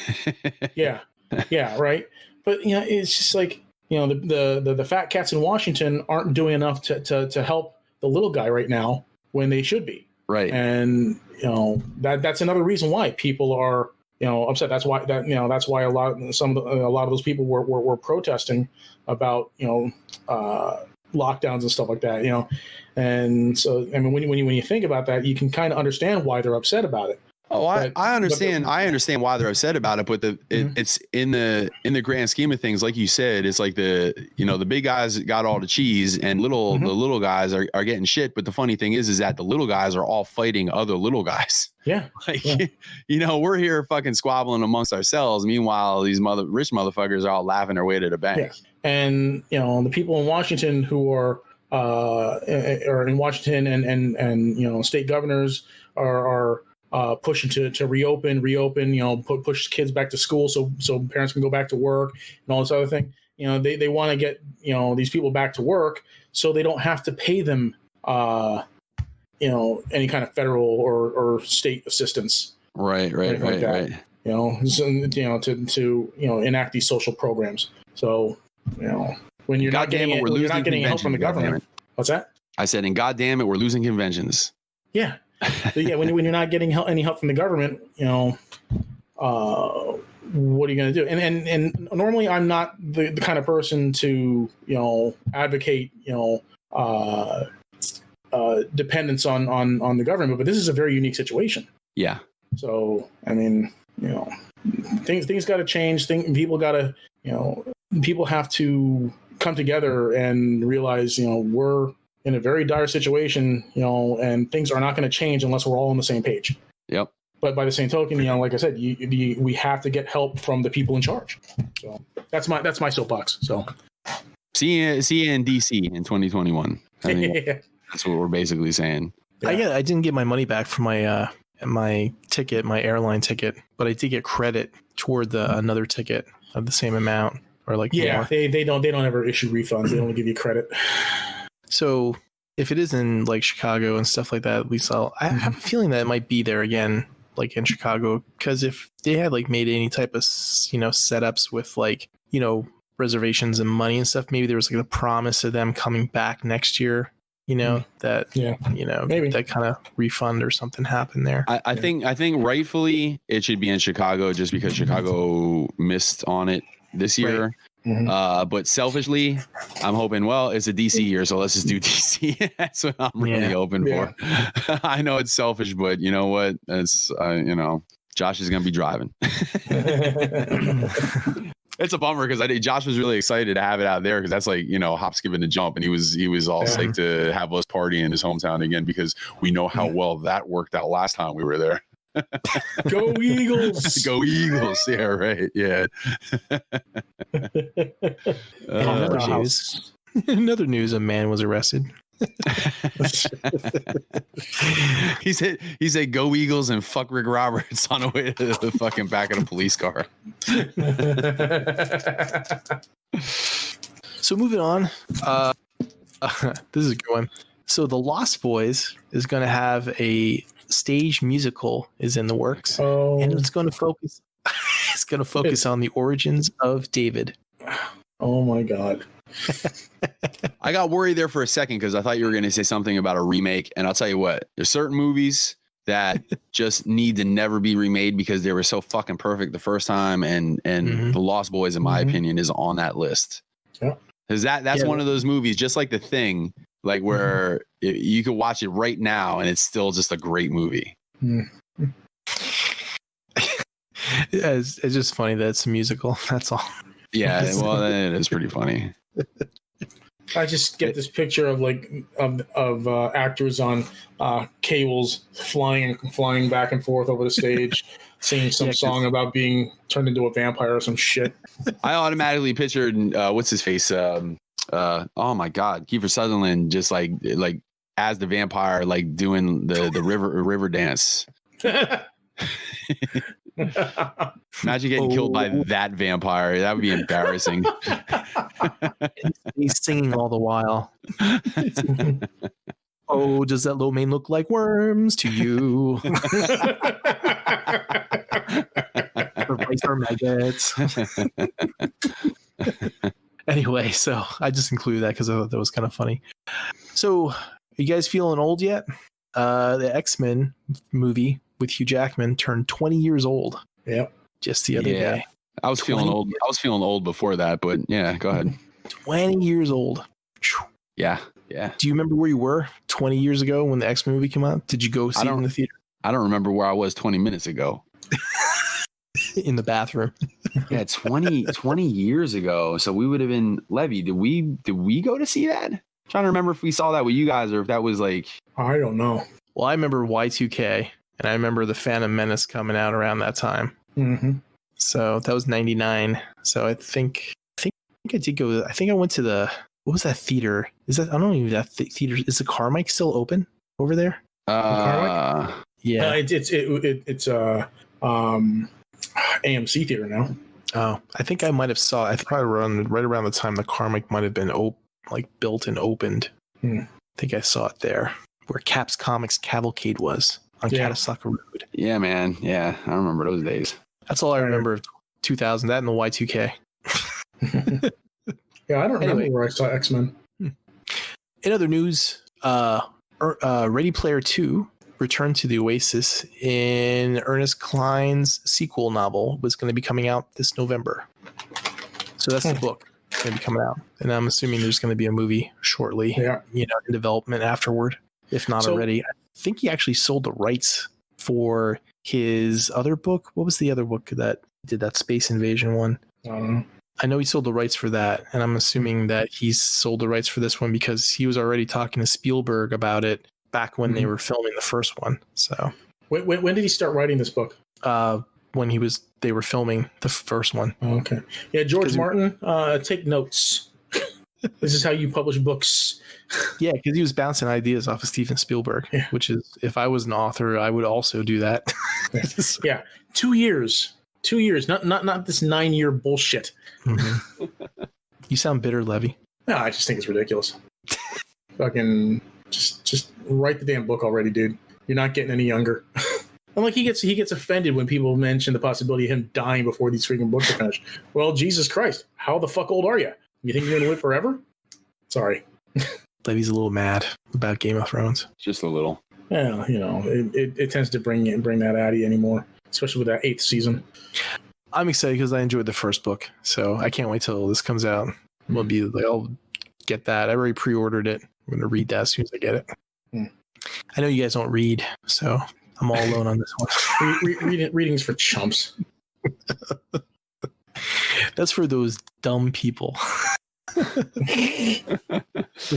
Yeah, right. But, you know, it's just like, you know, the fat cats in Washington aren't doing enough to help the little guy right now when they should be. Right. And, you know, that's another reason why people are, you know, upset. That's why a lot of those people were protesting about, you know, lockdowns and stuff like that, you know. And so, I mean, when you think about that, you can kind of understand why they're upset about it. Oh, I understand. I understand why they're upset about it, but it's in the grand scheme of things, like you said, it's like the big guys got all the cheese and the little guys are getting shit. But the funny thing is that the little guys are all fighting other little guys. Yeah. You know, we're here fucking squabbling amongst ourselves. Meanwhile, these rich motherfuckers are all laughing their way to the bank. Yeah. And, you know, the people in Washington who are in Washington and you know, state governors are pushing to reopen, you know, push kids back to school so parents can go back to work and all this other thing. You know, they want to get, you know, these people back to work so they don't have to pay them, you know, any kind of federal or state assistance. Right. You know, to enact these social programs. So, you know, when you're not getting help from the government. What's that? I said, and goddamn it, we're losing conventions. Yeah. But yeah, when you're not getting any help from the government, you know, what are you going to do? And normally I'm not the kind of person to, you know, advocate, you know, dependence on the government, but this is a very unique situation. Yeah. So, I mean, you know, things got to change. People got to, people have to come together and realize, we're in a very dire situation, and things are not going to change unless we're all on the same page. Yep. But by the same token, like I said, we have to get help from the people in charge. So that's my soapbox. So see you in DC in 2021. I mean, that's what we're basically saying. Yeah. I didn't get my money back for my ticket, my airline ticket, but I did get credit toward another ticket of the same amount or more. They don't ever issue refunds. They only give you credit. So if it is in like Chicago and stuff like that, at least I have a feeling that it might be there again, like in Chicago, because if they had like made any type of setups with like reservations and money and stuff, maybe there was like a promise of them coming back next year. Maybe that kind of refund or something happened there. I think rightfully it should be in Chicago just because Chicago missed on it this year. Right. Mm-hmm. But selfishly, I'm hoping, it's a DC year, so let's just do DC. That's what I'm really hoping for. I know it's selfish, but you know what? It's Josh is gonna be driving. It's a bummer because Josh was really excited to have it out there because that's like hop, skip, and a jump, and he was all psyched to have us party in his hometown again because we know how well that worked out last time we were there. Go Eagles! Go Eagles! Yeah, right. Yeah. Another news: a man was arrested. He said go Eagles and fuck Rick Roberts on the way to the fucking back of the police car. So moving on, this is a good one. So the Lost Boys is going to have a stage musical is in the works, and it's going to focus. It's going to focus on the origins of David. Oh my God. I got worried there for a second because I thought you were going to say something about a remake. And I'll tell you what, there's certain movies that just need to never be remade because they were so fucking perfect the first time. And The Lost Boys, in my opinion, is on that list. Yeah. Because that's one of those movies, just like The Thing, like where you could watch it right now and it's still just a great movie. It's just funny that it's a musical. That's all. Yeah, well, it is pretty funny. I just get this picture of actors on cables flying back and forth over the stage, singing some song about being turned into a vampire or some shit. I automatically pictured what's his face? Oh my God, Kiefer Sutherland just like as the vampire, like doing the river dance. Imagine getting killed by that vampire. That would be embarrassing. He's singing all the while. Oh, does that lo mein look like worms to you? Replace our maggots. Anyway, so I just included that because I thought that was kind of funny. So, are you guys feeling old yet? The X-Men movie with Hugh Jackman turned 20 years old. Yep. Just the other day. I was feeling old. I was feeling old before that, but yeah, go ahead. 20 years old. Yeah. Yeah. Do you remember where you were 20 years ago when the X-Men movie came out? Did you go see it in the theater? I don't remember where I was 20 minutes ago. In the bathroom. Yeah, 20 years ago. So we would have been Levy. Did we go to see that? I'm trying to remember if we saw that with you guys or if that was like I don't know. Well, I remember Y2K and I remember the Phantom Menace coming out around that time. Mm-hmm. So that was 99. So I think I did go. I think I went to what was that theater? I don't even know that theater. Is the Carmike still open over there? Yeah. It's AMC theater now. Oh, I think I might have saw. I probably right around the time the Carmike might have been built and opened. I think I saw it there where Caps Comics Cavalcade was on Catasauqua Road. Yeah, man. Yeah, I remember those days. That's all I remember of 2000. That and the Y2K. Yeah, I don't remember where I saw X-Men. In other news, Ready Player 2 returned to the Oasis in Ernest Cline's sequel novel was going to be coming out this November. So that's the book going to be coming out. And I'm assuming there's going to be a movie shortly, in development afterward, if not already. I think he actually sold the rights for his other book. What was the other book that did that Space Invasion one. I don't know. I know he sold the rights for that, and I'm assuming that he's sold the rights for this one because he was already talking to Spielberg about it back when they were filming the first one. So when did he start writing this book? When they were filming the first one. Oh, okay. Yeah, George Martin, take notes. This is how you publish books. Yeah, because he was bouncing ideas off of Steven Spielberg, which is, if I was an author, I would also do that. Yeah, 2 years. 2 years, not this 9-year bullshit. Mm-hmm. You sound bitter, Levy. No, I just think it's ridiculous. Fucking just write the damn book already, dude. You're not getting any younger. And like he gets offended when people mention the possibility of him dying before these freaking books are finished. Well, Jesus Christ, how the fuck old are you? You think you're gonna live forever? Sorry. Levy's a little mad about Game of Thrones. Just a little. Yeah, it tends to bring that out of you anymore, especially with that 8th season. I'm excited because I enjoyed the first book, so I can't wait till this comes out. I'll get that. I already pre-ordered it. I'm gonna read that as soon as I get it. I know you guys don't read, so I'm all alone on this one. Reading's for chumps. That's for those dumb people. When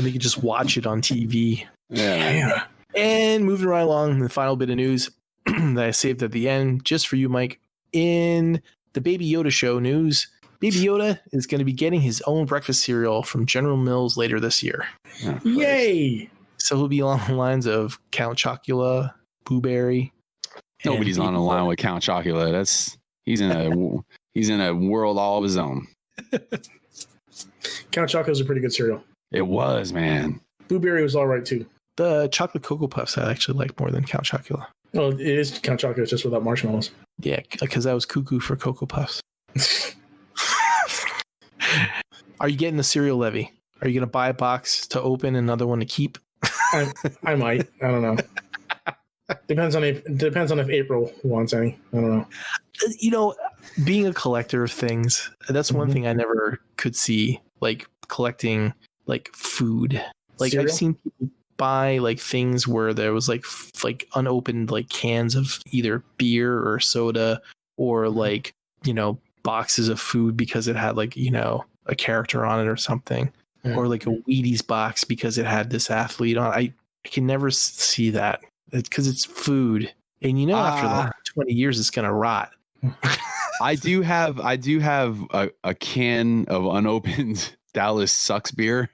they can just watch it on TV. Yeah. And moving right along, the final bit of news that I saved at the end, just for you, Mike. In the Baby Yoda show news, Baby Yoda is going to be getting his own breakfast cereal from General Mills later this year. Oh, yay! So he'll be along the lines of Count Chocula, Pooh Berry. Nobody's on the line with Count Chocula. He's in a world all of his own. Count Chocola's a pretty good cereal. It was, man. Blueberry was all right too. The chocolate Cocoa Puffs I actually like more than Count Chocula. Well, it is Count Chocolate, just without marshmallows. Yeah, because I was cuckoo for Cocoa Puffs. Are you getting the cereal, Levy? Are you going to buy a box to open, another one to keep? I might. I don't know. Depends on if April wants any. I don't know. Being a collector of things, that's one thing I never could see. Like collecting like food. Like cereal? I've seen people buy like things where there was like unopened like cans of either beer or soda or like boxes of food because it had like a character on it or something, or like a Wheaties box because it had this athlete on. I can never see that because it's food, and after like 20 years it's gonna rot. I do have a can of unopened Dallas Sucks beer.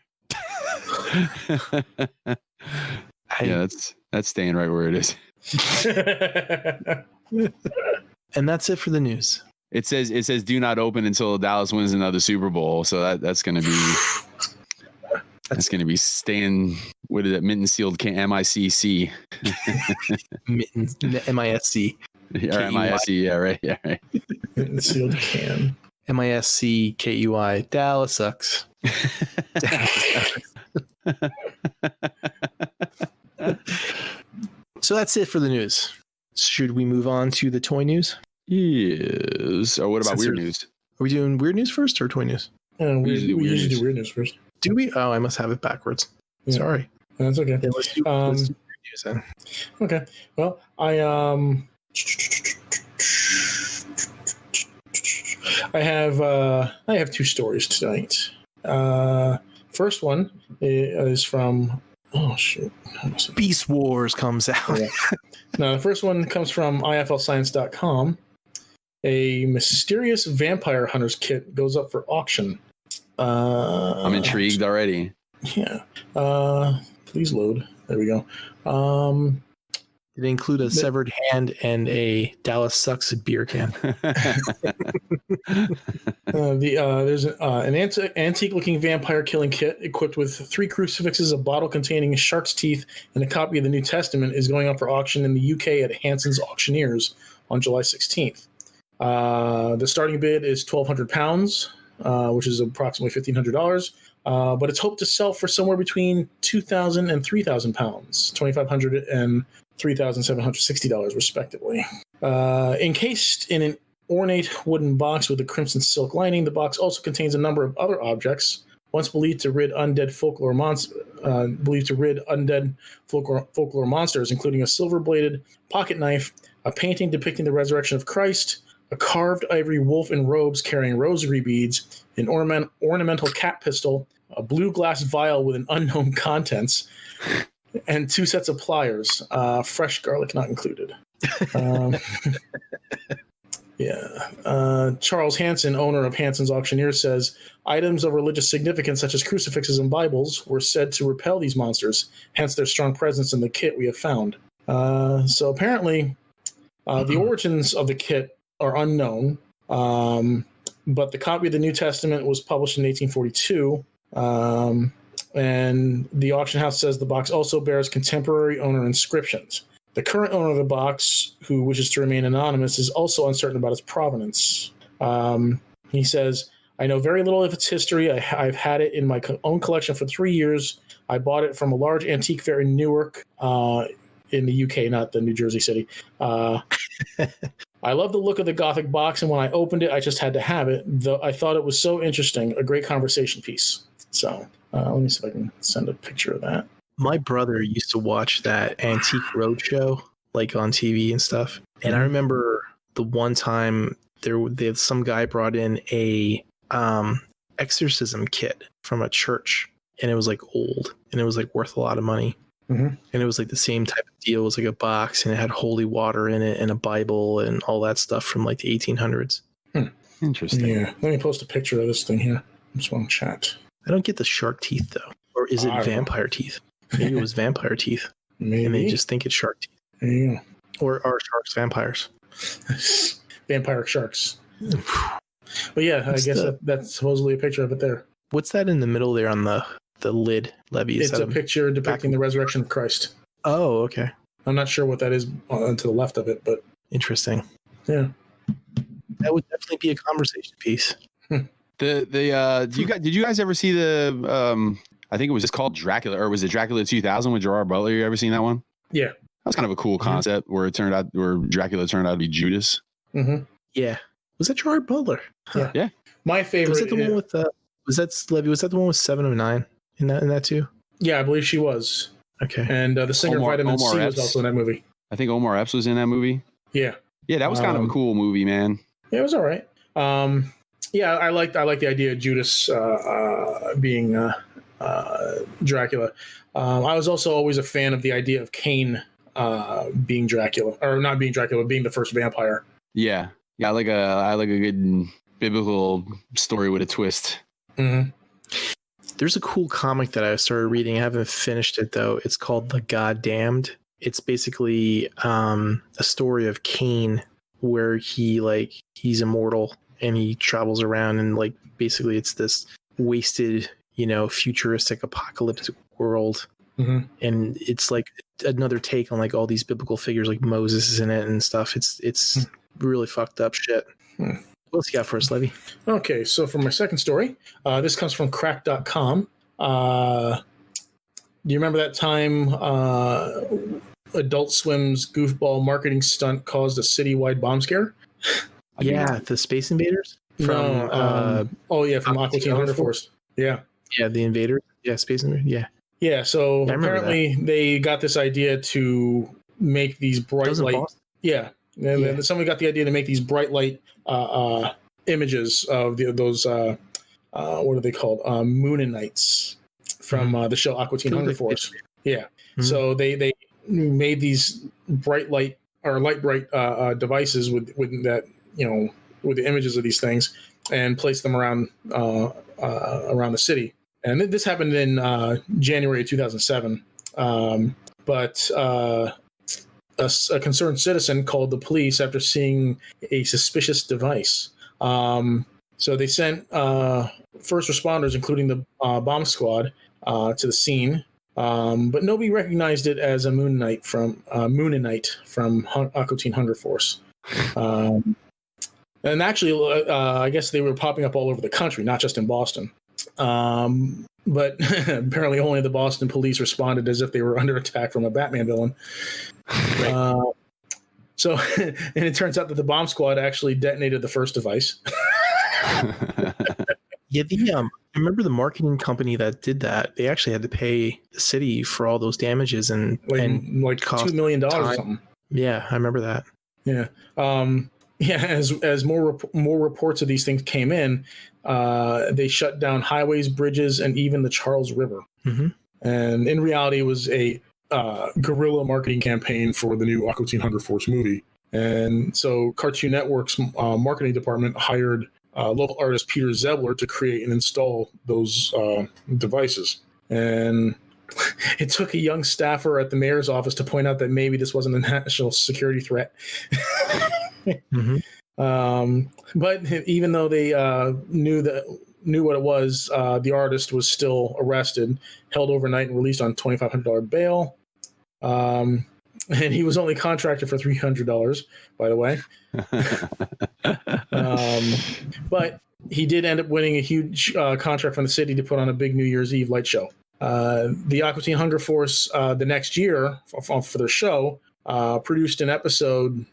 Yeah, that's staying right where it is. And that's it for the news. It says do not open until Dallas wins another Super Bowl. So that's gonna be staying. What is it? Mitten sealed can MICC. Mitten MISC. Or MISC. Yeah, right. Yeah, right. Mitten sealed can. MISC KUI. Dallas sucks. So that's it for the news. Should we move on to the toy news? Yes. Or what about weird news? Are we doing weird news first or toy news? We usually do weird news first. Do we? Oh, I must have it backwards. Yeah. Sorry. That's okay. Yeah, let's do weird news then. Okay. Well, I have 2 stories tonight. First one is from Beast Wars comes out. Yeah. No, the first one comes from iflscience.com. A mysterious vampire hunter's kit goes up for auction. I'm intrigued already. Yeah. Please load. There we go. It include a severed hand and a Dallas Sucks beer can. There's an antique-looking vampire killing kit equipped with 3 crucifixes, a bottle containing shark's teeth, and a copy of the New Testament is going up for auction in the UK at Hanson's Auctioneers on July 16th. The starting bid is £1,200, which is approximately $1,500. But it's hoped to sell for somewhere between £2,000 and £3,000, $2,500 and $3,760 respectively. Encased in an ornate wooden box with a crimson silk lining, the box also contains a number of other objects once believed to rid undead folklore monsters, including a silver-bladed pocket knife, a painting depicting the resurrection of Christ, a carved ivory wolf in robes carrying rosary beads, an ornamental cat pistol, a blue glass vial with an unknown contents, and 2 sets of pliers. Fresh garlic not included. Charles Hansen, owner of Hansen's Auctioneers, says items of religious significance such as crucifixes and Bibles were said to repel these monsters, hence their strong presence in the kit we have found. So apparently the origins of the kit are unknown, but the copy of the New Testament was published in 1842, and the auction house says the box also bears contemporary owner inscriptions. The current owner of the box, who wishes to remain anonymous, is also uncertain about its provenance. He says, I know very little of its history. I've had it in my own collection for 3 years. I bought it from a large antique fair in Newark, in the UK, not the New Jersey city. I love the look of the Gothic box, and when I opened it, I just had to have it. Though I thought it was so interesting, a great conversation piece. So let me see if I can send a picture of that. My brother used to watch that Antique Roadshow, like on TV and stuff. And I remember the one time some guy brought in a exorcism kit from a church, and it was like old, and it was like worth a lot of money. And it was like the same type of deal. It was like a box, and it had holy water in it, and a Bible, and all that stuff from like the 1800s. Interesting. Yeah, let me post a picture of this thing here. Just want to chat. I don't get the shark teeth though, or is it vampire teeth? Maybe it was vampire teeth. Maybe. And they just think it's shark teeth. Yeah. Or are sharks vampires? Vampire sharks. But yeah, I guess that's supposedly a picture of it there. What's that in the middle there on the lid, Levy? It's a picture depicting the resurrection of Christ. Oh, okay. I'm not sure what that is to the left of it, but interesting. Yeah. That would definitely be a conversation piece. Did you guys ever see the I think it was just called Dracula, or was it Dracula 2000 with Gerard Butler? You ever seen that one? Yeah. That was kind of a cool concept where Dracula turned out to be Judas. Yeah. Was that Gerard Butler? Yeah. My favorite. Was that the one with was that Levy? Was that the one with 7 of 9 in that too? Yeah, I believe she was. Okay. And the singer Vitamin C was also in that movie. I think Omar Epps was in that movie. Yeah. Yeah, that was kind of a cool movie, man. Yeah, it was all right. Yeah, I like the idea of Judas being Dracula. I was also always a fan of the idea of Cain being Dracula, or not being Dracula, being the first vampire. Yeah, I like a good biblical story with a twist. There's a cool comic that I started reading. I haven't finished it though. It's called The Goddamned. It's basically a story of Cain, where he's immortal and he travels around, and like basically it's this wasted, futuristic apocalyptic world. And it's like another take on like all these biblical figures, like Moses is in it and stuff. It's really fucked up shit. What else you got for us, Levy? Okay, so for my second story, this comes from crack.com. Do you remember that time Adult Swim's goofball marketing stunt caused a citywide bomb scare? Yeah, the Space Invaders? From Aqua Teen Hunger Force. Yeah. Yeah, the Invaders. Yeah, Space Invaders. Yeah. Yeah, so apparently they got this idea to make these bright light. Yeah. And somebody got the idea to make these bright light images of those what are they called? Mooninites from the show Aqua Teen Hunger Force. Yeah. So they made these bright light or light bright devices with that, with the images of these things, and placed them around the city. And this happened in January of 2007. But a concerned citizen called the police after seeing a suspicious device. So they sent first responders, including the bomb squad, to the scene. But nobody recognized it as a Moonite from Aqua Teen Hunger Force. And actually, I guess they were popping up all over the country, not just in Boston. But apparently only the Boston police responded as if they were under attack from a Batman villain. So, and it turns out that the bomb squad actually detonated the first device. Yeah, I remember the marketing company that did that. They actually had to pay the city for all those damages and like $2 million or something. Yeah, I remember that. Yeah. as more reports of these things came in, they shut down highways, bridges, and even the Charles River. Mm-hmm. And in reality, it was a guerrilla marketing campaign for the new Aqua Teen Hunger Force movie. And so Cartoon Network's marketing department hired local artist Peter Zebler to create and install those devices. And it took a young staffer at the mayor's office to point out that maybe this wasn't a national security threat. Mm-hmm. But even though they knew what it was, the artist was still arrested, held overnight, and released on $2,500 bail. And he was only contracted for $300, by the way. But he did end up winning a huge contract from the city to put on a big New Year's Eve light show. The Aqua Teen Hunger Force, the next year for their show, produced an episode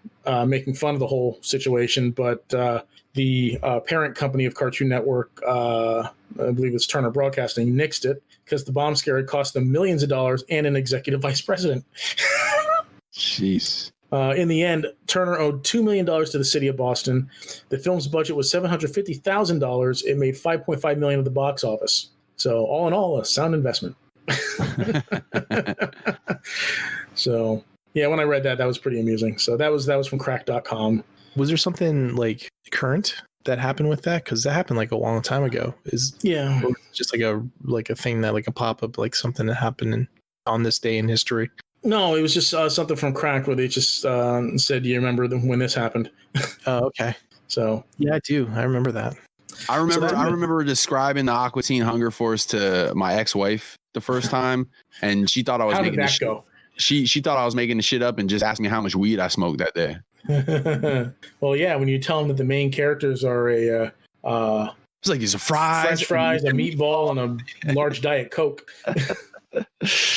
making fun of the whole situation, but the parent company of Cartoon Network, I believe it's Turner Broadcasting, nixed it because the bomb scare had cost them millions of dollars and an executive vice president. Jeez. In the end, Turner owed $2 million to the city of Boston. The film's budget was $750,000. It made $5.5 million at the box office. So all in all, a sound investment. So yeah, when I read that was pretty amusing. So that was from crack.com. Was there something like current that happened with that? Because that happened like a long time ago. Yeah, just like a thing that like a pop-up, like something that happened on this day in history. No, it was just something from Crack where they just said, "Do you remember when this happened?" Oh, okay. So yeah, I do. I remember that. I remember describing the Aqua Teen Hunger Force to my ex-wife the first time, and she thought I was making this go. She thought I was making the shit up and just asked me how much weed I smoked that day. Well, yeah, when you tell them that the main characters are it's like these French fries, a meatball, and a large Diet Coke.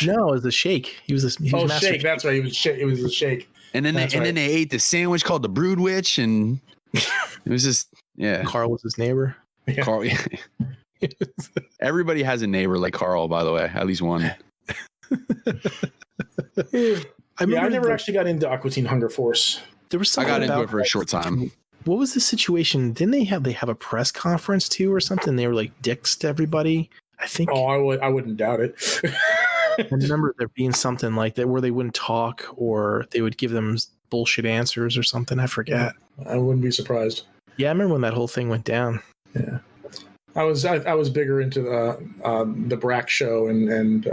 No, it was a shake. He was shake. That's right. It was a shake. And then then they ate the sandwich called the Brood Witch, and it was just Carl was his neighbor. Yeah. Carl. Everybody has a neighbor like Carl, by the way, at least one. I never actually got into Aqua Teen Hunger Force. There was something I got into it for a short time. What was the situation? Didn't they have a press conference too or something? They were like dicks to everybody. I think. Oh, I wouldn't doubt it. I remember there being something like that where they wouldn't talk or they would give them bullshit answers or something. I forget. I wouldn't be surprised. Yeah, I remember when that whole thing went down. Yeah, I was bigger into the Brack show and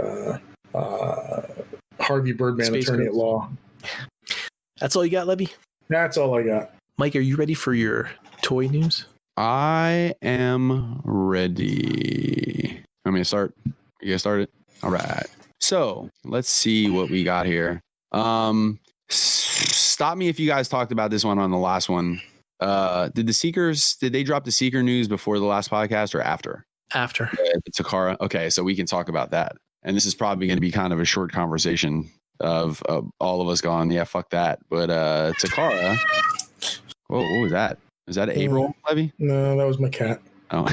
Harvey Birdman, Space attorney Ghost. at law. That's all you got, Levy? That's all I got. Mike, are you ready for your toy news? I am ready. Want me to start? You guys started? All right. So let's see what we got here. Stop me if you guys talked about this one on the last one. Did they drop the Seeker news before the last podcast or after? After. Takara. Okay, so we can talk about that. And this is probably going to be kind of a short conversation of all of us going, yeah, fuck that. But Takara. Whoa, what was that? Was that April, Levy? No, that was my cat. Oh.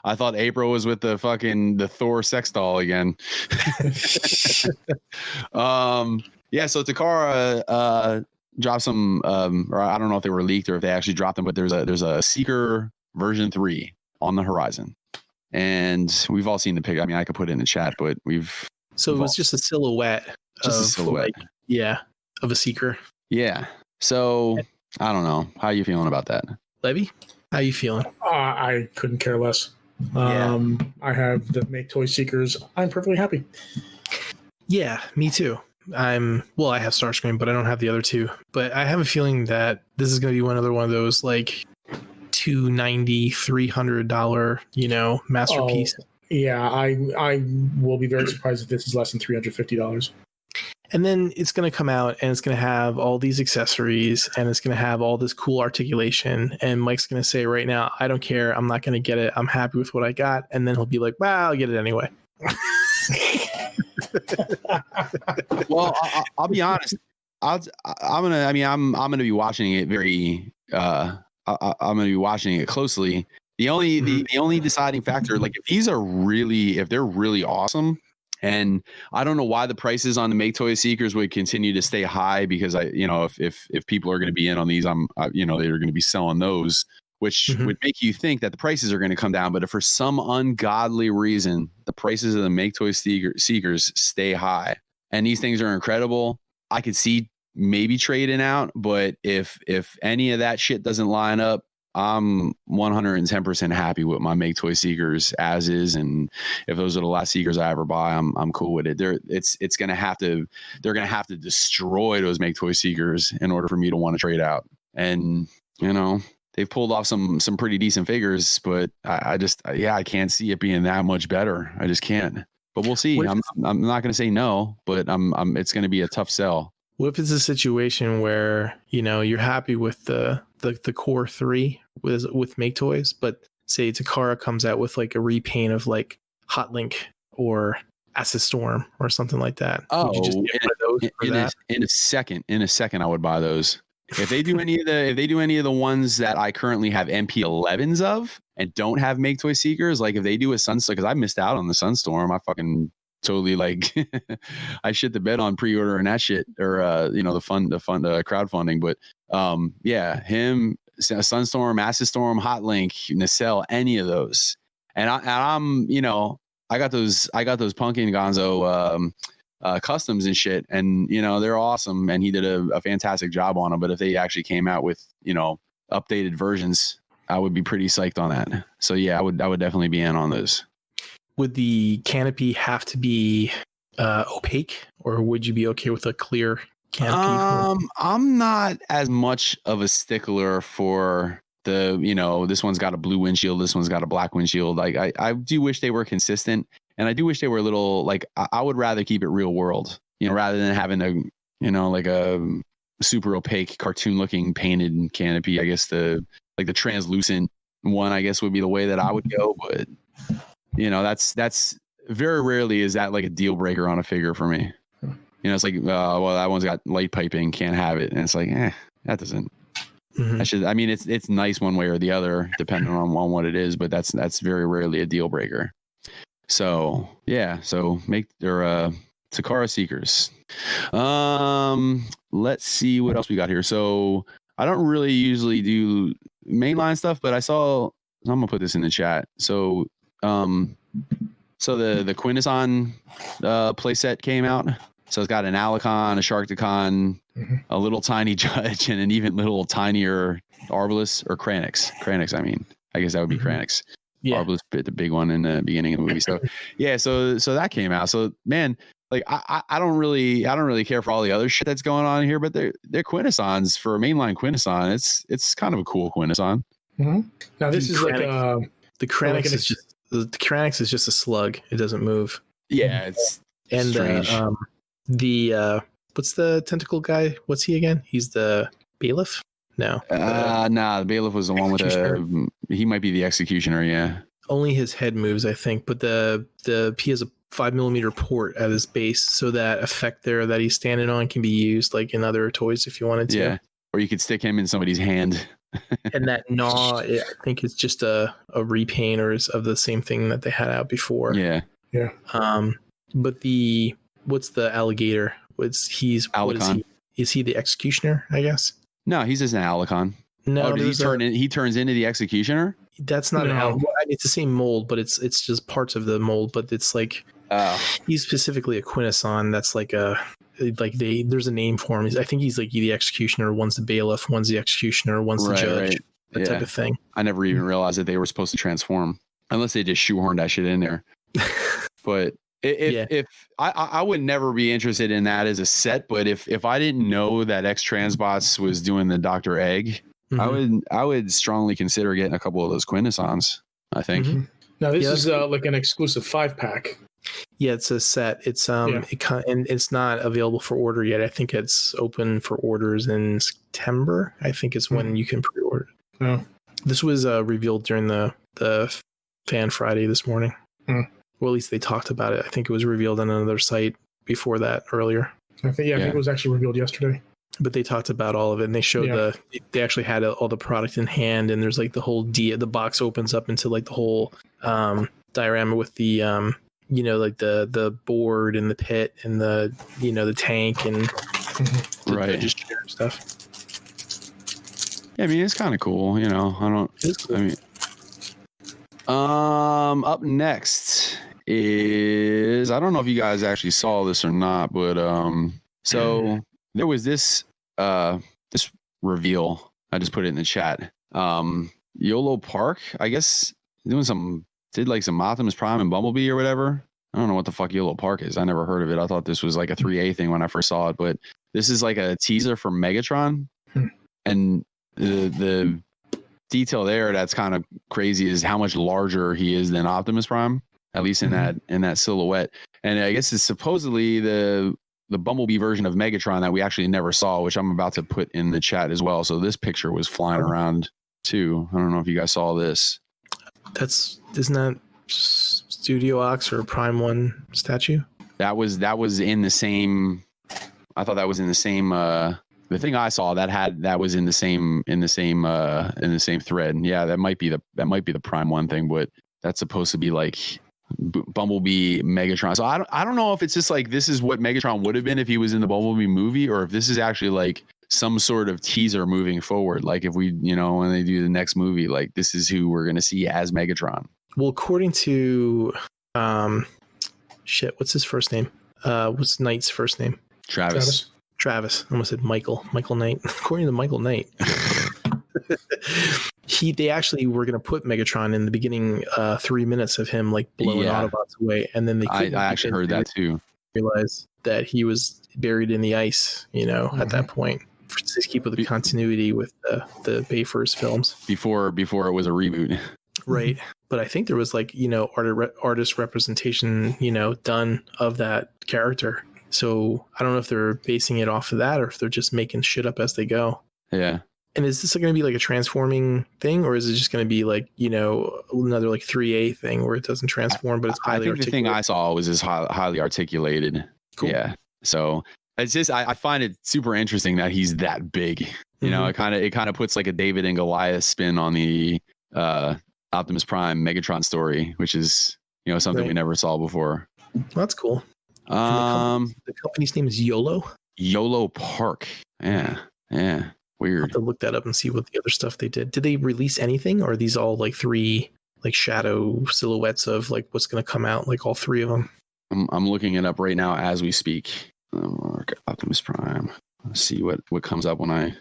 I thought April was with the Thor sex doll again. Yeah, so Takara dropped some or I don't know if they were leaked or if they actually dropped them, but there's a Seeker version 3 on the horizon. And we've all seen the pic. I mean, I could put it in the chat, but it was just a silhouette. Of a Seeker. Yeah. So I don't know. How are you feeling about that? Levy, how you feeling? I couldn't care less. I have the Make Toy Seekers. I'm perfectly happy. Yeah, me too. I have Starscream, but I don't have the other two. But I have a feeling that this is going to be another one of those like $290, $300, masterpiece. Oh, yeah, I will be very surprised if this is less than $350. And then it's going to come out and it's going to have all these accessories and it's going to have all this cool articulation. And Mike's going to say right now, I don't care. I'm not going to get it. I'm happy with what I got. And then he'll be like, well, I'll get it anyway. Well, I'll be honest. I'm going to be watching it very, I'm going to be watching it closely. The only deciding factor, like if they're really awesome And I don't know why the prices on the Make Toy Seekers would continue to stay high, because if people are going to be in on these, they're going to be selling those, which would make you think that the prices are going to come down. But if for some ungodly reason, the prices of the Make Toy Seekers stay high, and these things are incredible, I could see maybe trading out. But if any of that shit doesn't line up, I'm 110% happy with my Make Toy Seekers as is, and if those are the last Seekers I ever buy, I'm cool with it. They're gonna have to destroy those Make Toy Seekers in order for me to want to trade out. And they've pulled off some pretty decent figures, but I can't see it being that much better. I just can't. But we'll see. I'm not gonna say no, but it's gonna be a tough sell. What if it's a situation where you're happy with the core 3 with Make Toys, but say Takara comes out with like a repaint of like Hot Link or Acid Storm or something like that? Oh, would you just get one of those for that? In a second, I would buy those. If they do any of the ones that I currently have MP11s of and don't have Make Toy Seekers, like if they do a Sunstorm, because I missed out on the Sunstorm, I fucking totally I shit the bed on pre-ordering that shit, or the crowdfunding. But him, Sunstorm, Acid Storm, Hot Link, Nacelle, any of those, and I'm I got those Punkin Gonzo customs and shit, and they're awesome, and he did a fantastic job on them. But if they actually came out with updated versions, I would be pretty psyched on that. So yeah, I would definitely be in on those. Would the canopy have to be opaque, or would you be okay with a clear canopy? I'm not as much of a stickler for the, this one's got a blue windshield, this one's got a black windshield. Like I do wish they were consistent, and I do wish they were a little, like, I would rather keep it real world, rather than having a super opaque cartoon looking painted canopy. I guess the translucent one, I guess, would be the way that I would go. But that's very rarely is that like a deal breaker on a figure for me. It's like, well, that one's got light piping, can't have it. And it's like, that doesn't, it's nice one way or the other, depending on what it is, but that's very rarely a deal breaker. So yeah, so make their Takara Seekers. Let's see what else we got here. So I don't really usually do mainline stuff, but I'm gonna put this in the chat. So the Quintesson playset came out. So it's got an Alicon, a Sharkticon, a little tiny Judge, and an even little tinier Arbalest, or Kranix. I guess that would be Kranix. Yeah. Arbalest bit the big one in the beginning of the movie. So yeah, so that came out. So man, like I don't really care for all the other shit that's going on here, but they're Quintessons for a mainline Quintesson. It's kind of a cool Quintesson. Mm-hmm. Now this is like the Kranix is just the Kranix is just a slug. It doesn't move. Yeah, it's strange. What's the tentacle guy? What's he again? He's the bailiff? No. The bailiff was the one with he might be the executioner, yeah. Only his head moves, I think, but he has a 5mm port at his base, so that effect there that he's standing on can be used like in other toys if you wanted to. Yeah. Or you could stick him in somebody's hand. And that gnaw, I think, is just a repaint or is of the same thing that they had out before. Yeah. Yeah. But what's the alligator? Alicon. What is he? Is he the executioner, I guess? No, he's just an Alicon. No, he turns into the executioner? That's not an Alicon. It's the same mold, but it's just parts of the mold, but it's like he's specifically a Quintesson. That's there's a name for him. I think he's like the executioner, one's the bailiff, one's the executioner, one's the judge. Right. That type of thing. I never even realized that they were supposed to transform, unless they just shoehorned that shit in there. But if I would never be interested in that as a set, but if I didn't know that X Transbots was doing the Dr. Egg, I would strongly consider getting a couple of those Quintessons, I think. Mm-hmm. Now this is like an exclusive 5-pack. Yeah, it's a set. It's and it's not available for order yet. I think it's open for orders in September. I think it's when you can pre-order. Oh. This was revealed during the Fan Friday this morning. Mm. Well, at least they talked about it. I think it was revealed on another site before that earlier. I think it was actually revealed yesterday. But they talked about all of it, and they showed they actually had all the product in hand, and there's like the whole the box opens up into like the whole diorama with the like the board and the pit and the the tank and right, just share stuff. Yeah, I mean it's kind of cool. I don't. Cool. I mean, up next is, I don't know if you guys actually saw this or not, but so there was this this reveal. I just put it in the chat. YOLO Park, I guess, doing did like some Optimus Prime and Bumblebee or whatever. I don't know what the fuck YOLO Park is. I never heard of it. I thought this was like a 3A thing when I first saw it, but this is like a teaser for Megatron. And the detail there that's kind of crazy is how much larger he is than Optimus Prime, at least in that silhouette. And I guess it's supposedly the Bumblebee version of Megatron that we actually never saw, which I'm about to put in the chat as well. So this picture was flying around too. I don't know if you guys saw this. Isn't that Studio Ox or Prime 1 statue? That was in the same. I thought that was in the same. The thing I saw that was in the same thread. Yeah, that might be the Prime 1 thing, but that's supposed to be like Bumblebee Megatron. So I don't know if it's just like this is what Megatron would have been if he was in the Bumblebee movie, or if this is actually like some sort of teaser moving forward. Like if we, when they do the next movie, like this is who we're gonna see as Megatron. Well, according to what's his first name? What's Knight's first name? Travis. I almost said Michael Knight. According to Michael Knight, they actually were going to put Megatron in the beginning 3 minutes of him like blowing Autobots away, and then I actually heard that too. Realized that he was buried in the ice, at that point, to keep with the continuity with the Bayfors films before it was a reboot, right? But I think there was like artist representation done of that character. So I don't know if they're basing it off of that or if they're just making shit up as they go. Yeah. And is this going to be like a transforming thing, or is it just going to be like, another like 3A thing where it doesn't transform, but it's highly articulated? The thing I saw was just highly articulated. Cool. Yeah. So it's just, I find it super interesting that he's that big. It kind of puts like a David and Goliath spin on the Optimus Prime Megatron story, which is, something we never saw before. Well, that's cool. The company's name is YOLO Park. Yeah. Weird. I'll have to look that up and see what the other stuff they did. Did they release anything, or are these all like three like shadow silhouettes of like what's going to come out, like all three of them? I'm looking it up right now as we speak. Optimus Prime. Let's see what comes up when I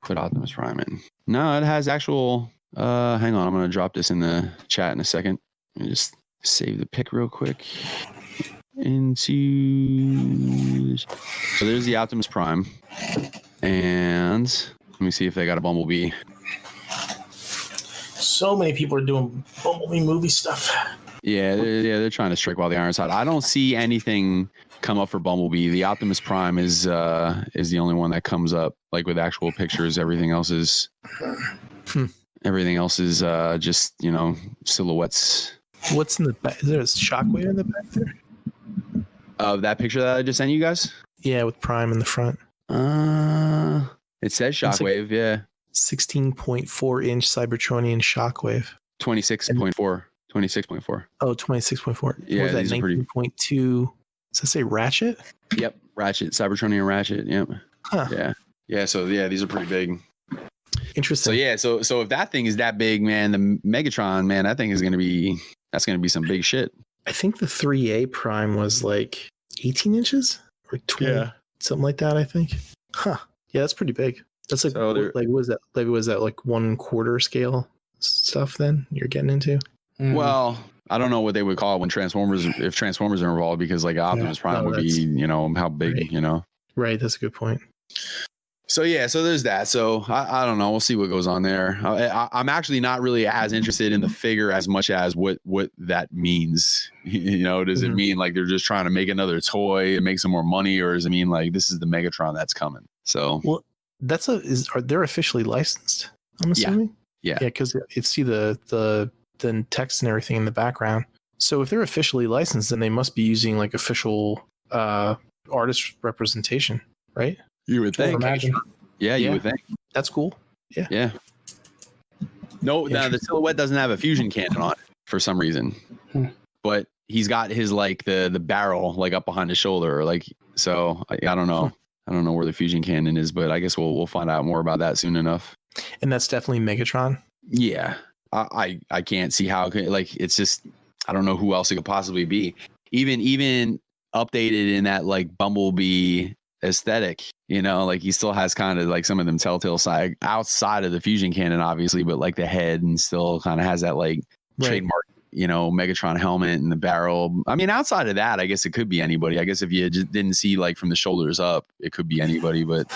put Optimus Prime in. No, it has actual. Hang on, I'm going to drop this in the chat in a second. Let me just save the pic real quick. So there's the Optimus Prime, and let me see if they got a Bumblebee. So many people are doing Bumblebee movie stuff. Yeah, they're trying to strike while the iron's hot. I don't see anything come up for Bumblebee. The Optimus Prime is the only one that comes up, like with actual pictures. Everything else is just silhouettes. What's in the back? Is there a Shockwave in the back there? Of that picture that I just sent you guys? Yeah, with Prime in the front. It says Shockwave, yeah. 16.4-inch Cybertronian Shockwave. 26.4. 26.4. Oh, 26.4. Yeah, what was that, 19.2? Does that say Ratchet? Yep, Ratchet. Cybertronian Ratchet, yep. Huh. Yeah, so yeah, these are pretty big. Interesting. So if that thing is that big, man, the Megatron, man, that thing is going to be some big shit. I think the 3A Prime was like 18 inches or 20, something like that, I think. Huh. Yeah, that's pretty big. That's like, what was that? Like, was that like 1/4 scale stuff then you're getting into? Well, I don't know what they would call it if Transformers are involved, because like Optimus Prime would be, how big, right. Right. That's a good point. So there's that. So I don't know. We'll see what goes on there. I'm actually not really as interested in the figure as much as what that means. Does it mean like they're just trying to make another toy and make some more money, or does it mean like this is the Megatron that's coming? So are they officially licensed? I'm assuming. Yeah. Because you see the text and everything in the background. So if they're officially licensed, then they must be using like official artist representation, right? You would think. Yeah, you would think. That's cool. Yeah. Yeah. No, the silhouette doesn't have a fusion cannon on it for some reason. But he's got his like the barrel like up behind his shoulder, like so. I don't know. I don't know where the fusion cannon is, but I guess we'll find out more about that soon enough. And that's definitely Megatron. Yeah, I can't see how it could, like it's just I don't know who else it could possibly be. Even updated in that like Bumblebee aesthetic, you know, like he still has kind of like some of them telltale side outside of the fusion cannon, obviously, but like the head and still kind of has that like trademark, you know, Megatron helmet and the barrel. I mean, outside of that, I guess it could be anybody. I guess if you just didn't see like from the shoulders up, it could be anybody. But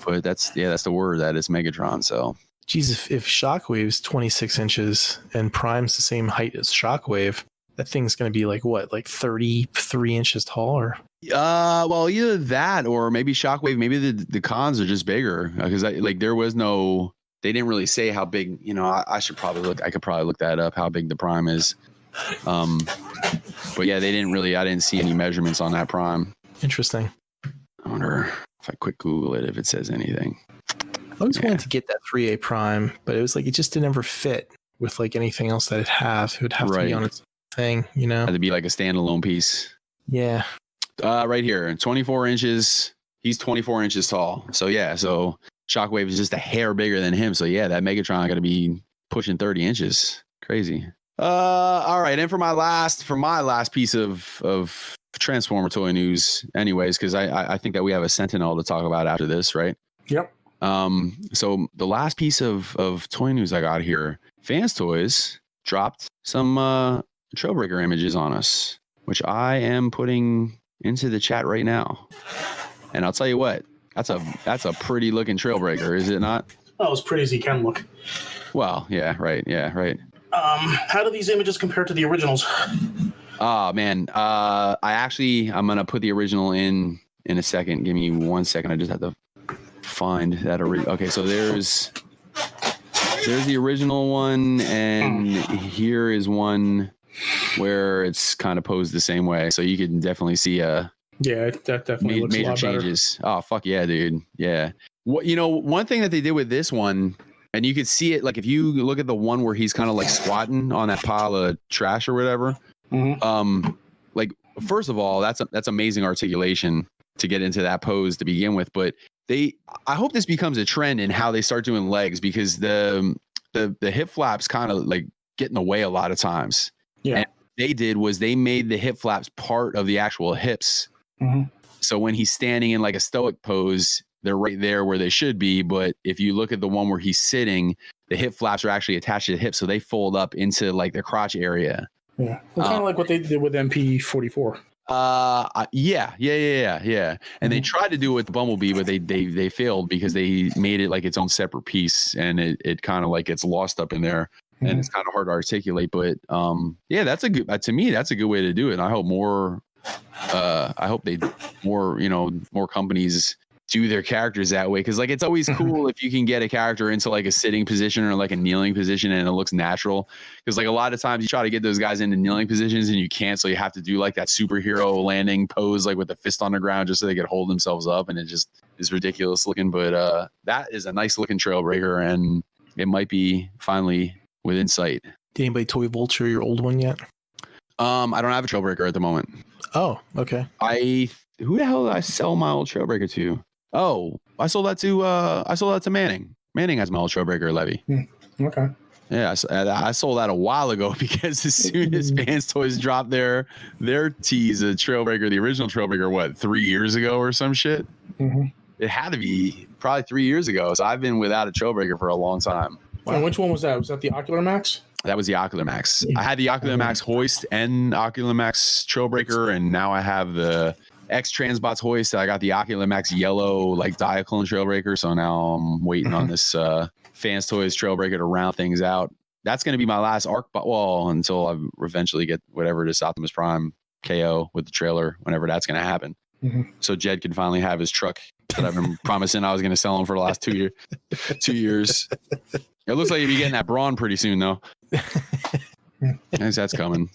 that's the word, that is Megatron. So, geez, if Shockwave's 26 inches and Prime's the same height as Shockwave, that thing's going to be like what, like 33 inches tall, or? Well, either that or maybe Shockwave. Maybe the cons are just bigger because like there was no. They didn't really say how big, you know, I could probably look that up, how big the Prime is. But yeah, I didn't see any measurements on that Prime. Interesting. I wonder if I quick Google it, if it says anything. I always wanted to get that 3A Prime, but it was like, it just didn't ever fit with like anything else that it'd have. It would have to be on its thing, you know? Had to be like a standalone piece. Yeah. Right here, 24 inches. He's 24 inches tall. So yeah, Shockwave is just a hair bigger than him. So yeah, that Megatron got to be pushing 30 inches. Crazy. All right. And for my last piece of Transformer toy news, anyways, because I think that we have a Sentinel to talk about after this, right? Yep. So the last piece of toy news I got here, Fans Toys dropped some Trailbreaker images on us, which I am putting into the chat right now. And I'll tell you what, that's a pretty looking Trailbreaker, is it not? Oh, as pretty as he can look. Well, yeah, right. How do these images compare to the originals? Oh man, I'm gonna put the original in a second. Give me 1 second. I just have to find that. Okay, so there's the original one, and here is one where it's kind of posed the same way. So you can definitely see that definitely looks major a lot changes. Better. Oh fuck yeah, dude. Yeah. What, you know, one thing that they did with this one, and you could see it, like if you look at the one where he's kind of like squatting on that pile of trash or whatever. Mm-hmm. Like first of all, that's amazing articulation to get into that pose to begin with. But I hope this becomes a trend in how they start doing legs, because the hip flaps kind of like get in the way a lot of times. Yeah. And what they did was they made the hip flaps part of the actual hips. Mm-hmm. So when he's standing in like a stoic pose, they're right there where they should be. But if you look at the one where he's sitting, the hip flaps are actually attached to the hips, so they fold up into like the crotch area. Yeah, well, kind of like what they did with MP44. Yeah. And they tried to do it with the Bumblebee, but they failed because they made it like its own separate piece, and it kind of like gets lost up in there, and it's kind of hard to articulate. But yeah, that's a good, to me, that's a good way to do it. And I hope more companies do their characters that way, because like it's always cool if you can get a character into like a sitting position or like a kneeling position and it looks natural, because like a lot of times you try to get those guys into kneeling positions and you can't, so you have to do like that superhero landing pose like with the fist on the ground just so they can hold themselves up, and it just is ridiculous looking. But that is a nice looking Trailbreaker, and it might be finally within sight. Did anybody toy Vulture your old one yet? I don't have a Trailbreaker at the moment. Oh, okay. Who the hell did I sell my old Trailbreaker to? Oh, I sold that to Manning. Manning has my old Trailbreaker Levy. Okay. Yeah, I sold that a while ago, because as soon as Fans Toys dropped their tease of Trailbreaker, the original Trailbreaker, what, 3 years ago or some shit? Mm-hmm. It had to be probably 3 years ago. So I've been without a Trailbreaker for a long time. Wow. And which one was that? Was that the Ocular Max? That was the Ocular Max. I had the Ocular Max hoist and Ocular Max Trailbreaker, and now I have the X Transbots hoist. I got the Ocular Max yellow like Diaclone Trailbreaker, so now I'm waiting on this Fans Toys Trailbreaker to round things out. That's going to be my last arc wall until I eventually get whatever this Optimus Prime KO with the trailer, whenever that's going to happen. So Jed can finally have his truck that I've been promising I was going to sell him for the last 2 years. It looks like you'll be getting that Brawn pretty soon, though. I guess that's coming.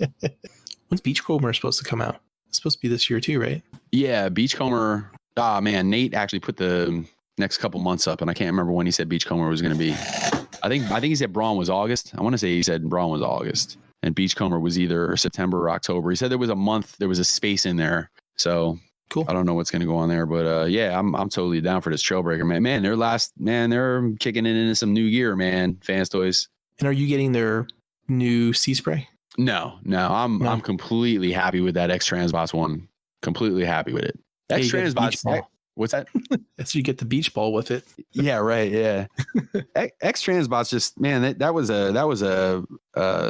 When's Beachcomber supposed to come out? It's supposed to be this year too, right? Yeah, Beachcomber. Ah, man, Nate actually put the next couple months up, and I can't remember when he said Beachcomber was going to be. I think he said Brawn was August. I want to say he said Brawn was August. and Beachcomber was either September or October. He said there was a month, there was a space in there. So Cool. I don't know what's going to go on there, but yeah, I'm totally down for this Trailbreaker, man. Man, they're kicking it into some new gear, man. Fans Toys. And are you getting their new sea spray? No, I'm completely happy with that X Transbots one. Completely happy with it. X Transbots. What's that? So you get the beach ball with it. Yeah, right. Yeah. X Transbots just, man, that was a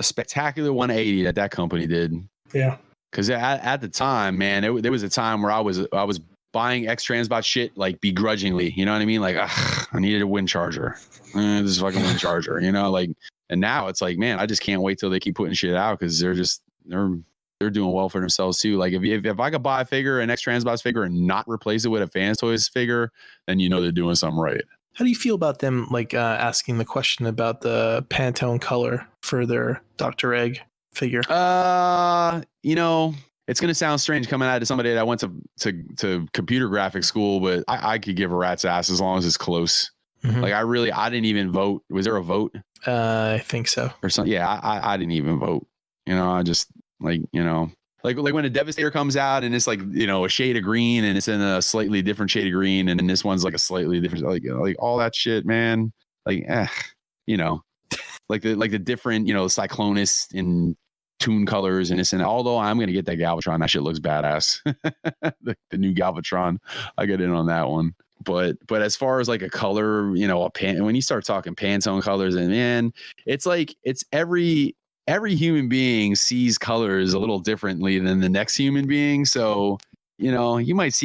spectacular 180 that company did. Yeah. Because at the time, man, there was a time where I was buying X Transbot shit like begrudgingly. You know what I mean? Like, I needed a wind charger. This is fucking wind charger. You know, like, and now it's like, man, I just can't wait till they keep putting shit out because they're doing well for themselves too. Like if I could buy a figure, an X Transbots figure, and not replace it with a Fans Toys figure, then you know they're doing something right. How do you feel about them like asking the question about the Pantone color for their Dr. Egg figure? You know, it's gonna sound strange coming out of somebody that went to computer graphics school, but I could give a rat's ass as long as it's close. Mm-hmm. Like I didn't even vote. Was there a vote? I think so. Or something. Yeah, I didn't even vote. You know, I just like when a Devastator comes out and it's like, you know, a shade of green and it's in a slightly different shade of green and then this one's like a slightly different, like all that shit, man. Like, you know, like the different, you know, Cyclonus in tune colors and this, and although I'm gonna get that Galvatron, that shit looks badass. the new Galvatron, I get in on that one. But as far as like a color, you know, when you start talking Pantone colors, and man, it's like it's every human being sees colors a little differently than the next human being. So, you know, you might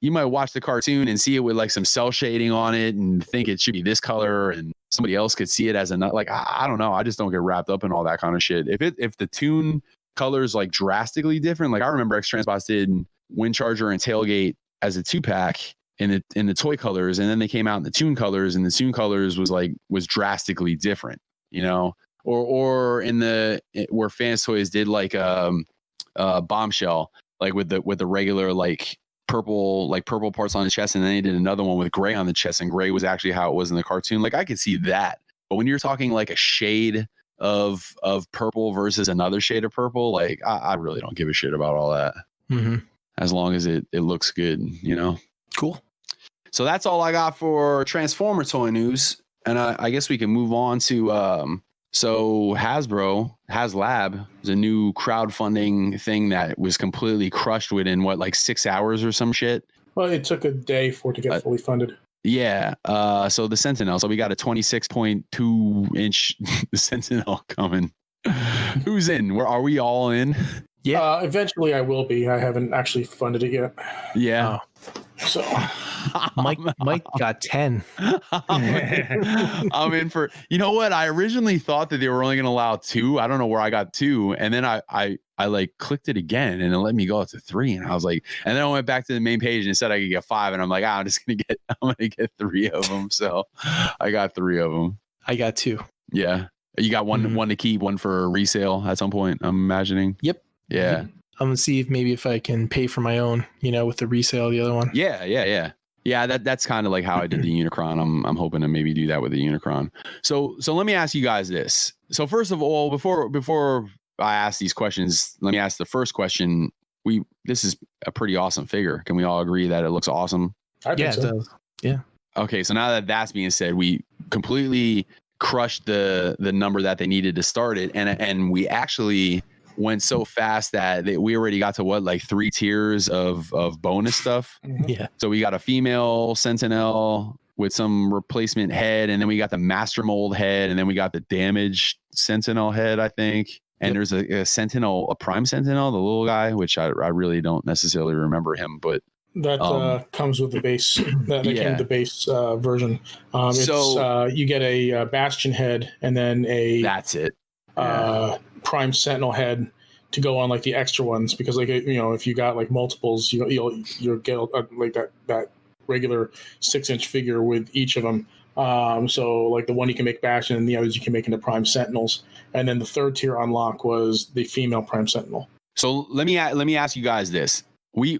watch the cartoon and see it with like some cell shading on it and think it should be this color, and somebody else could see it as another. Like, I don't know. I just don't get wrapped up in all that kind of shit. If the tune colors like drastically different, like I remember X Transbots did Wind Charger and Tailgate as a 2-pack in the toy colors, and then they came out in the tune colors, and the tune colors was drastically different, you know. Or where Fans Toys did like Bombshell, like with the regular like purple parts on the chest, and then they did another one with gray on the chest, and gray was actually how it was in the cartoon. Like I could see that, but when you're talking like a shade of purple versus another shade of purple, like I really don't give a shit about all that. Mm-hmm. As long as it looks good, you know. Cool. So that's all I got for Transformer toy news, and I guess we can move on to so HasLab is a new crowdfunding thing that was completely crushed within like 6 hours or some shit. Well, it took a day for it to get fully funded. Yeah. So the Sentinel. So we got a 26.2 inch Sentinel coming. Who's in? Are we all in? Yeah. Eventually I will be. I haven't actually funded it yet. Yeah. So Mike got 10. I'm in for, you know what? I originally thought that they were only going to allow 2. I don't know where I got 2. And then I like clicked it again and it let me go up to 3. And I was like, and then I went back to the main page and it said I could get 5. And I'm like, I'm going to get 3 of them. So I got 3 of them. I got 2. Yeah. You got one to keep, one for resale at some point, I'm imagining. Yep. Yeah. I'm gonna see if I can pay for my own, you know, with the resale of the other one. Yeah. That's kind of like how I did the Unicron. I'm hoping to maybe do that with the Unicron. So let me ask you guys this. So first of all, before I ask these questions, let me ask the first question. This is a pretty awesome figure. Can we all agree that it looks awesome? I think so. It does. Yeah. Okay, so now that that's being said, we completely crushed the number that they needed to start it, and we actually went so fast that we already got to like 3 tiers of bonus stuff. Yeah. So we got a female Sentinel with some replacement head, and then we got the Master Mold head, and then we got the damaged Sentinel head, I think. And there's a Sentinel, a Prime Sentinel, the little guy, which I really don't necessarily remember him, but that comes with the base. That came with the base version. So you get a Bastion head, and then that's it. Prime Sentinel head to go on like the extra ones, because like, you know, if you got like multiples, you'll get like that regular 6-inch figure with each of them. So like the one you can make Bastion, and the others you can make into Prime Sentinels. And then the 3rd tier unlock was the female Prime Sentinel. So let me ask you guys this. We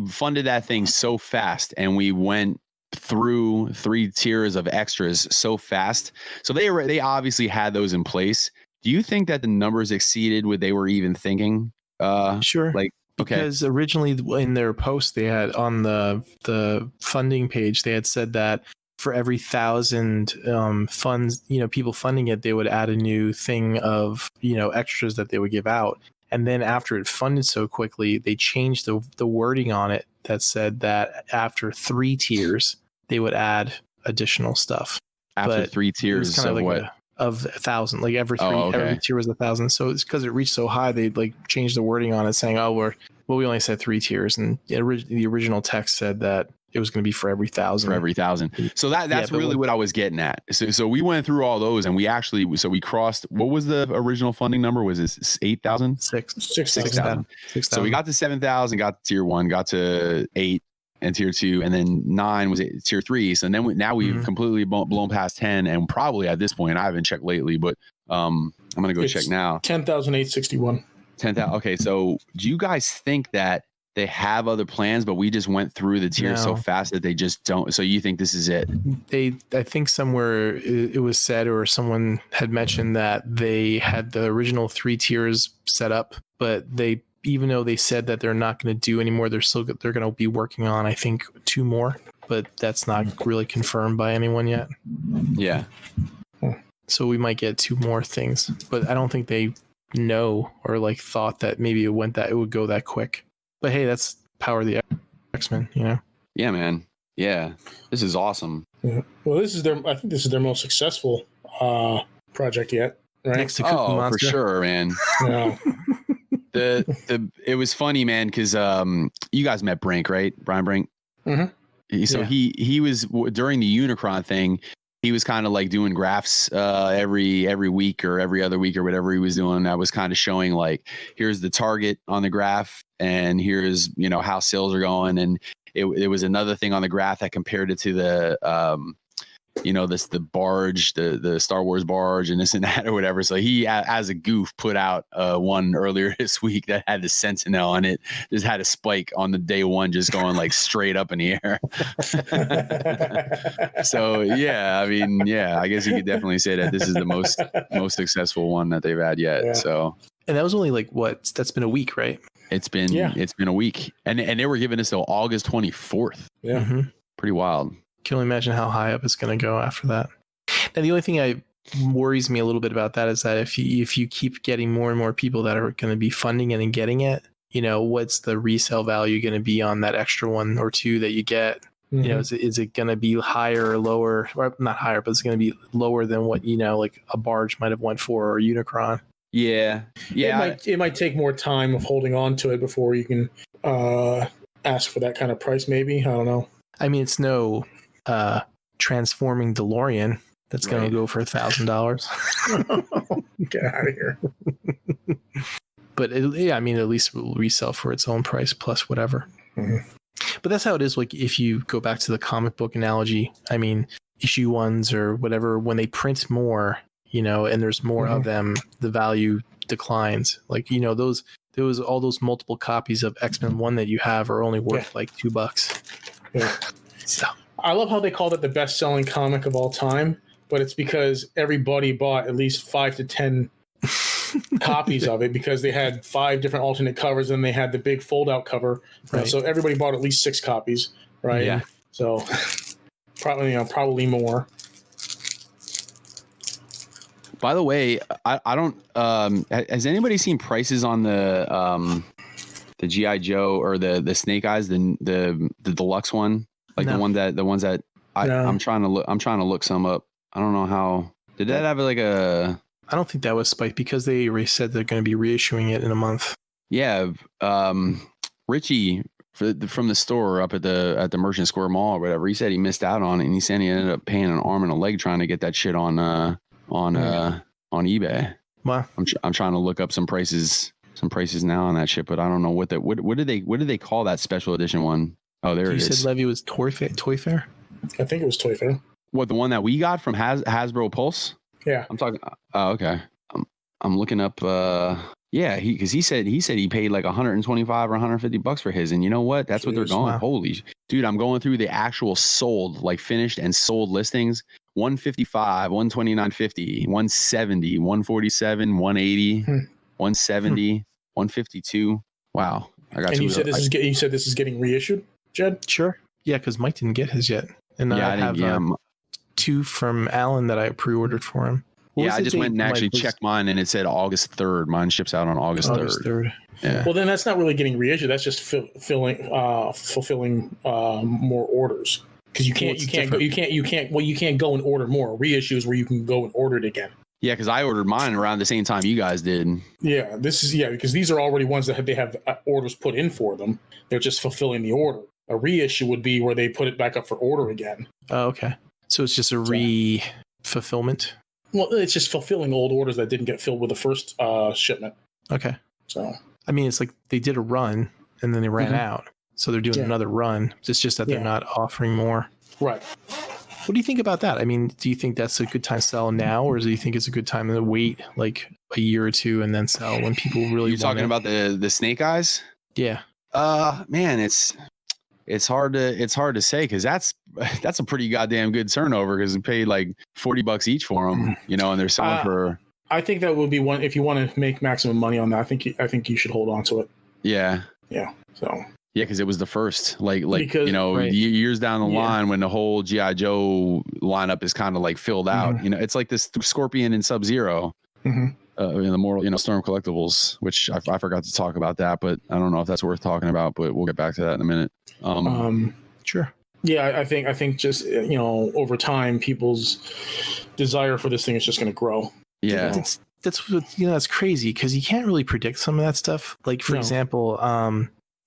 funded that thing so fast, and we went through 3 tiers of extras so fast. So they obviously had those in place. Do you think that the numbers exceeded what they were even thinking? Sure. Like, okay. Because originally in their post they had on the funding page, they had said that for every 1,000 funds, people funding it, they would add a new thing of, extras that they would give out. And then after it funded so quickly, they changed the wording on it that said that after 3 tiers, they would add additional stuff. After 3 tiers kind of like what? Of 1,000, like every tier was 1,000. So it's because it reached so high, they like changed the wording on it, saying, we only said 3 tiers, and the original text said that it was going to be for every 1,000. For every 1,000. So that's really what I was getting at. So we went through all those, and we crossed. What was the original funding number? Was it 8,000? 6,000. So we got to 7,000, got to tier 1, got to 8. And tier 2, and then 9 was tier 3. So then now we've completely blown past 10, and probably at this point I haven't checked lately, but I'm gonna go check now. 10,861. 10,000. Okay, so do you guys think that they have other plans, but we just went through the tiers so fast that they just don't? So you think this is it? I think somewhere it was said, or someone had mentioned that they had the original 3 tiers set up, but even though they said that they're not going to do anymore, they're going to be working on, I think, 2 more, but that's not really confirmed by anyone yet. Yeah. So we might get 2 more things, but I don't think they know or like thought that maybe it would go that quick. But hey, that's power of the X-Men, Yeah, man. Yeah. This is awesome. Yeah. Well, I think this is their most successful project yet, right? Next to Cookie Monster. For sure, man. Yeah. It was funny, man, because you guys met Brink, right? Brian Brink. Mm-hmm. So he was during the Unicron thing. He was kind of like doing graphs every week or every other week or whatever he was doing. I was kind of showing like, here's the target on the graph, and here's how sales are going. And it was another thing on the graph that compared it to the the barge, the Star Wars barge, and this and that or whatever. So he, as a goof, put out one earlier this week that had the Sentinel on it. Just had a spike on the day one, just going like straight up in the air. So I guess you could definitely say that this is the most successful one that they've had yet. Yeah. So, and that was only like that's been a week, right? It's been a week, and they were giving us till August 24th. Yeah, pretty wild. Can only imagine how high up it's going to go after that. And the only thing that worries me a little bit about that is that if you keep getting more and more people that are going to be funding it and getting it, what's the resale value going to be on that extra 1 or 2 that you get? Mm-hmm. Is it going to be higher or lower, or not higher, but it's going to be lower than what like a barge might have went for, or Unicron? Yeah. It might take more time of holding on to it before you can ask for that kind of price. Maybe, I don't know. I mean, it's no transforming DeLorean that's going to go for $1,000. Get out of here. But at least it will resell for its own price plus whatever. Mm-hmm. But that's how it is. Like if you go back to the comic book analogy, I mean, issue 1s or whatever, when they print more, and there's more of them, the value declines. Like, all those multiple copies of X-Men 1 that you have are only worth like $2. Yeah. So I love how they called it the best-selling comic of all time, but it's because everybody bought at least 5 to 10 copies of it, because they had 5 different alternate covers, and they had the big fold-out cover. Right. So everybody bought at least 6 copies, right? Yeah. So probably more. By the way, I don't. Has anybody seen prices on the GI Joe or the Snake Eyes, the deluxe one? Like No. the ones that I'm trying to look some up. I don't know how. Did that have like a? I don't think that was spiked, because they already said they're going to be reissuing it in a month. Yeah, Richie from the store up at the Merchant Square Mall or whatever. He said he missed out on it, and he said he ended up paying an arm and a leg trying to get that shit on eBay. Wow. I'm trying to look up some prices now on that shit, but I don't know what did they call that special edition one? Oh, there it is. You said Levy was Toy Fair? I think it was Toy Fair. What, the one that we got from Hasbro Pulse? Yeah. I'm talking. Oh, okay. I'm looking up. Yeah, because he said he paid like $125 or $150 for his, and you know what? That's what they're going. Wow. Holy dude, I'm going through the actual sold, like finished and sold listings. 155, 129.50, 170, 147, 180, 170, 152. Wow. I got And you. you said this is getting reissued, Jed? Sure. Yeah, because Mike didn't get his yet. And I have 2 from Alan that I pre-ordered for him. I just went and actually checked mine, and it said August 3rd. Mine ships out on August 3rd. Yeah. Well, then that's not really getting reissued. That's just fulfilling more orders. Because you can't go and order more. Reissues where you can go and order it again. Yeah, because I ordered mine around the same time you guys did. Yeah, because these are already ones that they have orders put in for them. They're just fulfilling the order. A reissue would be where they put it back up for order again. Oh, okay. So it's just a re-fulfillment? Well, it's just fulfilling old orders that didn't get filled with the first shipment. Okay. So, I mean, it's like they did a run and then they ran out. So they're doing another run. It's just that they're not offering more. Right. What do you think about that? I mean, do you think that's a good time to sell now, or do you think it's a good time to wait like a year or two and then sell when people really You're talking about the snake eyes? Yeah. Man, it's hard to say because that's a pretty goddamn good turnover because we paid like $40 each for them, and they're selling for. I think that would be one if you want to make maximum money on that. I think you should hold on to it. Yeah. Yeah. So. Yeah, because it was the first, because, years down the line when the whole G.I. Joe lineup is kind of like filled out. It's like this Scorpion and Sub-Zero in the Mortal, Storm Collectibles, which I forgot to talk about that, but I don't know if that's worth talking about, but we'll get back to that in a minute. Sure. Yeah, I think just over time, people's desire for this thing is just going to grow. Yeah, that's what that's crazy because you can't really predict some of that stuff. Like for example,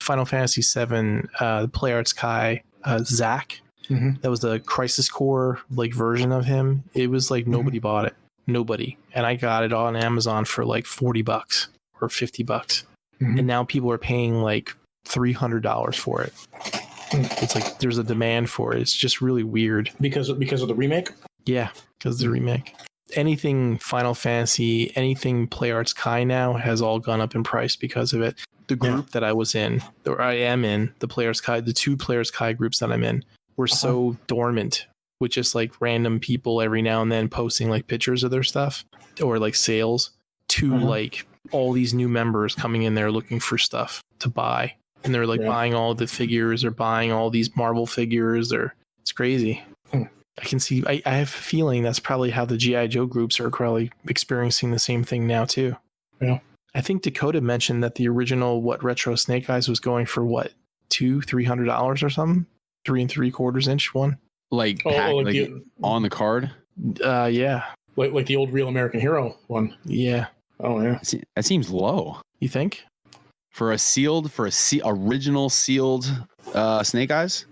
Final Fantasy VII, the Play Arts Kai, Zack. That was the Crisis Core version of him. It was like nobody bought it, nobody, and I got it on Amazon for like $40 or $50, and now people are paying like $300 for it. It's like there's a demand for it. It's just really weird because of the remake. Yeah, because of the remake. Anything Final Fantasy, anything Play Arts Kai now has all gone up in price because of it. The group that I was in, or I am in, the Play Arts Kai, the 2 Play Arts Kai groups that I'm in, were so dormant with just like random people every now and then posting like pictures of their stuff or like sales to like all these new members coming in there looking for stuff to buy. And they're like buying all the figures or buying all these Marvel figures. It's crazy. I can see, I have a feeling that's probably how the G.I. Joe groups are probably experiencing the same thing now too. Yeah. I think Dakota mentioned that the original Retro Snake Eyes was going for $200-$300 or something, 3 3/4 inch one. On the card. Yeah. Like the old Real American Hero one. Yeah. Oh yeah. That seems low. You think? For original sealed Snake Eyes?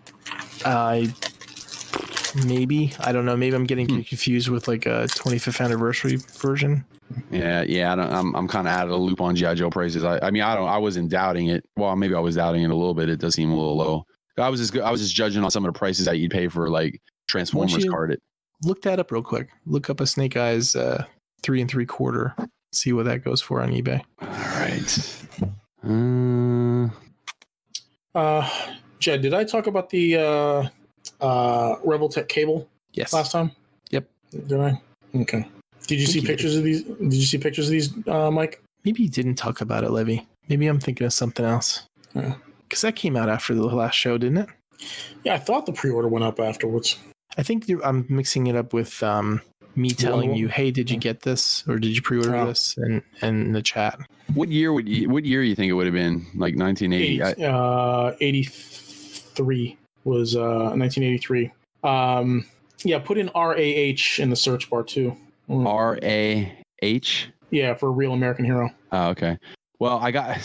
Maybe. I don't know. Maybe I'm getting confused with like a 25th anniversary version. Yeah. I'm kind of out of the loop on G.I. Joe prices. I wasn't doubting it. Well, maybe I was doubting it a little bit. It does seem a little low. I was just judging on some of the prices that you'd pay for like Transformers card. Look that up real quick. Look up a Snake Eyes 3 3/4. See what that goes for on eBay. All right. Jed, did I talk about the Rebel Tech cable? Yes. Last time? Yep. Did I? Okay. Did you see pictures of these? Did you see pictures of these, Mike? Maybe you didn't talk about it, Levy. Maybe I'm thinking of something else. Because that came out after the last show, didn't it? Yeah, I thought the pre-order went up afterwards. I think I'm mixing it up with me telling you, "Hey, did you get this or did you pre-order this?" And in the chat. What year you think it would have been? Like 1980? 83 was 1983. Yeah, put in RAH in the search bar too. RAH? Yeah, for Real American Hero. Oh, okay. Well, I got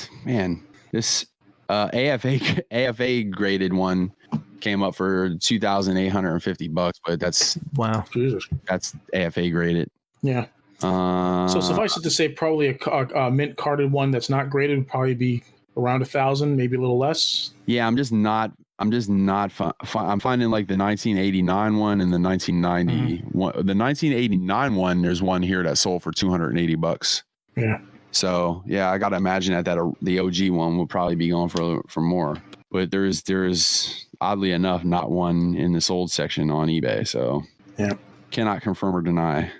this AFA graded one came up for $2,850, but that's that's AFA graded. Yeah. So suffice it to say, probably a mint carded one that's not graded would probably be around 1,000, maybe a little less. Yeah, I'm just not. I'm finding like the 1989 one and the 1990 one. The 1989 one, there's one here that sold for $280. Yeah. So yeah, I gotta imagine that the OG one will probably be going for more. But there's oddly enough not one in the sold section on eBay. So yeah. Cannot confirm or deny.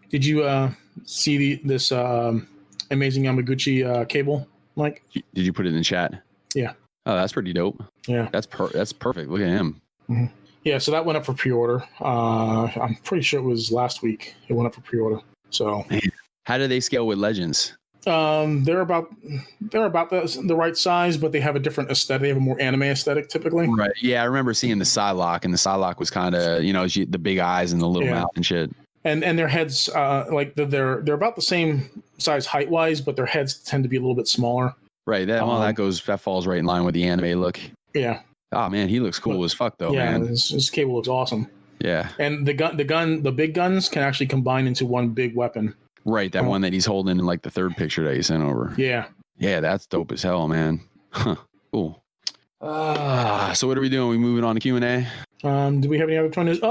Did you see this amazing Yamaguchi cable, Mike? Did you put it in the chat? Yeah. Oh, that's pretty dope. Yeah. That's perfect. Look at him. Mm-hmm. Yeah, so that went up for pre-order. I'm pretty sure it was last week. It went up for pre-order. So, how do they scale with Legends? They're about the right size, but they have a different aesthetic. They have a more anime aesthetic typically. Right. Yeah, I remember seeing the Psylocke, and the Psylocke was kind of, the big eyes and the little mouth and shit. And their heads, like they're about the same size height wise, but their heads tend to be a little bit smaller. Right. That falls right in line with the anime look. Yeah. Oh man, he looks cool as fuck though. Yeah, man. His cable looks awesome. Yeah. And the big guns can actually combine into one big weapon. Right, that one that he's holding in like the third picture that he sent over. Yeah. Yeah, that's dope as hell, man. Huh. Cool. So what are we doing? We moving on to Q&A? Do we have any other news?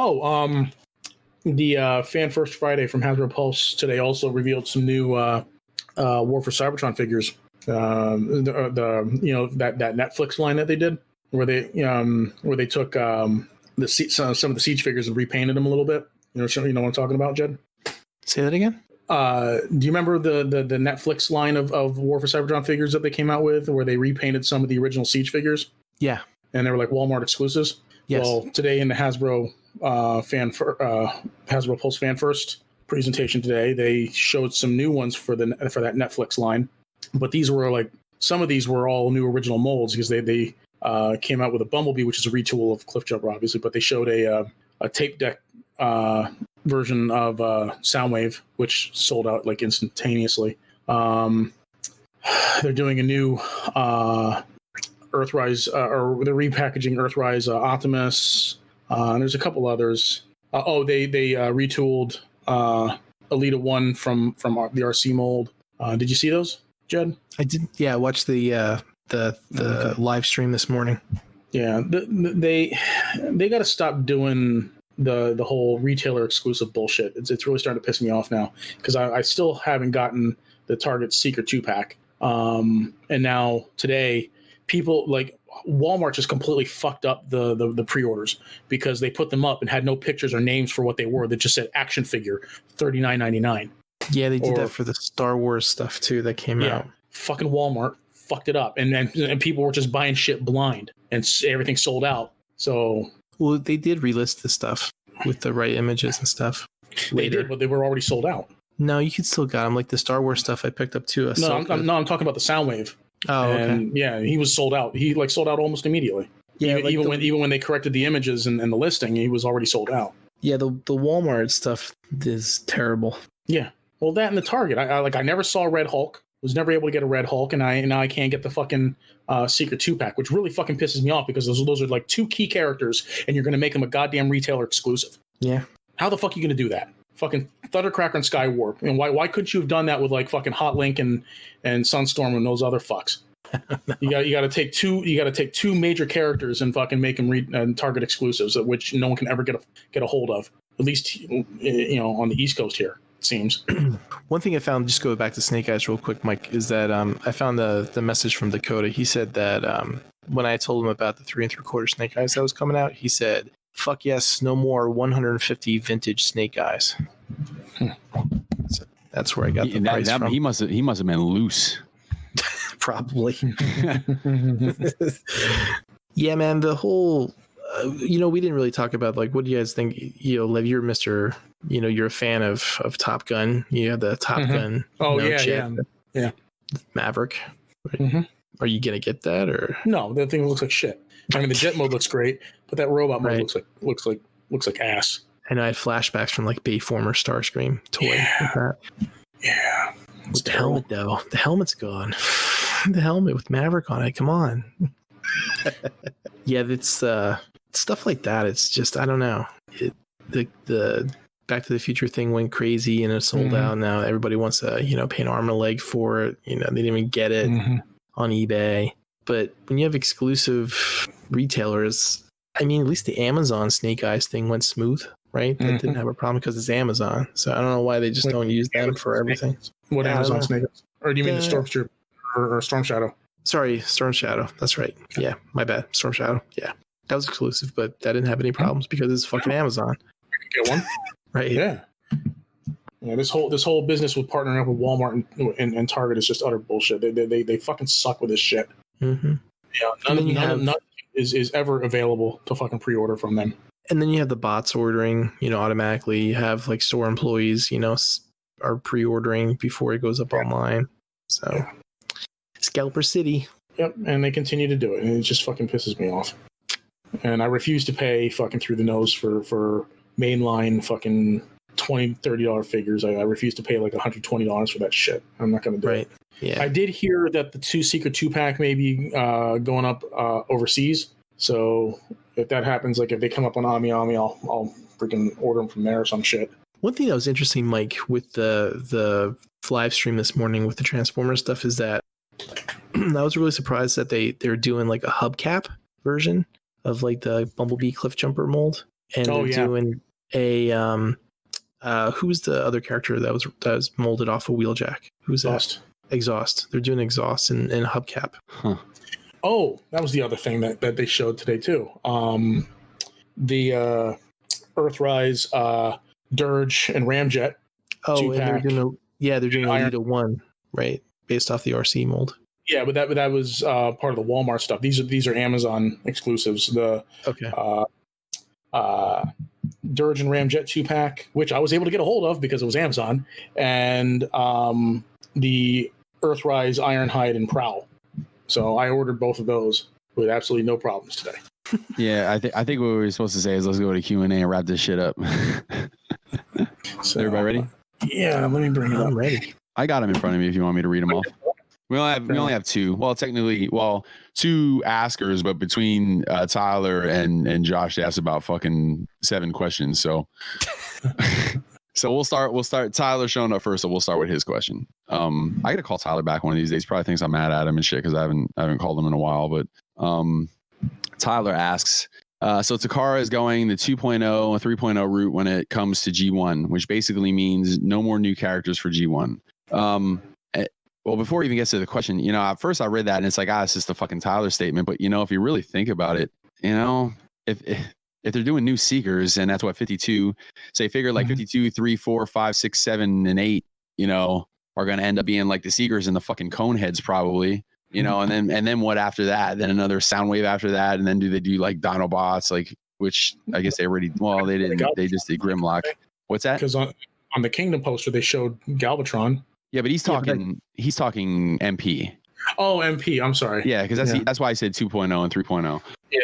The Fan First Friday from Hasbro Pulse today also revealed some new War for Cybertron figures. That Netflix line that they did, where they took some of the Siege figures and repainted them a little bit. You know what I'm talking about, Jed? Say that again. Do you remember the Netflix line of War for Cybertron figures that they came out with, where they repainted some of the original Siege figures? Yeah, and they were like Walmart exclusives. Yes. Well, today in the Hasbro Hasbro Pulse Fan First presentation today, they showed some new ones for that Netflix line. But these were like, some of these were all new original molds, because they came out with a Bumblebee, which is a retool of Cliffjumper, obviously. But they showed a tape deck version of Soundwave, which sold out like instantaneously. They're doing a new Earthrise, or they're repackaging Earthrise Optimus. And there's a couple others. They retooled Elita 1 from the RC mold. Did you see those, Jed? I did. Yeah, I watched the live stream this morning. Yeah, they got to stop doing the whole retailer exclusive bullshit. It's really starting to piss me off now, because I still haven't gotten the Target Secret 2-pack. And now today, people like Walmart just completely fucked up the pre-orders, because they put them up and had no pictures or names for what they were. They just said action figure $39.99. Yeah, they did that for the Star Wars stuff too that came out. Fucking Walmart fucked it up, and people were just buying shit blind, and everything sold out. So, well, they did relist the stuff with the right images and stuff later. They did, but they were already sold out. No, you could still got them. Like the Star Wars stuff I picked up too. I'm talking about the Soundwave. Oh, okay. Yeah, he was sold out. He sold out almost immediately. Yeah, even when they corrected the images and the listing, he was already sold out. Yeah, the Walmart stuff is terrible. Yeah, well, that and the Target. I never saw Red Hulk. Was never able to get a Red Hulk, and now I can't get the fucking Secret 2-pack, which really fucking pisses me off, because those are like two key characters, and you're going to make them a goddamn retailer exclusive. Yeah. How the fuck are you going to do that? Fucking Thundercracker and Skywarp. And why couldn't you have done that with like fucking Hot Link and Sunstorm and those other fucks? No. You got to take two major characters and fucking make them Target exclusives, which no one can ever get a hold of. At least on the East Coast here, it seems. One thing I found, just go back to Snake Eyes real quick, Mike, is that I found the message from Dakota. He said that when I told him about the 3 3/4 Snake Eyes that was coming out, he said, "Fuck yes, no more 150 vintage Snake Eyes." So that's where I got the price from. He must have been loose. Probably. Yeah, man. The whole, we didn't really talk about like, what do you guys think? Lev, you're you're a fan of Top Gun. You have the Top Gun. Oh yeah. Maverick. Right? Mm-hmm. Are you gonna get that or no? That thing looks like shit. I mean, the jet mode looks great, but that robot mode looks like ass. I know I had flashbacks from like Bayformer Starscream toy. Yeah. Yeah. With the helmet though, the helmet's gone. The helmet with Maverick on it. Come on. Yeah, it's stuff like that. It's just, I don't know. The Back to the Future thing went crazy and it sold out. Now everybody wants to pay an arm and a leg for it. They didn't even get it on eBay. But when you have exclusive retailers, I mean, at least the Amazon Snake Eyes thing went smooth, right? That didn't have a problem because it's Amazon. So I don't know why they just don't use them for everything. What Amazon Snake Eyes? Or do you mean the Stormtrooper or Storm Shadow? Sorry, Storm Shadow. That's right. Yeah, my bad. Storm Shadow. Yeah, that was exclusive, but that didn't have any problems because it's fucking Amazon. Get one? Right. Yeah. Yeah, this whole business with partnering up with Walmart and Target is just utter bullshit. They fucking suck with this shit. Mm-hmm. Yeah, none is ever available to fucking pre-order from them. And then you have the bots ordering, automatically. You have like store employees, are pre-ordering before it goes up online. So, Scalper City. Yep, and they continue to do it, and it just fucking pisses me off. And I refuse to pay fucking through the nose for mainline fucking $20-$30 figures. I refuse to pay like $120 for that shit. I'm not going to do it. Yeah. I did hear that the Secret 2-pack may be going up overseas. So if that happens, like if they come up on Ami, I'll freaking order them from there or some shit. One thing that was interesting, Mike, with the live stream this morning with the Transformers stuff is that I was really surprised that they're doing like a hubcap version of like the Bumblebee Cliff Jumper mold. And they're doing a who's the other character that was molded off of Wheeljack? Who's that? Exhaust. They're doing Exhaust in hubcap. Huh. Oh, that was the other thing that they showed today too. The Earthrise, Dirge, and Ramjet. Oh, and they're doing a Alita 1, right? Based off the RC mold. Yeah, but that was part of the Walmart stuff. These are Amazon exclusives. The Dirge and Ramjet 2-pack, which I was able to get a hold of because it was Amazon, and the Earthrise, Ironhide, and Prowl. So I ordered both of those with absolutely no problems today. Yeah, I think what we were supposed to say is let's go to Q&A and wrap this shit up. So, everybody ready? Yeah, let me bring it up. I'm ready. I got them in front of me if you want me to read them off. We only have two. Well, technically, two askers, but between Tyler and Josh, they asked about fucking 7 questions. So, so we'll start. Tyler showing up first, so we'll start with his question. I gotta call Tyler back one of these days. Probably thinks I'm mad at him and shit because I haven't called him in a while. But Tyler asks, so Takara is going the 2.0 and 3.0 route when it comes to G1, which basically means no more new characters for G1. Well, before he even gets to the question, at first I read that and it's like, it's just a fucking Tyler statement. But, if you really think about it, if they're doing new Seekers and that's what 52, say figure like 52, 3, 4, 5, 6, 7, and 8, are going to end up being like the Seekers and the fucking Coneheads probably, and then what after that? Then another Soundwave after that. And then do they do like Dinobots, like, which I guess they already, they didn't, they just did Grimlock. What's that? Because on the Kingdom poster, they showed Galvatron. Yeah, but he's talking MP. Oh, MP. I'm sorry. Yeah, because that's why I said 2.0 and 3.0. Yeah.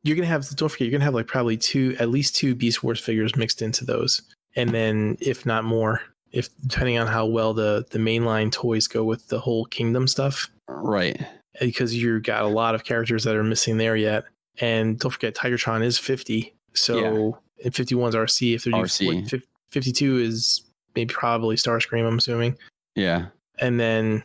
You're gonna have. Don't forget, you're gonna have like probably at least two Beast Wars figures mixed into those, and then if not more, if depending on how well the mainline toys go with the whole Kingdom stuff. Right. Because you got a lot of characters that are missing there yet, and don't forget Tigertron is 50. So and 51's RC. If they're RC. 52 is maybe probably Starscream, I'm assuming. Yeah. And then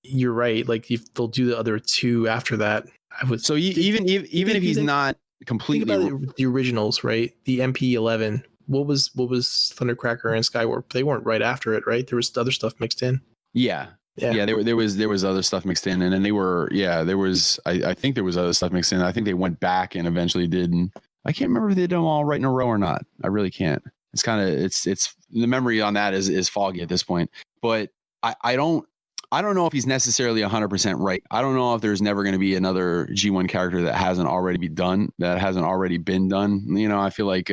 you're right. Like if they'll do the other two after that, I would. So even if he's not completely the originals, right? The MP11. What was Thundercracker and Skywarp? They weren't right after it, right? There was other stuff mixed in. Yeah. There was other stuff mixed in, and then there was I think there was other stuff mixed in. I think they went back and eventually did. And I can't remember if they did them all right in a row or not. I really can't. It's kind of it's the memory on that is foggy at this point. But I don't know if he's necessarily 100% right. I don't know if there's never going to be another G1 character that hasn't already been done. I feel like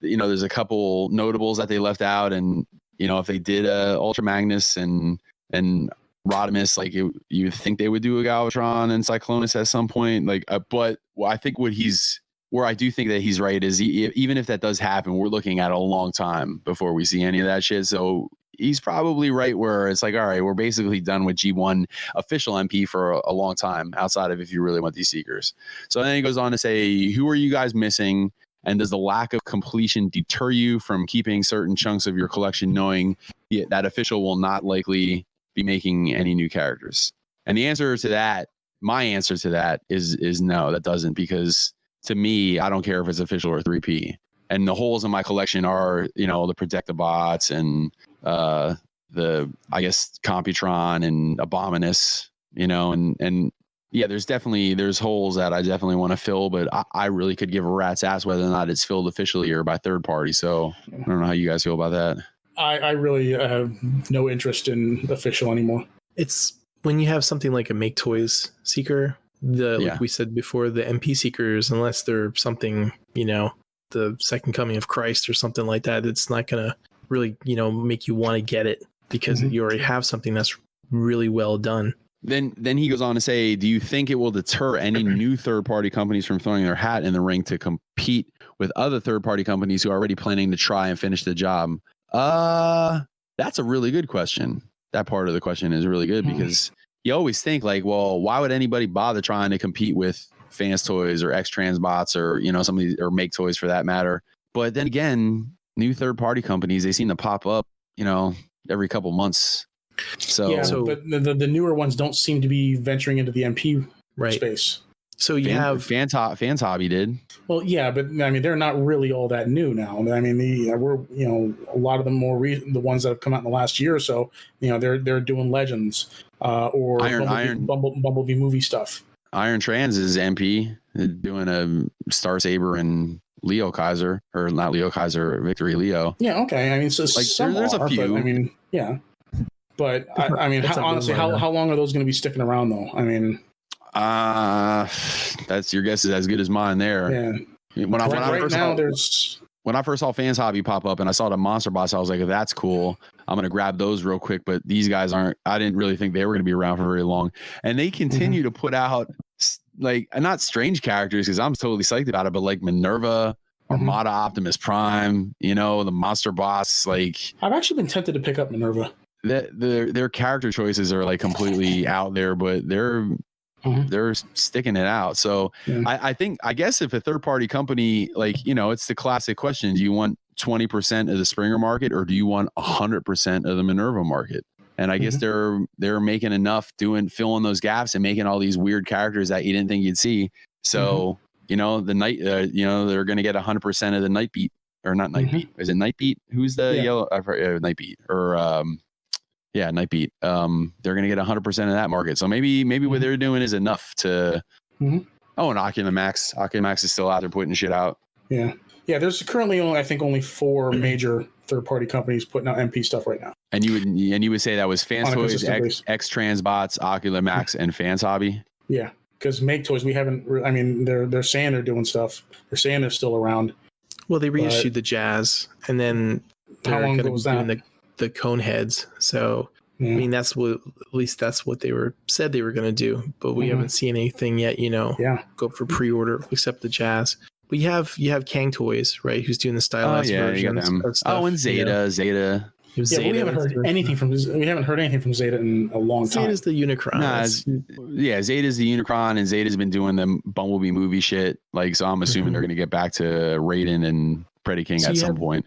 there's a couple notables that they left out, and if they did Ultra Magnus and Rodimus, like you would think they would do a Galvatron and Cyclonus at some point. But I think where I do think that he's right is even if that does happen, we're looking at a long time before we see any of that shit. So he's probably right where it's like, all right, we're basically done with G1 official MP for a long time outside of if you really want these Seekers. So then he goes on to say, who are you guys missing? And does the lack of completion deter you from keeping certain chunks of your collection knowing that official will not likely be making any new characters? And the answer to that, my answer to that is no, that doesn't, because to me, I don't care if it's official or 3P. And the holes in my collection are, the Protectobots and the, I guess, Computron and Abominus, and yeah, there's holes that I definitely want to fill, but I really could give a rat's ass whether or not it's filled officially or by third party. So I don't know how you guys feel about that. I really have no interest in official anymore. It's when you have something like a Make Toys Seeker, like we said before, the MP Seekers, unless they're something, the second coming of Christ or something like that, it's not going to really, make you want to get it because you already have something that's really well done. Then he goes on to say, do you think it will deter any new third-party companies from throwing their hat in the ring to compete with other third-party companies who are already planning to try and finish the job? That's a really good question. That part of the question is really good because you always think like, well, why would anybody bother trying to compete with Fans Toys or X-Transbots or, some of these, or Make Toys for that matter? But then again, new third-party companies, they seem to pop up, every couple months. But the newer ones don't seem to be venturing into the MP space. So you have Fans Hobby did. Well, yeah, but I mean they're not really all that new now. I mean we're a lot of them the ones that have come out in the last year or so. They're doing Legends or Bumblebee movie stuff. Iron Trans is MP doing a Star Saber and Leo Kaiser, or not Leo Kaiser, Victory Leo. Yeah, okay. I mean, so like there's a few. But, I mean, yeah. But I mean, honestly, how long are those going to be sticking around though? I mean, that's your guess is as good as mine there. Yeah. When I first saw Fans Hobby pop up and I saw the Monster Boss, I was like, that's cool. I'm going to grab those real quick. But these guys I didn't really think they were going to be around for very long. And they continue to put out like, not strange characters because I'm totally psyched about it, but like Minerva, Armada Optimus Prime, the Monster Boss. Like, I've actually been tempted to pick up Minerva. Their character choices are like completely out there, but they're sticking it out. So I guess if a third party company, like, it's the classic question, do you want 20% of the Springer market or do you want 100% of the Minerva market? And I guess they're making enough filling those gaps and making all these weird characters that you didn't think you'd see. So, the night, they're going to get 100% of the Nightbeat, or not Nightbeat. Is it Nightbeat? Who's the yellow? Nightbeat or, Nightbeat. They're going to get 100% of that market. So maybe what they're doing is enough to. And Oculamax. Oculamax is still out there putting shit out. Yeah. There's currently only 4 major third-party companies putting out MP stuff right now. And you would say that was Fans Toys, X-Transbots, Oculamax, and Fans Hobby. Yeah, because Make Toys, we haven't. I mean, they're saying they're doing stuff. They're saying they're still around. Well, they reissued the Jazz, and then how long ago was that? The cone heads. So I mean, that's what they said they were going to do, but we haven't seen anything yet. Go for pre-order except the Jazz. But you have Kang Toys, right? Who's doing the stylized versions of stuff. And Zeta. Zeta, but we haven't heard anything from Zeta in a long time. Zeta's the Unicron. Zeta's the Unicron, and Zeta's been doing the Bumblebee movie shit. Like, so I'm assuming they're going to get back to Raiden and Pretty King at some point.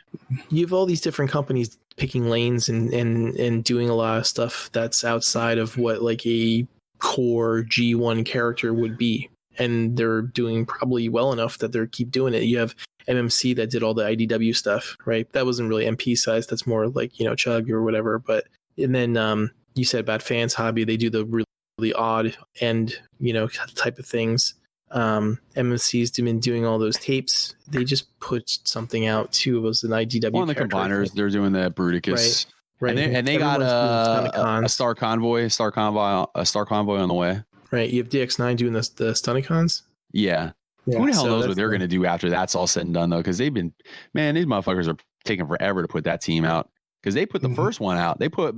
You have all these different companies picking lanes and doing a lot of stuff that's outside of what like a core G1 character would be. And they're doing probably well enough that they keep doing it. You have MMC that did all the IDW stuff, right? That wasn't really MP size. That's more like, Chug or whatever. And then you said about Fans Hobby, they do the really odd end, type of things. MMC's been doing all those tapes. They just put something out too. It was an IDW. One of the combiners, they're doing the Bruticus. Right. And they got a Star Convoy on the way. Right, you have DX9 doing the Stunnicons. Yeah. Who the hell knows what they're going to do after that's all said and done, though? Because these motherfuckers are taking forever to put that team out. Because they put the first one out. They put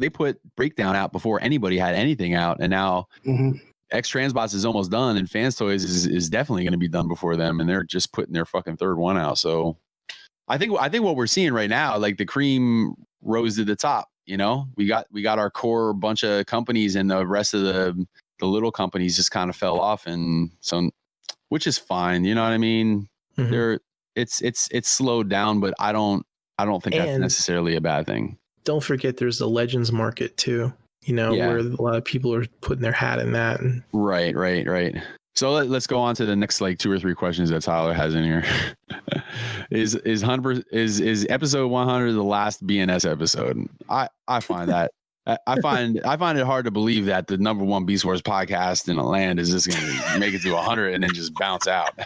Breakdown out before anybody had anything out. And now X-Transbots is almost done, and Fans Toys is definitely going to be done before them. And they're just putting their fucking third one out. So I think what we're seeing right now, like the cream rose to the top. We got our core bunch of companies, and the rest of the little companies just kind of fell off, and so, which is fine. You know what I mean? It's slowed down, but I don't think that's necessarily a bad thing. Don't forget there's the Legends market too, where a lot of people are putting their hat in that. Right. So let's go on to the next 2 or 3 questions that Tyler has in here. Is episode 100 the last BNS episode? I find that I find it hard to believe that the number one Beast Wars podcast in the land is just going to make it to 100 and then just bounce out.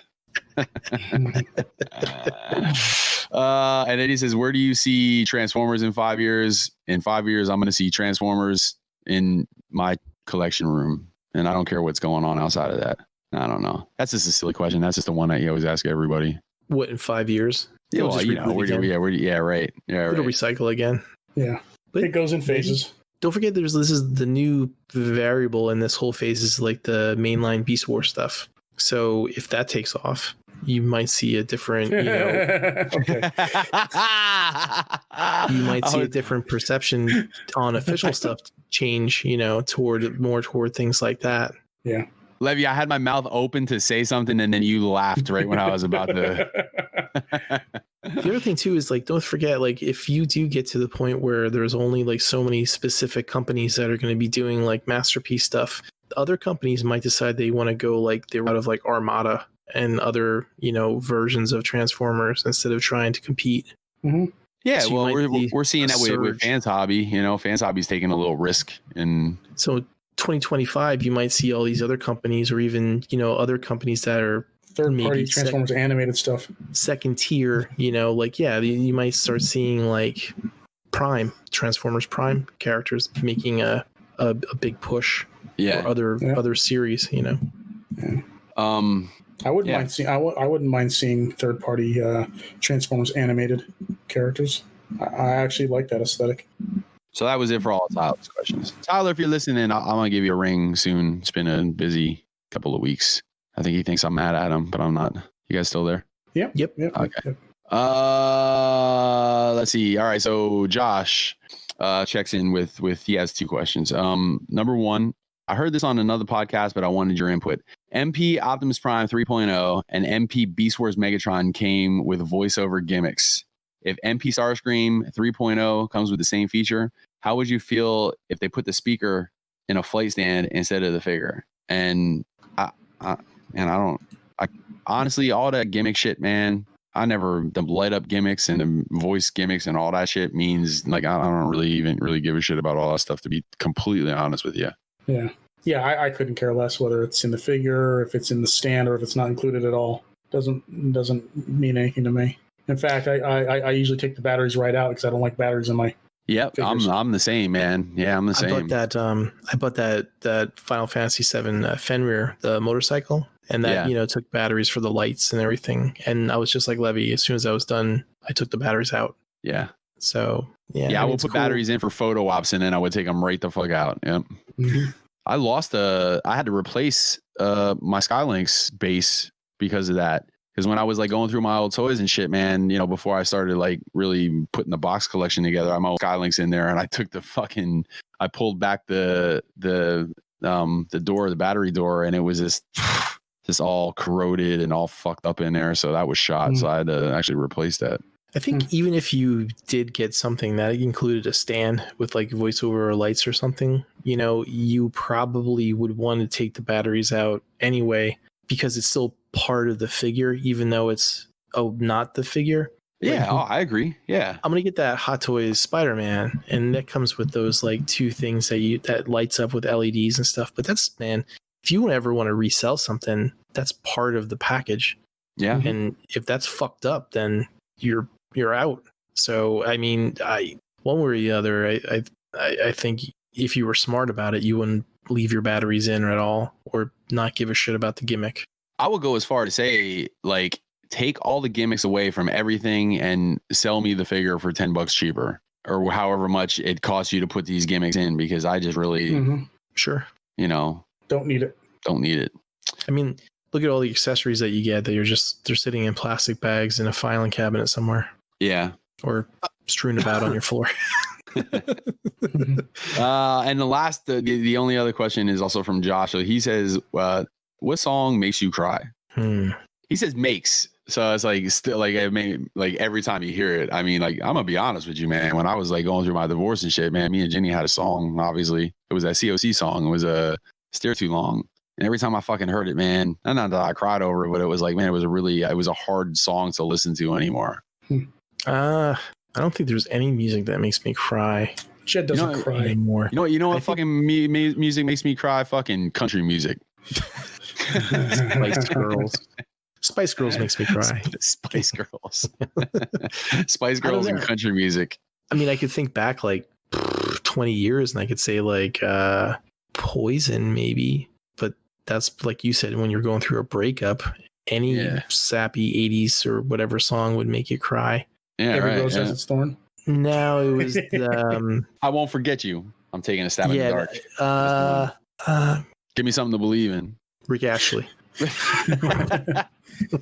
And then he says, where do you see Transformers in 5 years? In 5 years, I'm going to see Transformers in my collection room. And I don't care what's going on outside of that. I don't know. That's just a silly question. That's just the one that you always ask everybody. What, in 5 years? Yeah, well, you know, right. Yeah, right. It'll recycle again. Yeah. But it goes in phases. Don't forget, this is the new variable in this whole phase is like the mainline Beast War stuff. So if that takes off, you might see a different, you might see a different perception on official stuff change, toward things like that. Yeah. Levy, I had my mouth open to say something, and then you laughed right when I was about to. The other thing too is like, don't forget, like if you do get to the point where there's only like so many specific companies that are going to be doing like masterpiece stuff, other companies might decide they want to go like the route of like Armada and other, versions of Transformers instead of trying to compete. Mm-hmm. Yeah, so well, we're seeing that with Fans Hobby. Fans Hobby's taking a little risk, and so 2025, you might see all these other companies, or even other companies that are third-party Transformers animated stuff, second tier. You might start seeing like Transformers Prime characters making a big push. Yeah, or other series. Yeah. I wouldn't mind seeing. I wouldn't mind seeing third-party Transformers animated characters. I actually like that aesthetic. So that was it for all Tyler's questions. Tyler, if you're listening, I'm gonna give you a ring soon. It's been a busy couple of weeks. I think he thinks I'm mad at him, but I'm not. You guys still there? Yep. Okay. Yep. Let's see. All right. So Josh checks in with he has two questions. Number one, I heard this on another podcast, but I wanted your input. MP Optimus Prime 3.0 and MP Beast Wars Megatron came with voiceover gimmicks. If MP Starscream 3.0 comes with the same feature, how would you feel if they put the speaker in a flight stand instead of the figure? And I honestly, all that gimmick shit, man, the light up gimmicks and the voice gimmicks and all that shit means like, I don't really give a shit about all that stuff, to be completely honest with you. Yeah. I couldn't care less whether it's in the figure, if it's in the stand, or if it's not included at all. Doesn't mean anything to me. In fact, I usually take the batteries right out because I don't like batteries in my. Yep, figures. I'm the same, man. Yeah, I'm the same. I bought that Final Fantasy VII Fenrir, the motorcycle, and that took batteries for the lights and everything. And I was just like Levy. As soon as I was done, I took the batteries out. Yeah. So I will put batteries in for photo ops, and then I would take them right the fuck out. Yep. Mm-hmm. I had to replace my Skylink's base because of that. Because when I was like going through my old toys and shit, man, before I started like really putting the box collection together, I had my old Skylinks in there, and I took I pulled back the door, the battery door, and it was just all corroded and all fucked up in there. So that was shot. Mm-hmm. So I had to actually replace that. I think even if you did get something that included a stand with like voiceover or lights or something, you probably would want to take the batteries out anyway, because it's still part of the figure, even though it's not the figure. Yeah, I agree. Yeah, I'm gonna get that Hot Toys Spider-Man, and that comes with those like two things that lights up with LEDs and stuff. But that's, man, if you ever want to resell something, that's part of the package. Yeah, and if that's fucked up, then you're out. So I mean, one way or the other, I think if you were smart about it, you wouldn't leave your batteries in at all, or not give a shit about the gimmick. I would go as far to say, like, take all the gimmicks away from everything and sell me the figure for $10 cheaper, or however much it costs you to put these gimmicks in, because I just really, sure, don't need it. I mean, look at all the accessories that you get that they're sitting in plastic bags in a filing cabinet somewhere. Yeah. Or strewn about on your floor. And the only other question is also from Josh. So he says, what song makes you cry? He says makes. So it's like still like every time you hear it. I mean, like, I'm gonna be honest with you, man. When I was like going through my divorce and shit, man, me and Jenny had a song. Obviously, it was that COC song. It was a Steer Too Long. And every time I fucking heard it, man, not that I cried over it, but it was like, man, it was a hard song to listen to anymore. I don't think there's any music that makes me cry. Jed doesn't cry anymore. You know what fucking music makes me cry? Fucking country music. Spice Girls. Spice Girls makes me cry. Spice Girls. Spice Girls and country music. I mean, I could think back like 20 years and I could say like Poison maybe, but that's like you said, when you're going through a breakup, any sappy 80s or whatever song would make you cry. Yeah, Every Rose Has Its Thorn. No, it was I Won't Forget You. I'm taking a stab in the dark. Give me something to believe in. Rick Ashley.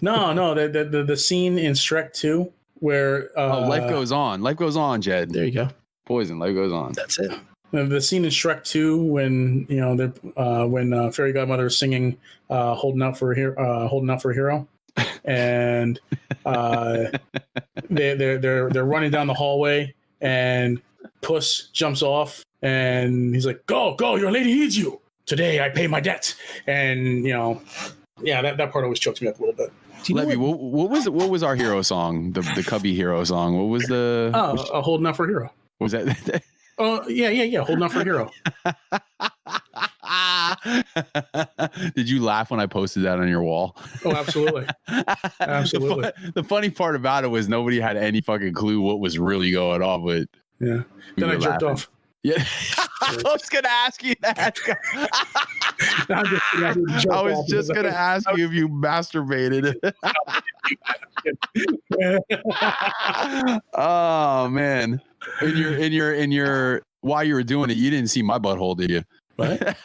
No, the scene in Shrek 2 where Life Goes On. Life Goes On, Jed. There you go. Poison. Life Goes On. That's it. The scene in Shrek 2 when when Fairy Godmother is singing "Holding Out for a Hero," and they're running down the hallway, and Puss jumps off, and he's like, "Go, your lady needs you. Today I pay my debt," and that part always chokes me up a little bit. Levy, what was our hero song? The Cubby hero song. What was the? Holding Out for a Hero. Was that? Oh yeah. Holding Out for a Hero. Did you laugh when I posted that on your wall? Oh, absolutely. Absolutely. The funny part about it was nobody had any fucking clue what was really going on, but yeah. Then I jerked off. Yeah. I was gonna ask you that. I was just gonna ask you if you masturbated. Oh man. In your while you were doing it, you didn't see my butthole, did you? What?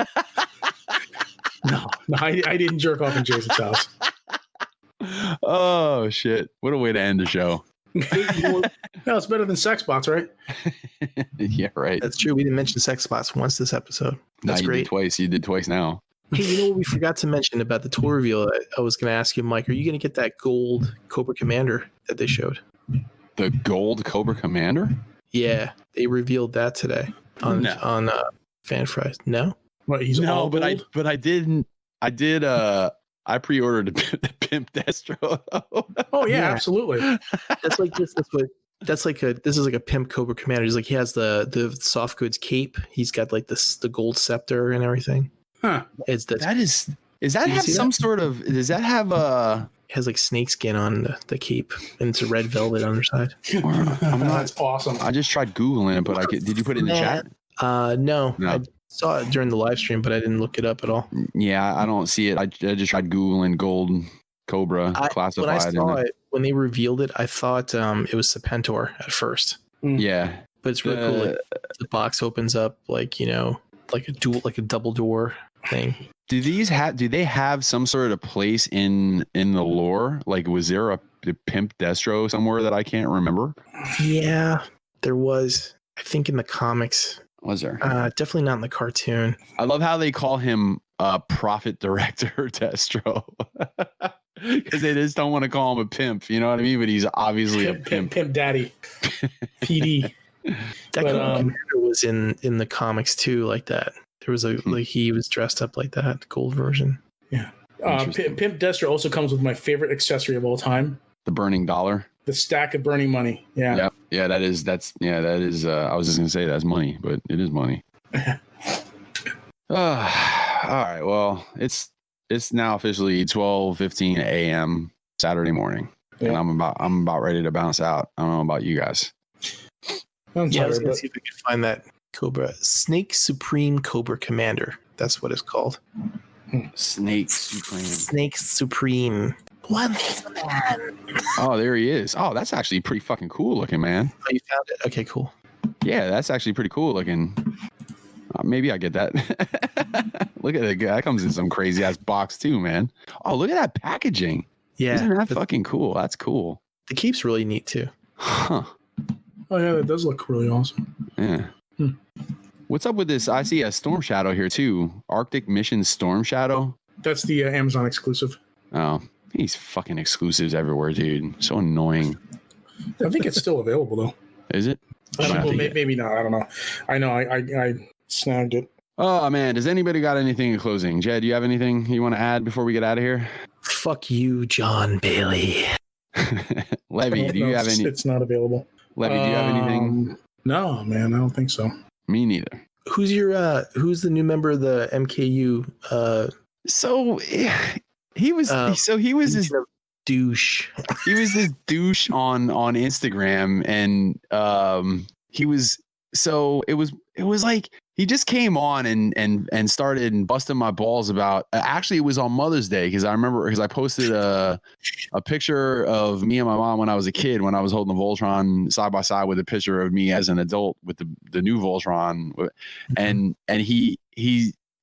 No, I didn't jerk off in Jason's house. Oh shit! What a way to end the show. No, it's better than sex bots, right? Yeah, right. That's true. We didn't mention sex spots once this episode. That's great. You did twice now. Hey, you know what we forgot to mention about the tour reveal? I was going to ask you, Mike, are you going to get that gold Cobra Commander that they showed? The gold Cobra Commander? Yeah, they revealed that today on Fan Fries. No? What, he's all gold? I didn't. I pre-ordered the Pimp Destro. Oh yeah, absolutely. That's like this. This is like a Pimp Cobra Commander. He's like, he has the soft goods cape. He's got like the gold scepter and everything. Huh? Does that have some sort of? Does that have a? It has like snakeskin on the cape, and it's a red velvet underside. That's awesome. I just tried Googling it, but did you put it in the chat? No. I saw it during the live stream, but I didn't look it up at all. Yeah, I don't see it. I just tried Googling gold Cobra classified. When I saw it, when they revealed it, I thought it was Serpentor at first. Yeah, but it's really cool. Like, the box opens up like a double door thing. Do they have some sort of place in the lore? Like, was there a Pimp Destro somewhere that I can't remember? Yeah, there was. I think in the comics. Was there? Definitely not in the cartoon. I love how they call him Profit Director Destro. Because they just don't want to call him a pimp, you know what I mean? But he's obviously a pimp. Pimp daddy. PD. That commander was in the comics too, like that. There was like he was dressed up like that, gold version. Yeah. Pimp Destro also comes with my favorite accessory of all time. The burning dollar. The stack of burning money. Yeah. Yep. Yeah, that is I was just gonna say that's money, but it is money. All right. Well, it's now officially 12:15 a.m. Saturday morning. Yeah. And I'm about ready to bounce out. I don't know about you guys. I was gonna see if I could find that Cobra Snake Supreme Cobra Commander. That's what it's called. Snake Supreme. Snake Supreme. Once a man. Oh, there he is. Oh, that's actually pretty fucking cool looking, man. Oh, you found it? Okay, cool. Yeah, that's actually pretty cool looking. Maybe I get that. Look at it. That comes in some crazy ass box too, man. Oh, look at that packaging. Yeah. Isn't that fucking cool? That's cool. The cape's really neat too. Huh. Oh yeah, that does look really awesome. Yeah. What's up with this? I see a Storm Shadow here too. Arctic Mission Storm Shadow. That's the Amazon exclusive. Oh, these fucking exclusives everywhere, dude. So annoying. I think it's still available though. Is it? I don't know. Maybe not. I don't know. I know. I snagged it. Oh man, does anybody got anything in closing? Jed, do you have anything you want to add before we get out of here? Fuck you, John Bailey. Levy, do you have any? It's not available. Levy, do you have anything? No, man, I don't think so. Me neither. Who's the new member of the MKU? So he was this douche. He was this douche on Instagram, and it was like he just came on and started busting my balls about. Actually, it was on Mother's Day because I posted a picture of me and my mom when I was a kid, when I was holding the Voltron side by side with a picture of me as an adult with the new Voltron, and he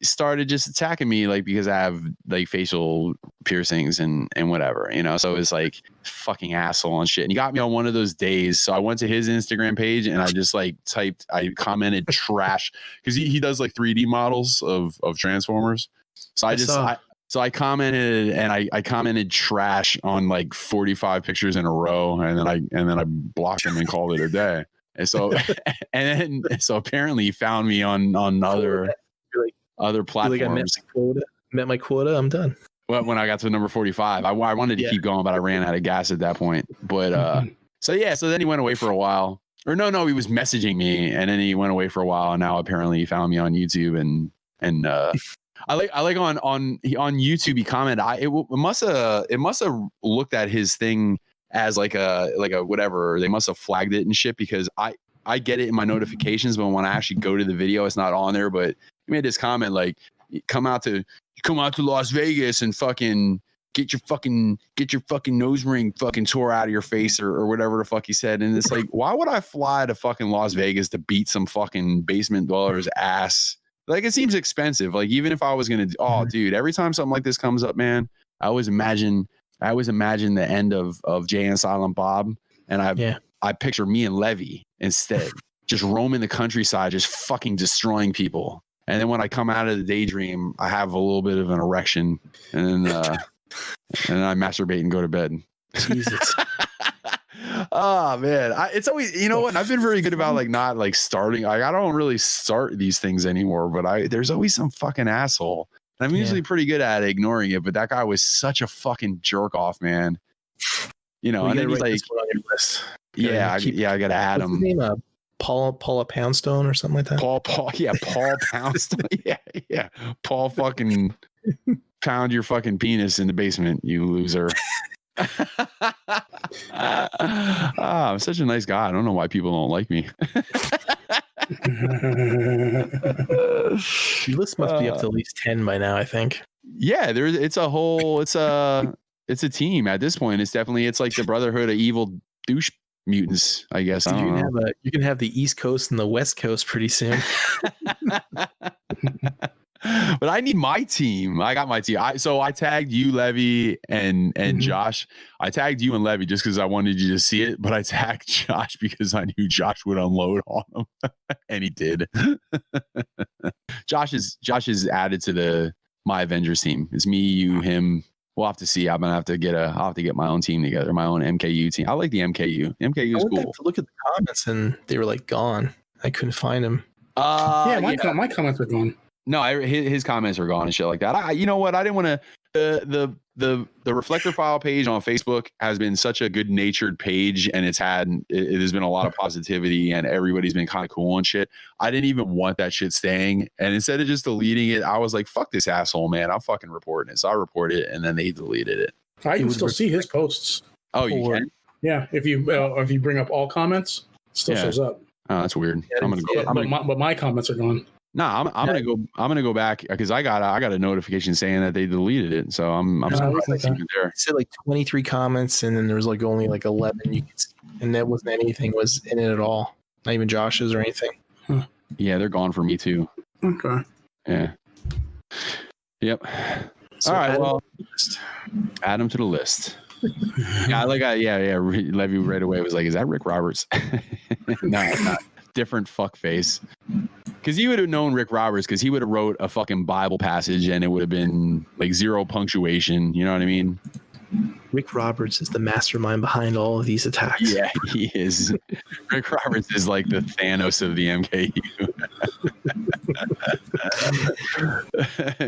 started just attacking me like because I have like facial piercings and whatever, you know. So it's like fucking asshole and shit. And he got me on one of those days. So I went to his Instagram page and I just like I commented trash because he does like 3D models of Transformers. So I commented and I commented trash on like 45 pictures in a row, and then I blocked him and called it a day. And so so apparently he found me on other platforms. Met my quota. I'm done. Well, when I got to number 45, I wanted to keep going, but I ran out of gas at that point. But so then he went away for a while. Or no, he was messaging me, and then he went away for a while. And now apparently he found me on YouTube, and I like on YouTube he commented. It must have looked at his thing as like a whatever. They must have flagged it and shit, because I get it in my notifications, but when I actually go to the video, it's not on there. But he made this comment like, come out to Las Vegas and fucking get your fucking nose ring fucking tore out of your face or whatever the fuck he said. And it's like, why would I fly to fucking Las Vegas to beat some fucking basement dweller's ass? Like, it seems expensive. Like, even if I was going to, dude, every time something like this comes up, man, I always imagine the end of Jay and Silent Bob. And I picture me and Levy instead, just roaming the countryside, just fucking destroying people. And then when I come out of the daydream, I have a little bit of an erection, and then I masturbate and go to bed. Jesus. Oh man, it's always, you know what? I've been very good about like not like starting. Like, I don't really start these things anymore, but there's always some fucking asshole. And I'm usually pretty good at ignoring it, but that guy was such a fucking jerk off, man. You know, and then he's like, I gotta add him. What's his name? Paula Poundstone or something like that. Paul Poundstone. yeah. Paul fucking pound your fucking penis in the basement, you loser. I'm such a nice guy. I don't know why people don't like me. Your list must be up to at least 10 by now, I think. Yeah, it's a team at this point. It's like the Brotherhood of Evil douche mutants, I guess. So you can have the East Coast and the West Coast pretty soon. But I need my team. I got my team. So I tagged you, Levy, and Josh. I tagged you and Levy just because I wanted you to see it, but I tagged Josh because I knew Josh would unload on him, and he did. Josh is added to my Avengers team. It's me, you, him. We'll have to see. I'll have to get my own team together, my own MKU team. I like the MKU. MKU is cool. To look at the comments and they were like gone. I couldn't find them. My comments were gone. No, his comments are gone and shit like that. You know what? I didn't want to. The Reflector File page on Facebook has been such a good natured page, and it has been a lot of positivity, and everybody's been kind of cool and shit. I didn't even want that shit staying, and instead of just deleting it, I was like, "Fuck this asshole, man! I'm fucking reporting it." So I reported it, and then they deleted it. I can still see his posts. Oh, you can? Yeah, if you bring up all comments, it still shows up. Oh, that's weird. I'm gonna go. But my comments are gone. No, I'm gonna go back because I got a notification saying that they deleted it. So I'm surprised it's even there. It said like 23 comments, and then there was like only like 11 you could see, and that wasn't anything was in it at all. Not even Josh's or anything. Huh. Yeah, they're gone for me too. Okay. Yeah. Yep. So all right. Well, add them to the list. Levy right away was like, "Is that Rick Roberts?" No, it's not. Different fuck face. Because you would have known Rick Roberts because he would have wrote a fucking Bible passage and it would have been like zero punctuation. You know what I mean? Rick Roberts is the mastermind behind all of these attacks. Yeah, he is. Rick Roberts is like the Thanos of the MKU.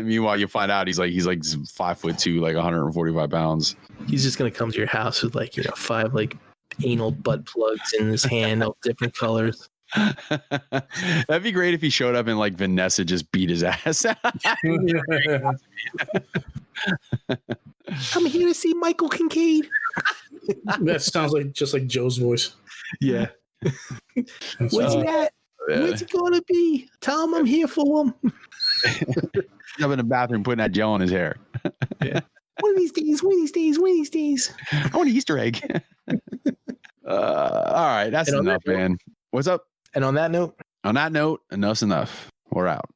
Meanwhile, you find out he's like 5'2", like 145 pounds. He's just gonna come to your house with 5 like anal butt plugs in his hand of different colors. That'd be great if he showed up and like Vanessa just beat his ass. I'm here to see Michael Kincaid. That sounds like just like Joe's voice. Yeah. Where's he at? Where's he gonna be? Tell him I'm here for him. Up in the bathroom putting that gel in his hair. Yeah. One of these days, one of these days, one of these days. I want an Easter egg. All right, that's enough, man. What's up? And on that note, enough's enough. We're out.